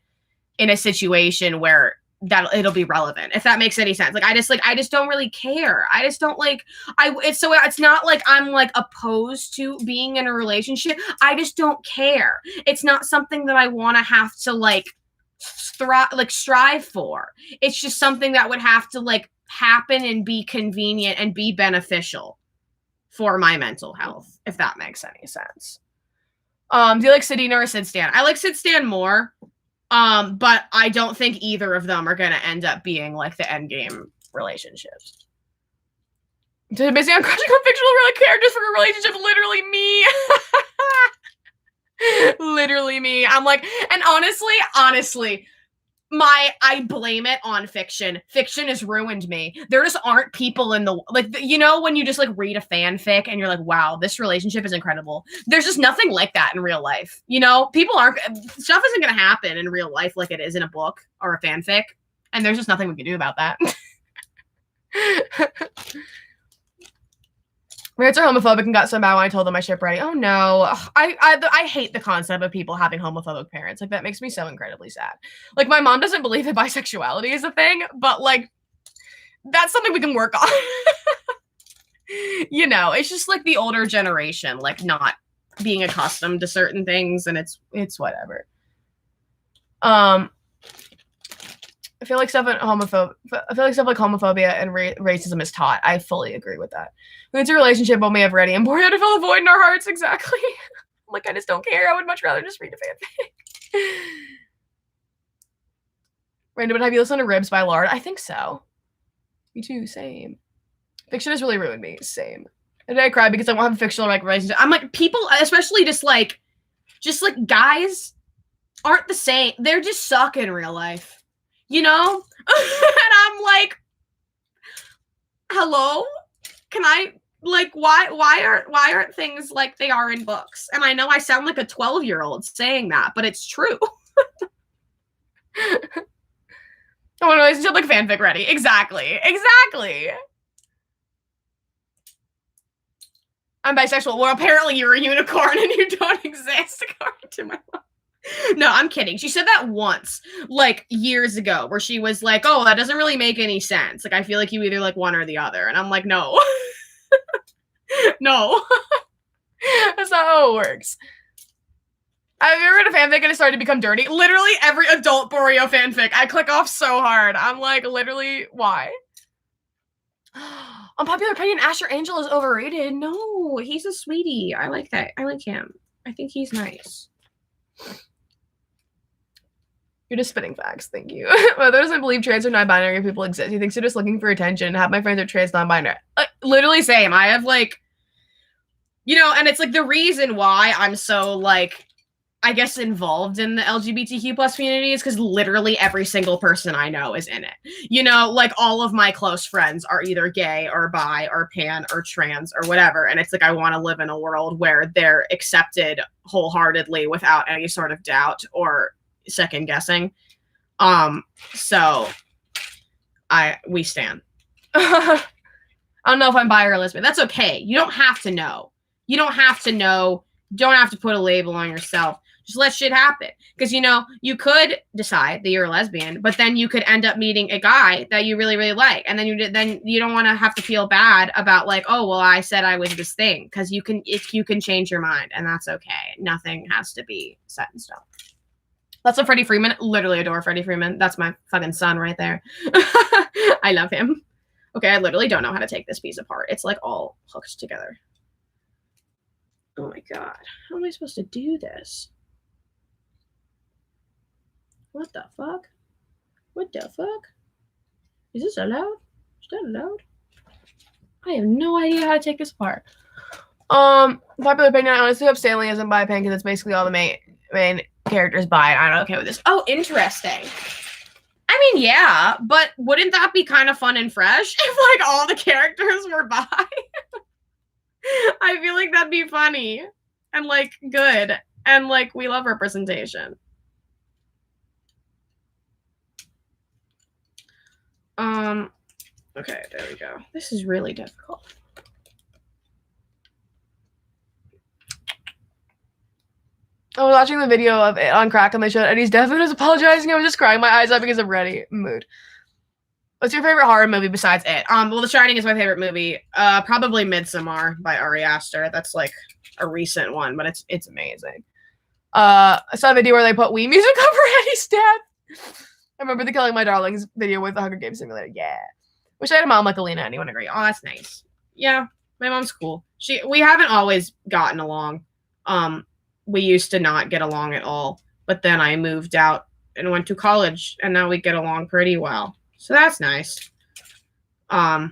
in a situation where that it'll be relevant, if that makes any sense. Like, I just don't really care. I just don't like, it's not like I'm like opposed to being in a relationship. I just don't care. It's not something that I want to have to like strive for. It's just something that would have to like happen and be convenient and be beneficial for my mental health, if that makes any sense. Do you like Sidina or Sid Stan? I like Sid Stan more. But I don't think either of them are going to end up being like the end game relationships. Basically, I'm crushing on fictional characters for a relationship. Literally me. Literally me. I'm like, and honestly, I blame it on fiction. Fiction has ruined me. There just aren't people in the, like, you know, when you just like read a fanfic and you're like, wow, this relationship is incredible. There's just nothing like that in real life. You know, stuff isn't going to happen in real life like it is in a book or a fanfic. And there's just nothing we can do about that. Parents are homophobic and got so mad when I told them my ship ready. Oh no. I hate the concept of people having homophobic parents. Like, that makes me so incredibly sad. Like, my mom doesn't believe that bisexuality is a thing, but like, that's something we can work on. You know, it's just like the older generation, like not being accustomed to certain things, and it's whatever. I feel like stuff like homophobia and racism is taught. I fully agree with that. It's a relationship when we have ready and boy how to fill a void in our hearts. Exactly. Like, I just don't care. I would much rather just read a fanfic. Random, but have you listened to Ribs by Lard? I think so. Me too. Same. Fiction has really ruined me. Same. And I cry because I won't have a fictional like relationship. I'm like, people, especially just like guys aren't the same. They're just suck in real life. You know? And I'm like, hello? Can I, like, why aren't things like they are in books? And I know I sound like a 12-year-old saying that, but it's true. I want a relationship like fanfic ready. Exactly. I'm bisexual. Well, apparently you're a unicorn and you don't exist, according to my mom. No, I'm kidding. She said that once, like, years ago, where she was like, oh, that doesn't really make any sense. Like, I feel like you either like one or the other. And I'm like, no. No. That's not how it works. Have you ever read a fanfic and it started to become dirty? Literally every adult Borio fanfic. I click off so hard. I'm like, literally, why? Unpopular opinion, Asher Angel is overrated. No, he's a sweetie. I like that. I like him. I think he's nice. You're just spitting facts. Thank you. My mother doesn't believe trans or non-binary people exist. He thinks they're just looking for attention. Half my friends are trans, non-binary. Literally same. I have like, you know, and it's like the reason why I'm so like, I guess, involved in the LGBTQ plus community is because literally every single person I know is in it. You know, like all of my close friends are either gay or bi or pan or trans or whatever. And it's like, I want to live in a world where they're accepted wholeheartedly without any sort of doubt or second guessing. So we stand. I don't know if I'm bi or lesbian. That's okay. You don't have to know. You don't have to know. You don't have to put a label on yourself. Just let shit happen. Because, you know, you could decide that you're a lesbian, but then you could end up meeting a guy that you really, really like. And then you don't want to have to feel bad about like, oh, well, I said I was this thing. Because you can change your mind, and that's okay. Nothing has to be set in stone. That's a Freddie Freeman. Literally adore Freddie Freeman. That's my fucking son right there. I love him. Okay, I literally don't know how to take this piece apart. It's like all hooked together. Oh my god. How am I supposed to do this? What the fuck? What the fuck? Is this allowed? Is that allowed? I have no idea how to take this apart. Popular opinion, I honestly hope Stanley isn't bi pen because it's basically all the main characters bi. I'm not okay with this. Oh, interesting. I mean, yeah, but wouldn't that be kind of fun and fresh if like all the characters were bi? I feel like that'd be funny and like good, and like we love representation. Okay, there we go. This is really difficult. I was watching the video of it on Crack and they showed Eddie's death and I was apologizing. I was just crying my eyes out because I'm ready. Mood. What's your favorite horror movie besides it? Well, The Shining is my favorite movie. Probably Midsommar by Ari Aster. That's like a recent one, but it's amazing. I saw a video where they put Wii music over Eddie's death. I remember the Killing My Darlings video with the Hunger Games simulator. Yeah. Wish I had a mom like Alina. Anyone agree? Oh, that's nice. Yeah, my mom's cool. We haven't always gotten along. We used to not get along at all. But then I moved out and went to college, and now we get along pretty well. So that's nice. I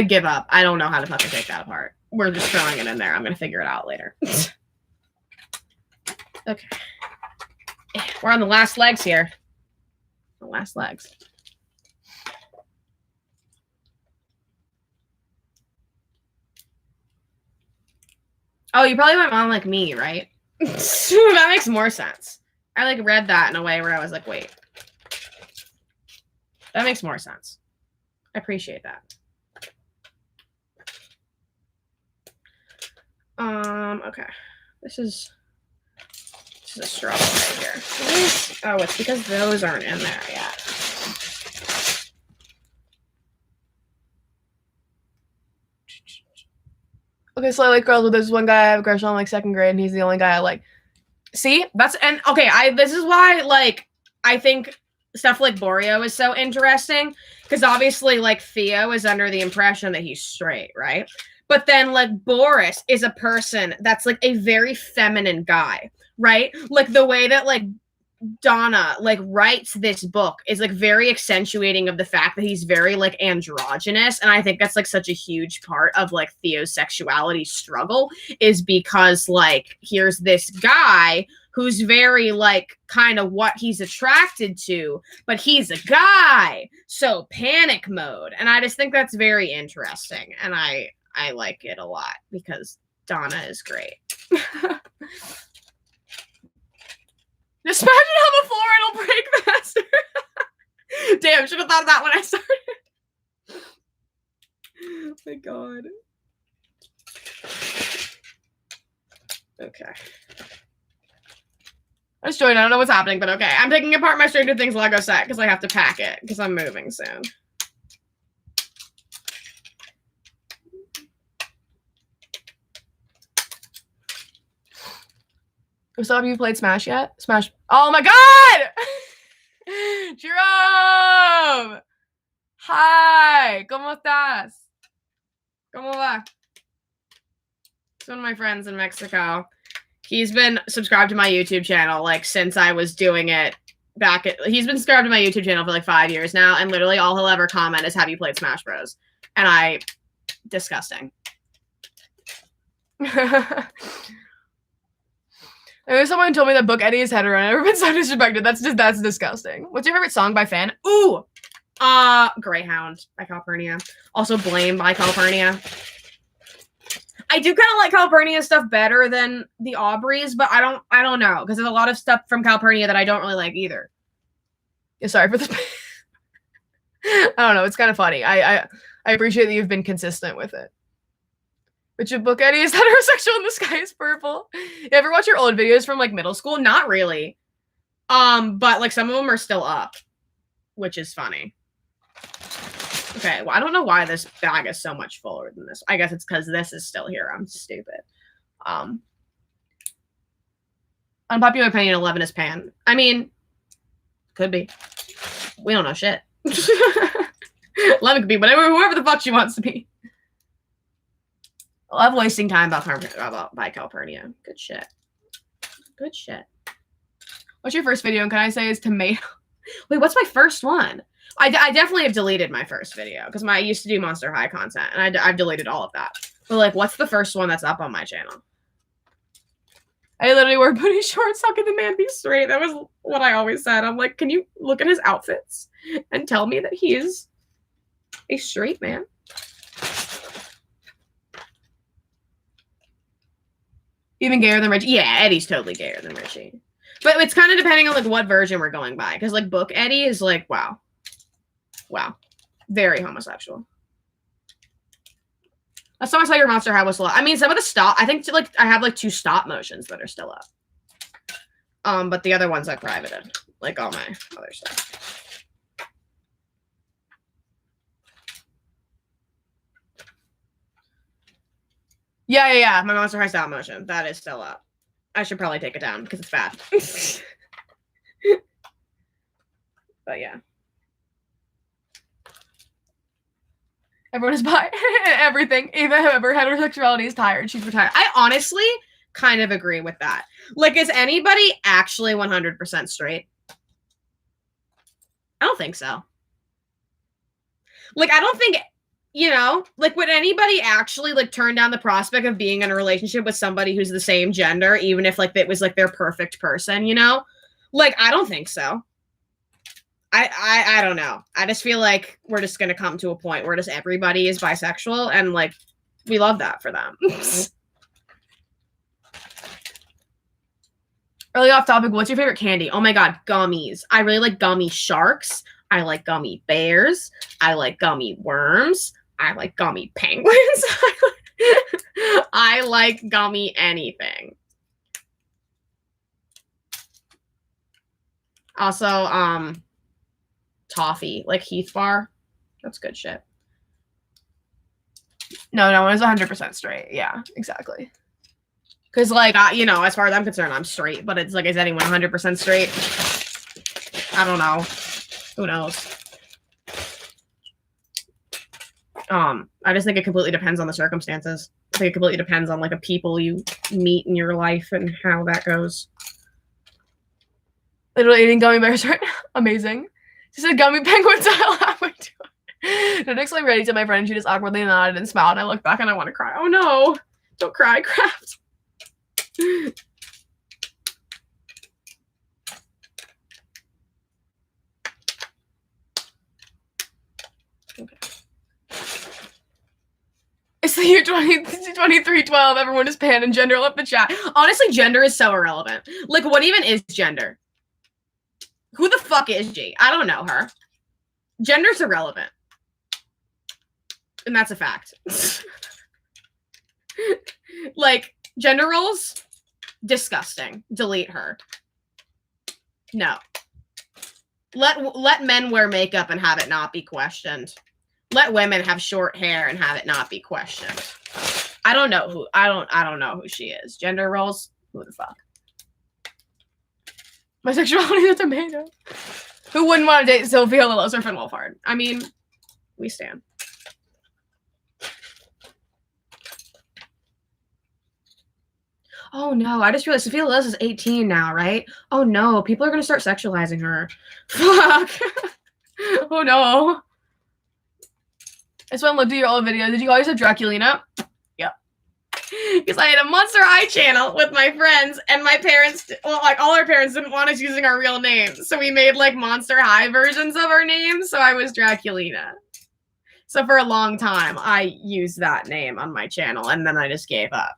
give up. I don't know how to fucking take that apart. We're just throwing it in there. I'm gonna figure it out later. Okay. We're on the last legs here. The last legs. Oh, you probably went on like me, right? That makes more sense. I like read that in a way where I was like, wait. That makes more sense. I appreciate that. Okay. This is a struggle right here. Oh, it's because those aren't in there yet. Okay, so I like girls, but there's one guy I have a crush on like second grade, and he's the only guy I like. See? This is why, like, I think stuff like Borio is so interesting, because obviously, like, Theo is under the impression that he's straight, right? But then, like, Boris is a person that's, like, a very feminine guy, right? Like, the way that, like, Donna, like, writes this book is, like, very accentuating of the fact that he's very, like, androgynous, and I think that's, like, such a huge part of, like, Theo's sexuality struggle, is because, like, here's this guy who's very, like, kind of what he's attracted to, but he's a guy, so panic mode, and I just think that's very interesting, and I like it a lot, because Donna is great. Just imagine how the floor it'll break faster. Damn, should have thought of that when I started. Oh my god. Okay. I just joined. I don't know what's happening, but okay. I'm taking apart my Stranger Things Lego set because I have to pack it because I'm moving soon. So have you played Smash yet? Smash. Oh my god! Jerome! Hi! ¿Cómo estás? ¿Cómo va? It's one of my friends in Mexico. He's been subscribed to my YouTube channel, like, since I was doing it back at... He's been subscribed to my YouTube channel for, like, 5 years now, and literally all he'll ever comment is, have you played Smash Bros? And disgusting. There's someone who told me that Book Eddie is hetero, and I've never been so disrespected. That's disgusting. What's your favorite song by Fan? Ooh! Greyhound by Calpurnia. Also Blame by Calpurnia. I do kind of like Calpurnia stuff better than the Aubreys, but I don't know, because there's a lot of stuff from Calpurnia that I don't really like either. Yeah, sorry for the... I don't know, it's kind of funny. I appreciate that you've been consistent with it. Richard Book Eddie is heterosexual and the sky is purple. You ever watch your old videos from like middle school? Not really. But like some of them are still up, which is funny. Okay, well, I don't know why this bag is so much fuller than this. I guess it's because this is still here. I'm stupid. Unpopular opinion, 11 is pan. I mean, could be. We don't know shit. 11 could be whatever, whoever the fuck she wants to be. I love wasting time by Calpurnia. Good shit. Good shit. What's your first video? And can I say is tomato? Wait, what's my first one? I definitely have deleted my first video because I used to do Monster High content and I've deleted all of that. But like, what's the first one that's up on my channel? I literally wear booty shorts. How can the man be straight? That was what I always said. I'm like, can you look at his outfits and tell me that he is a straight man? Even gayer than Richie? Yeah, Eddie's totally gayer than Richie. But it's kind of depending on like what version we're going by. Because like Book Eddie is like, wow. Wow. Very homosexual. Last time I saw your Monster High was a lot. I mean, some of the stop, I think like I have like 2 stop motions that are still up. But the other ones I privated. Like all my other stuff. Yeah. My Monster High stop motion. That is still up. I should probably take it down because it's bad. But yeah. Everyone is bi. Everything. Even whoever heterosexuality is tired, she's retired. I honestly kind of agree with that. Like, is anybody actually 100% straight? I don't think so. Like, I don't think, you know, like, would anybody actually, like, turn down the prospect of being in a relationship with somebody who's the same gender, even if, like, it was, like, their perfect person, you know? Like, I don't think so. I don't know. I just feel like we're just going to come to a point where just everybody is bisexual and, like, we love that for them. Early off topic, what's your favorite candy? Oh my God, gummies. I really like gummy sharks. I like gummy bears. I like gummy worms. I like gummy penguins. I like gummy anything. Also, toffee, like Heath Bar. That's good shit. No one is 100% straight. Yeah, exactly. Because, like, you know, as far as I'm concerned, I'm straight. But it's like, is anyone 100% straight? I don't know. Who knows? I just think it completely depends on the circumstances. I think it completely depends on, like, the people you meet in your life and how that goes. Literally eating gummy bears right now. Amazing. She said gummy penguins. I halfway to it. The next like ready to my friend, she just awkwardly nodded and smiled. And I look back and I want to cry. Oh no. Don't cry, Craft. Okay. It's the year 2312. Everyone is pan and gender left the chat. Honestly, gender is so irrelevant. Like, what even is gender? Who the fuck is G? I don't know her. Gender's irrelevant. And that's a fact. Like, gender roles? Disgusting. Delete her. No. Let men wear makeup and have it not be questioned. Let women have short hair and have it not be questioned. I don't know who she is. Gender roles? Who the fuck? My sexuality is a tomato. Who wouldn't want to date Sophia Lillis or Finn Wolfhard? I mean, we stand. Oh no, I just realized Sophia Lillis is 18 now, right? Oh no, people are going to start sexualizing her. Fuck. Oh no. I just want to look through your old videos. Did you always have Draculina? Yep. Because I had a Monster High channel with my friends, and my parents, well, like all our parents didn't want us using our real names. So we made like Monster High versions of our names. So I was Draculina. So for a long time, I used that name on my channel, and then I just gave up.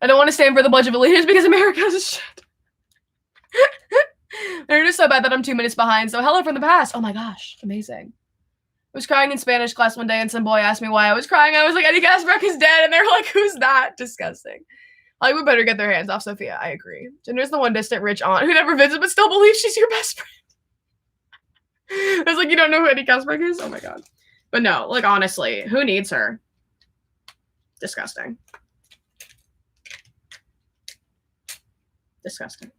I don't want to stand for the Pledge of Allegiance because America's a shit. They're just so bad that I'm 2 minutes behind. So hello from the past. Oh my gosh, amazing. was crying in Spanish class one day and some boy asked me why I was crying. I was like, Eddie Kaspbrak is dead. And they're like, who's that? Disgusting. Hollywood better get their hands off Sophia. I agree. Jinder's the one distant rich aunt who never visits but still believes she's your best friend. I was like, you don't know who Eddie Kaspbrak is? Oh my god. But no, like honestly, who needs her? Disgusting. Disgusting.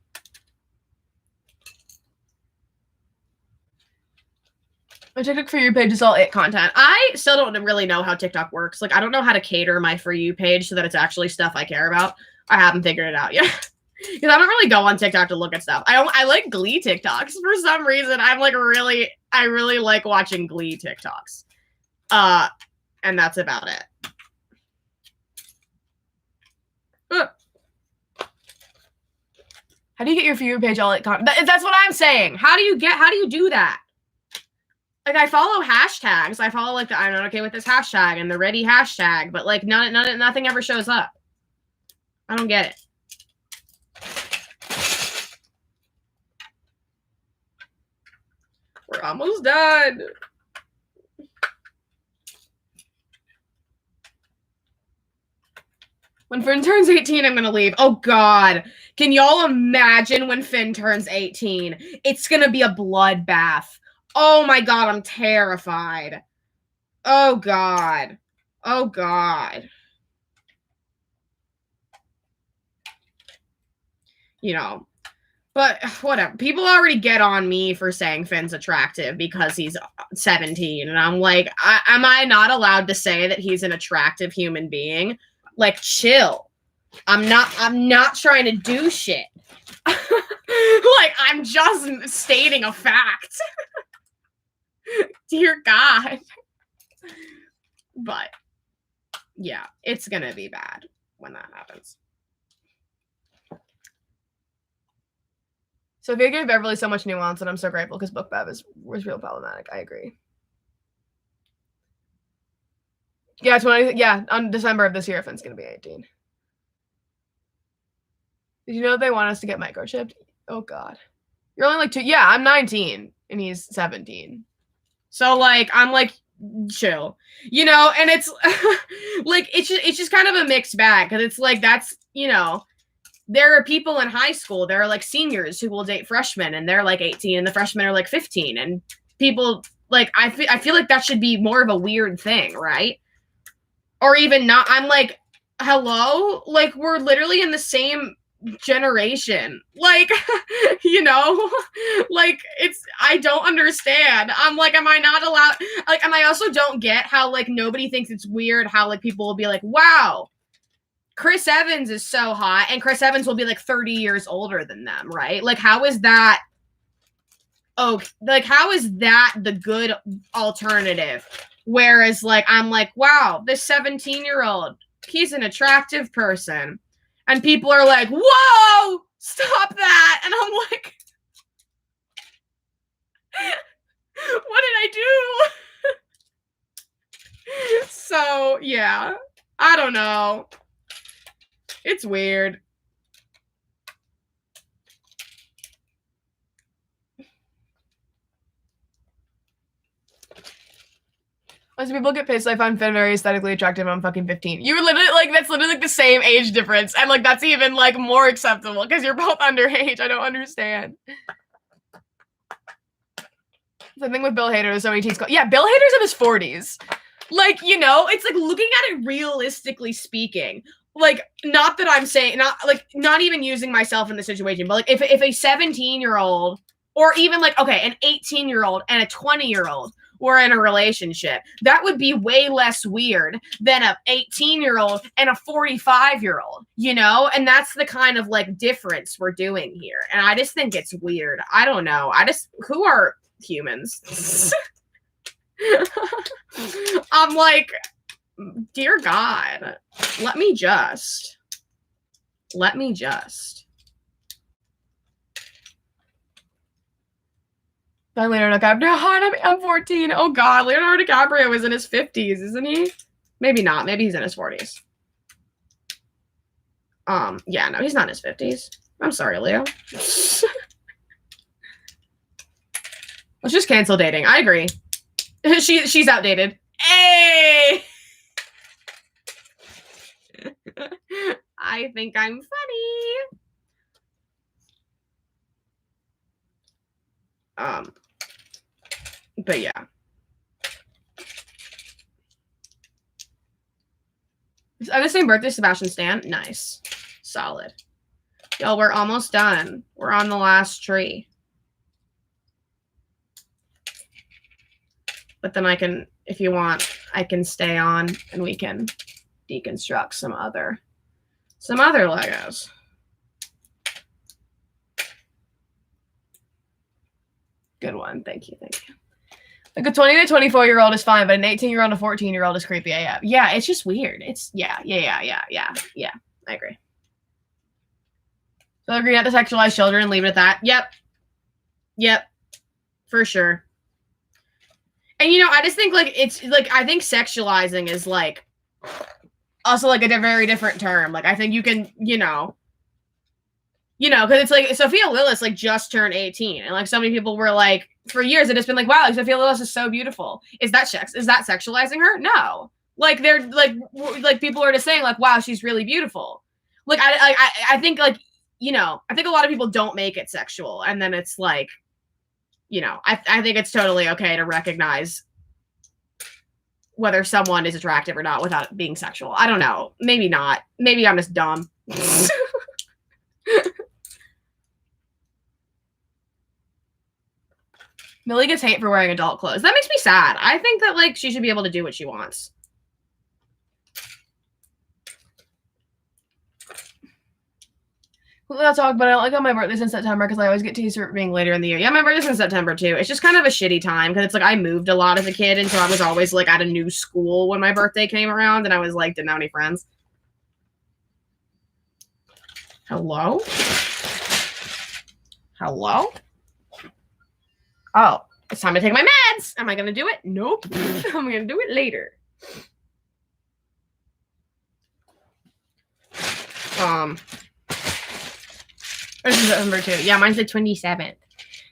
My TikTok For You page is all it content. I still don't really know how TikTok works. Like, I don't know how to cater my For You page so that it's actually stuff I care about. I haven't figured it out yet. Because I don't really go on TikTok to look at stuff. I like Glee TikToks. For some reason, I really like watching Glee TikToks. And that's about it. How do you get your For You page all it content? That's what I'm saying. How do you do that? Like, I follow hashtags. I follow, like, the I'm not okay with this hashtag and the ready hashtag, but, like, nothing ever shows up. I don't get it. We're almost done. When Finn turns 18, I'm going to leave. Oh, God. Can y'all imagine when Finn turns 18? It's going to be a bloodbath. Oh, my God. I'm terrified. Oh, God. Oh, God. You know. But whatever. People already get on me for saying Finn's attractive because he's 17. And I'm like, am I not allowed to say that he's an attractive human being? Like, chill. I'm not trying to do shit. Like, I'm just stating a fact. Dear God. But, yeah, it's gonna be bad when that happens. So Sophia gave Beverly so much nuance, and I'm so grateful because book bev was real problematic. I agree. Yeah, on December of this year, Finn's gonna be 18. Did you know they want us to get microchipped? Oh God, you're only like 2. Yeah, I'm 19 and he's 17. So like, I'm like, chill, you know. And it's like it's just kind of a mixed bag because it's like that's, you know, there are people in high school, there are like seniors who will date freshmen and they're like 18 and the freshmen are like 15, and people like I feel like that should be more of a weird thing, right? Or even not. I'm like, hello? Like, we're literally in the same generation. Like, you know? Like, I don't understand. I'm like, am I not allowed? Like, and I also don't get how, like, nobody thinks it's weird how, like, people will be like, wow, Chris Evans is so hot, and Chris Evans will be, like, 30 years older than them, right? Like, how is that? Oh, like, how is that the good alternative? Whereas, like, I'm like, wow, this 17-year-old, he's an attractive person. And people are like, whoa, stop that. And I'm like, what did I do? So, yeah, I don't know. It's weird. As people get pissed, I find Finn very aesthetically attractive. I'm fucking 15. You're literally like, that's literally like the same age difference. And like, that's even like more acceptable because you're both underage. I don't understand. The thing with Bill Hader is so many teens. Yeah, Bill Hader's in his 40s. Like, you know, it's like looking at it realistically speaking. Like, not that I'm saying, not even using myself in the situation, but like if a 17-year-old or even like, okay, an 18-year-old and a 20-year-old were in a relationship, that would be way less weird than a 18-year-old and a 45-year-old, you know? And that's the kind of like difference we're doing here. And I just think it's weird. I don't know. Who are humans? I'm like, dear God, let me just. Leonardo DiCaprio. I'm 14. Oh God, Leonardo DiCaprio is in his 50s, isn't he? Maybe not. Maybe he's in his 40s. Yeah, no, he's not in his 50s. I'm sorry, Leo. Let's just cancel dating. I agree. She's outdated. Hey! I think I'm funny. But yeah. On the same birthday, Sebastian Stan. Nice. Solid. Y'all, we're almost done. We're on the last tree. But then I can, if you want, I can stay on and we can deconstruct some other Legos. Good one. Thank you. Thank you. Like a 20 to 24-year-old is fine, but an 18-year-old to 14-year-old is creepy AF. Yeah, it's just weird. It's yeah. I agree. So agree not to sexualize children and leave it at that. Yep. For sure. And you know, I just think like it's like I think sexualizing is like also like a very different term. Like I think you can, you know, because it's like Sophia Lillis like just turned 18, and like so many people were like for years it has been like, wow, like, Sophia Lillis is so beautiful. Is that sexualizing her? No. Like they're like people are just saying like, wow, she's really beautiful. Like I think like, you know, I think a lot of people don't make it sexual, and then it's like, you know, I think it's totally okay to recognize whether someone is attractive or not without it being sexual. I don't know. Maybe not. Maybe I'm just dumb. Millie gets hate for wearing adult clothes. That makes me sad. I think that, like, she should be able to do what she wants. We'll talk about it. I don't like how my birthday's in September because I always get teased for being later in the year. Yeah, my birthday's in September, too. It's just kind of a shitty time because it's like I moved a lot as a kid, and so I was always, like, at a new school when my birthday came around, and I was, like, didn't have any friends. Hello? Hello? Oh, it's time to take my meds. Am I going to do it? Nope. I'm going to do it later. This is September 2. Yeah, mine's the 27th.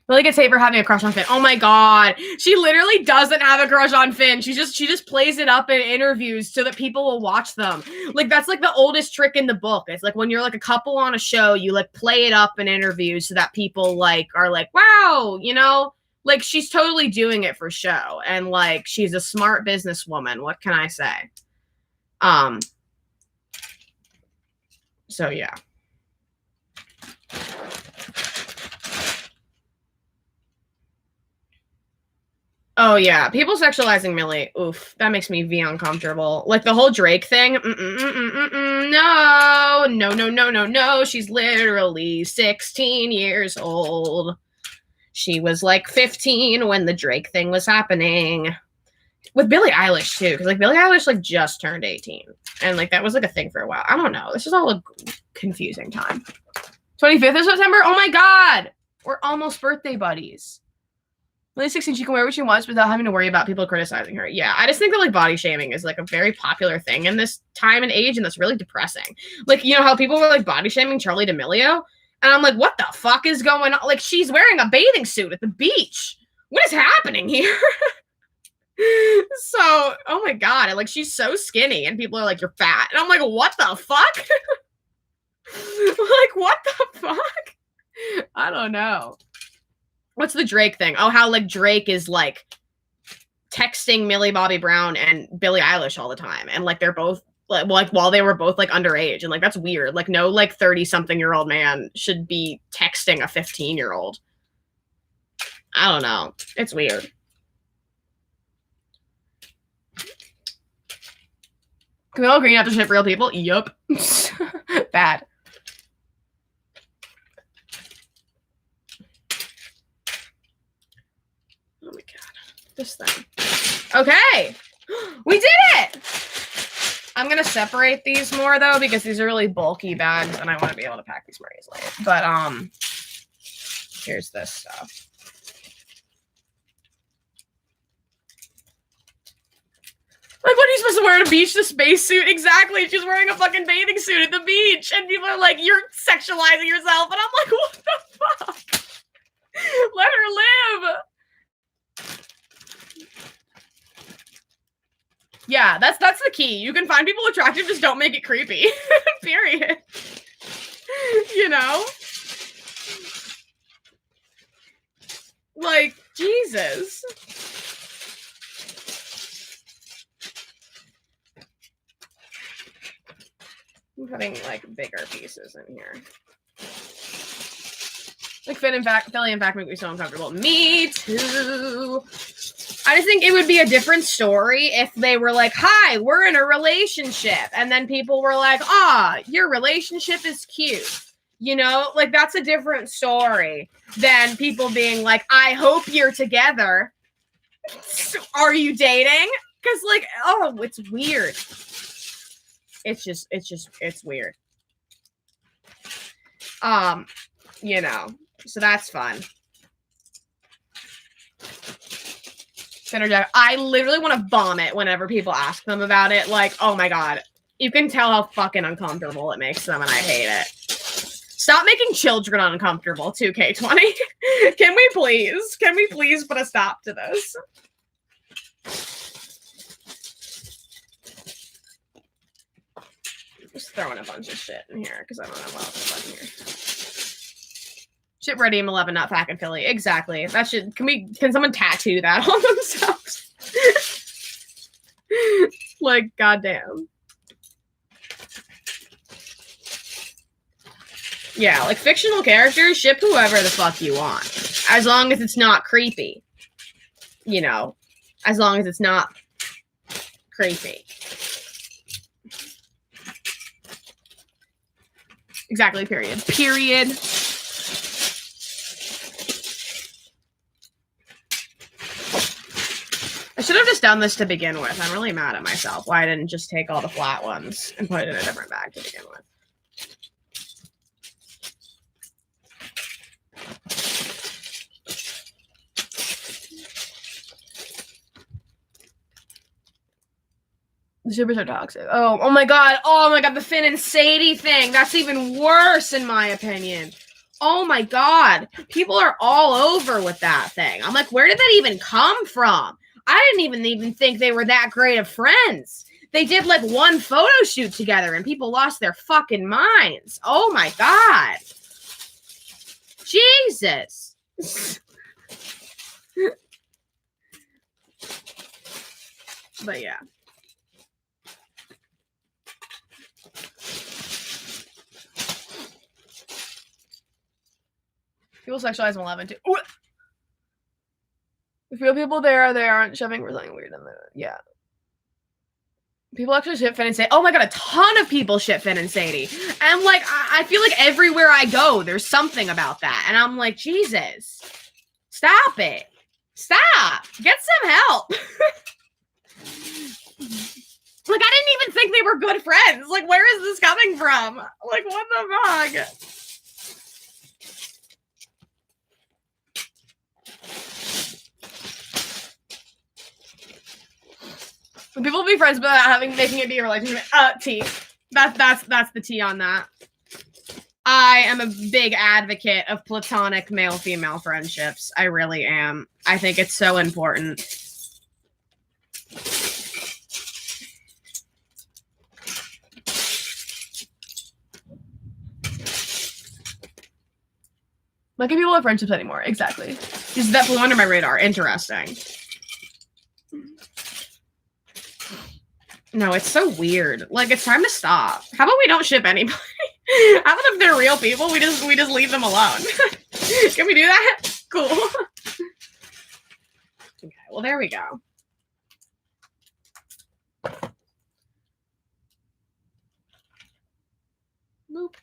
Lily gets hate for having a crush on Finn. Oh my god. She literally doesn't have a crush on Finn. She just plays it up in interviews so that people will watch them. Like, that's like the oldest trick in the book. It's like when you're like a couple on a show, you like play it up in interviews so that people like are like, wow, you know? Like, she's totally doing it for show. And like, she's a smart businesswoman. What can I say? So yeah. Oh yeah, people sexualizing Millie. Oof, that makes me uncomfortable. Like the whole Drake thing. No. She's literally 16 years old. She was like 15 when the Drake thing was happening. With Billie Eilish too, because like Billie Eilish like just turned 18, and like that was like a thing for a while. I don't know. This is all a confusing time. 25th of September. Oh my god, we're almost birthday buddies. Lily 16, she can wear what she wants without having to worry about people criticizing her. Yeah, I just think that like body shaming is like a very popular thing in this time and age, and that's really depressing. Like, you know how people were like body shaming Charlie D'Amelio, and I'm like, what the fuck is going on? Like, she's wearing a bathing suit at the beach. What is happening here? So, oh my god, and like she's so skinny, and people are like, you're fat, and I'm like, what the fuck? Like, what the fuck? I don't know. What's the Drake thing? Oh, how like Drake is like texting Millie Bobby Brown and Billie Eilish all the time, and like they're both like while they were both like underage, and like that's weird. Like no like 30-something-year-old man should be texting a 15-year-old. I don't know. It's weird. Can we all agree not to ship real people? Yup. Bad. Oh my god. This thing. Okay. We did it! I'm going to separate these more, though, because these are really bulky bags, and I want to be able to pack these more easily. But, here's this stuff. Like, what are you supposed to wear at a beach? The spacesuit? Exactly. She's wearing a fucking bathing suit at the beach. And people are like, you're sexualizing yourself. And I'm like, what the fuck? Let her live. Yeah, that's the key. You can find people attractive, just don't make it creepy. Period. You know? Like, Jesus. I'm putting like bigger pieces in here. Like Philly in fact make me so uncomfortable. Me too. I just think it would be a different story if they were like, hi, we're in a relationship. And then people were like, your relationship is cute. You know, like that's a different story than people being like, I hope you're together. Are you dating? Because like, oh, it's weird. It's weird. You know, so that's fun. I literally want to vomit whenever people ask them about it. Like, oh my God, you can tell how fucking uncomfortable it makes them, and I hate it. Stop making children uncomfortable, 2K20. Can we please put a stop to this? Just throwing a bunch of shit in here because I don't know what else is in here. Ship ready M11, not Fack and Philly. Exactly. That should. Can someone tattoo that on themselves? Like, goddamn. Yeah, like fictional characters, ship whoever the fuck you want. As long as it's not creepy. You know, as long as it's not creepy. Exactly, period. Period. I should have just done this to begin with. I'm really mad at myself why I didn't just take all the flat ones and put it in a different bag to begin with. The shippers are toxic. Oh my god. Oh my god, the Finn and Sadie thing. That's even worse in my opinion. Oh my god. People are all over with that thing. I'm like, where did that even come from? I didn't even think they were that great of friends. They did like one photo shoot together and people lost their fucking minds. Oh my god. Jesus. But yeah. People sexualize 11 too. Ooh. If real people there, they aren't shoving for something weird in there. Yeah. People actually ship Finn and Sadie. Oh my god, a ton of people ship Finn and Sadie. And like, I feel like everywhere I go, there's something about that. And I'm like, Jesus. Stop it. Stop. Get some help. Like, I didn't even think they were good friends. Like, where is this coming from? Like, what the fuck? People be friends without making it be a relationship. T. That's the T on that. I am a big advocate of platonic male-female friendships. I really am. I think it's so important. Like, if people have friendships anymore. Exactly. This that flew under my radar. Interesting. No, it's so weird. Like, it's time to stop. How about we don't ship anybody? How about if they're real people, we just leave them alone? Can we do that? Cool. Okay, well, there we go. Boop.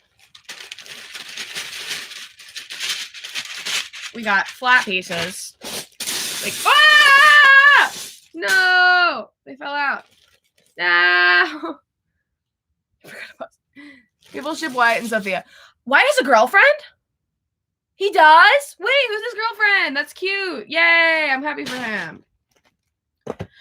We got flat pieces. Like, ah! No! They fell out. No! People ship Wyatt and Sophia. Wyatt has a girlfriend? He does? Wait, who's his girlfriend? That's cute. Yay, I'm happy for him.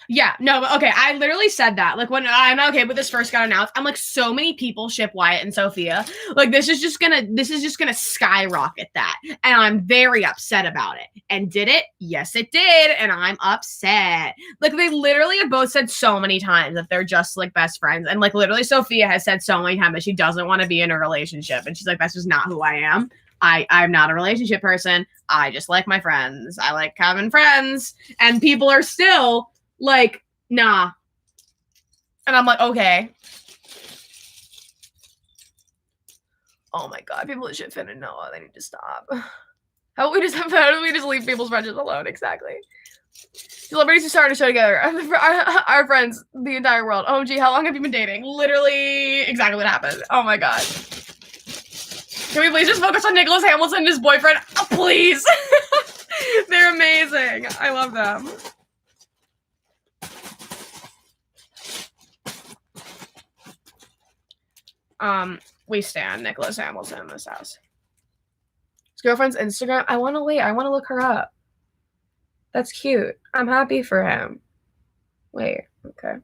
Yeah, no, but okay, I literally said that. Like, when I'm not okay, but this first got announced, I'm like, so many people ship Wyatt and Sophia. Like, this is just gonna skyrocket that. And I'm very upset about it. And did it? Yes, it did. And I'm upset. Like, they literally have both said so many times that they're just like best friends. And like, literally, Sophia has said so many times that she doesn't want to be in a relationship. And she's like, that's just not who I am. I'm not a relationship person. I just like my friends. I like having friends. And people are still like, nah. And I'm like, okay. Oh my god, people that shit Finn and Noah, they need to stop. How do we just leave people's friendships alone? Exactly. Celebrities who started a show together. Our friends, the entire world. OMG, how long have you been dating? Literally exactly what happened. Oh my god. Can we please just focus on Nicholas Hamilton and his boyfriend? Oh, please. They're amazing. I love them. We stand Nicholas Hamilton in this house. His girlfriend's Instagram. I want to look her up. That's cute. I'm happy for him. Wait, okay.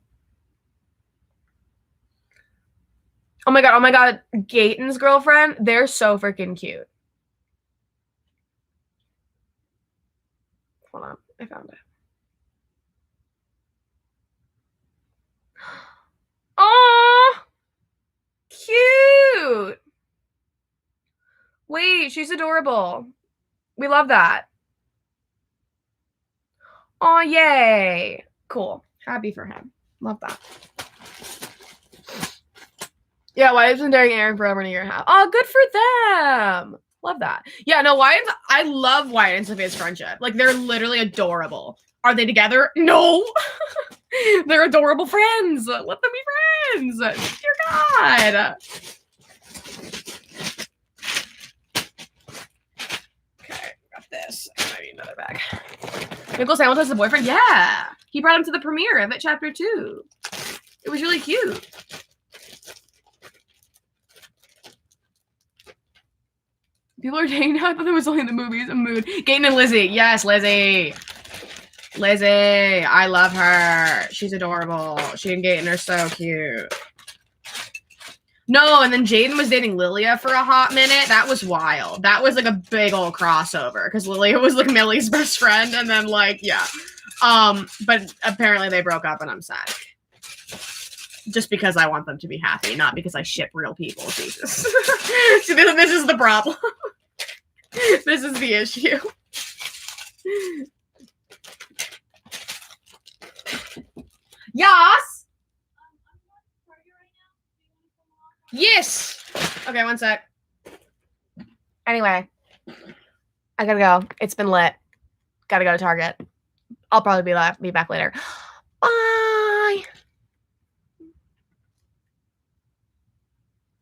Oh my god. Gaten's girlfriend, they're so freaking cute. Hold on, I found it. Oh, cute. Wait, she's adorable. We love that. Oh, yay. Cool. Happy for him. Love that. Yeah, Wyatt's been dating Aaron for over a year and a half. Oh, good for them. Love that. Yeah, no, I love Wyatt and Sophia's friendship. Like, they're literally adorable. Are they together? No. They're adorable friends. Let them be friends. Dear God. Okay, got this. I need another bag. Nicholas Hamilton's the boyfriend? Yeah. He brought him to the premiere of it, Chapter 2. It was really cute. People are dating now. I thought it was only in the movies. A mood. Gaten and Lizzie. Yes, Lizzie. Lizzie. I love her. She's adorable. She and Gaten are so cute. No, and then Jaden was dating Lilia for a hot minute. That was wild. That was like a big old crossover because Lilia was like Millie's best friend, and then like, yeah. But apparently they broke up and I'm sad. Just because I want them to be happy, not because I ship real people. Jesus. See, this is the problem. This is the issue. Yes. Yes. Okay, one sec. Anyway, I gotta go. It's been lit. Gotta go to Target. I'll probably be back later. Bye.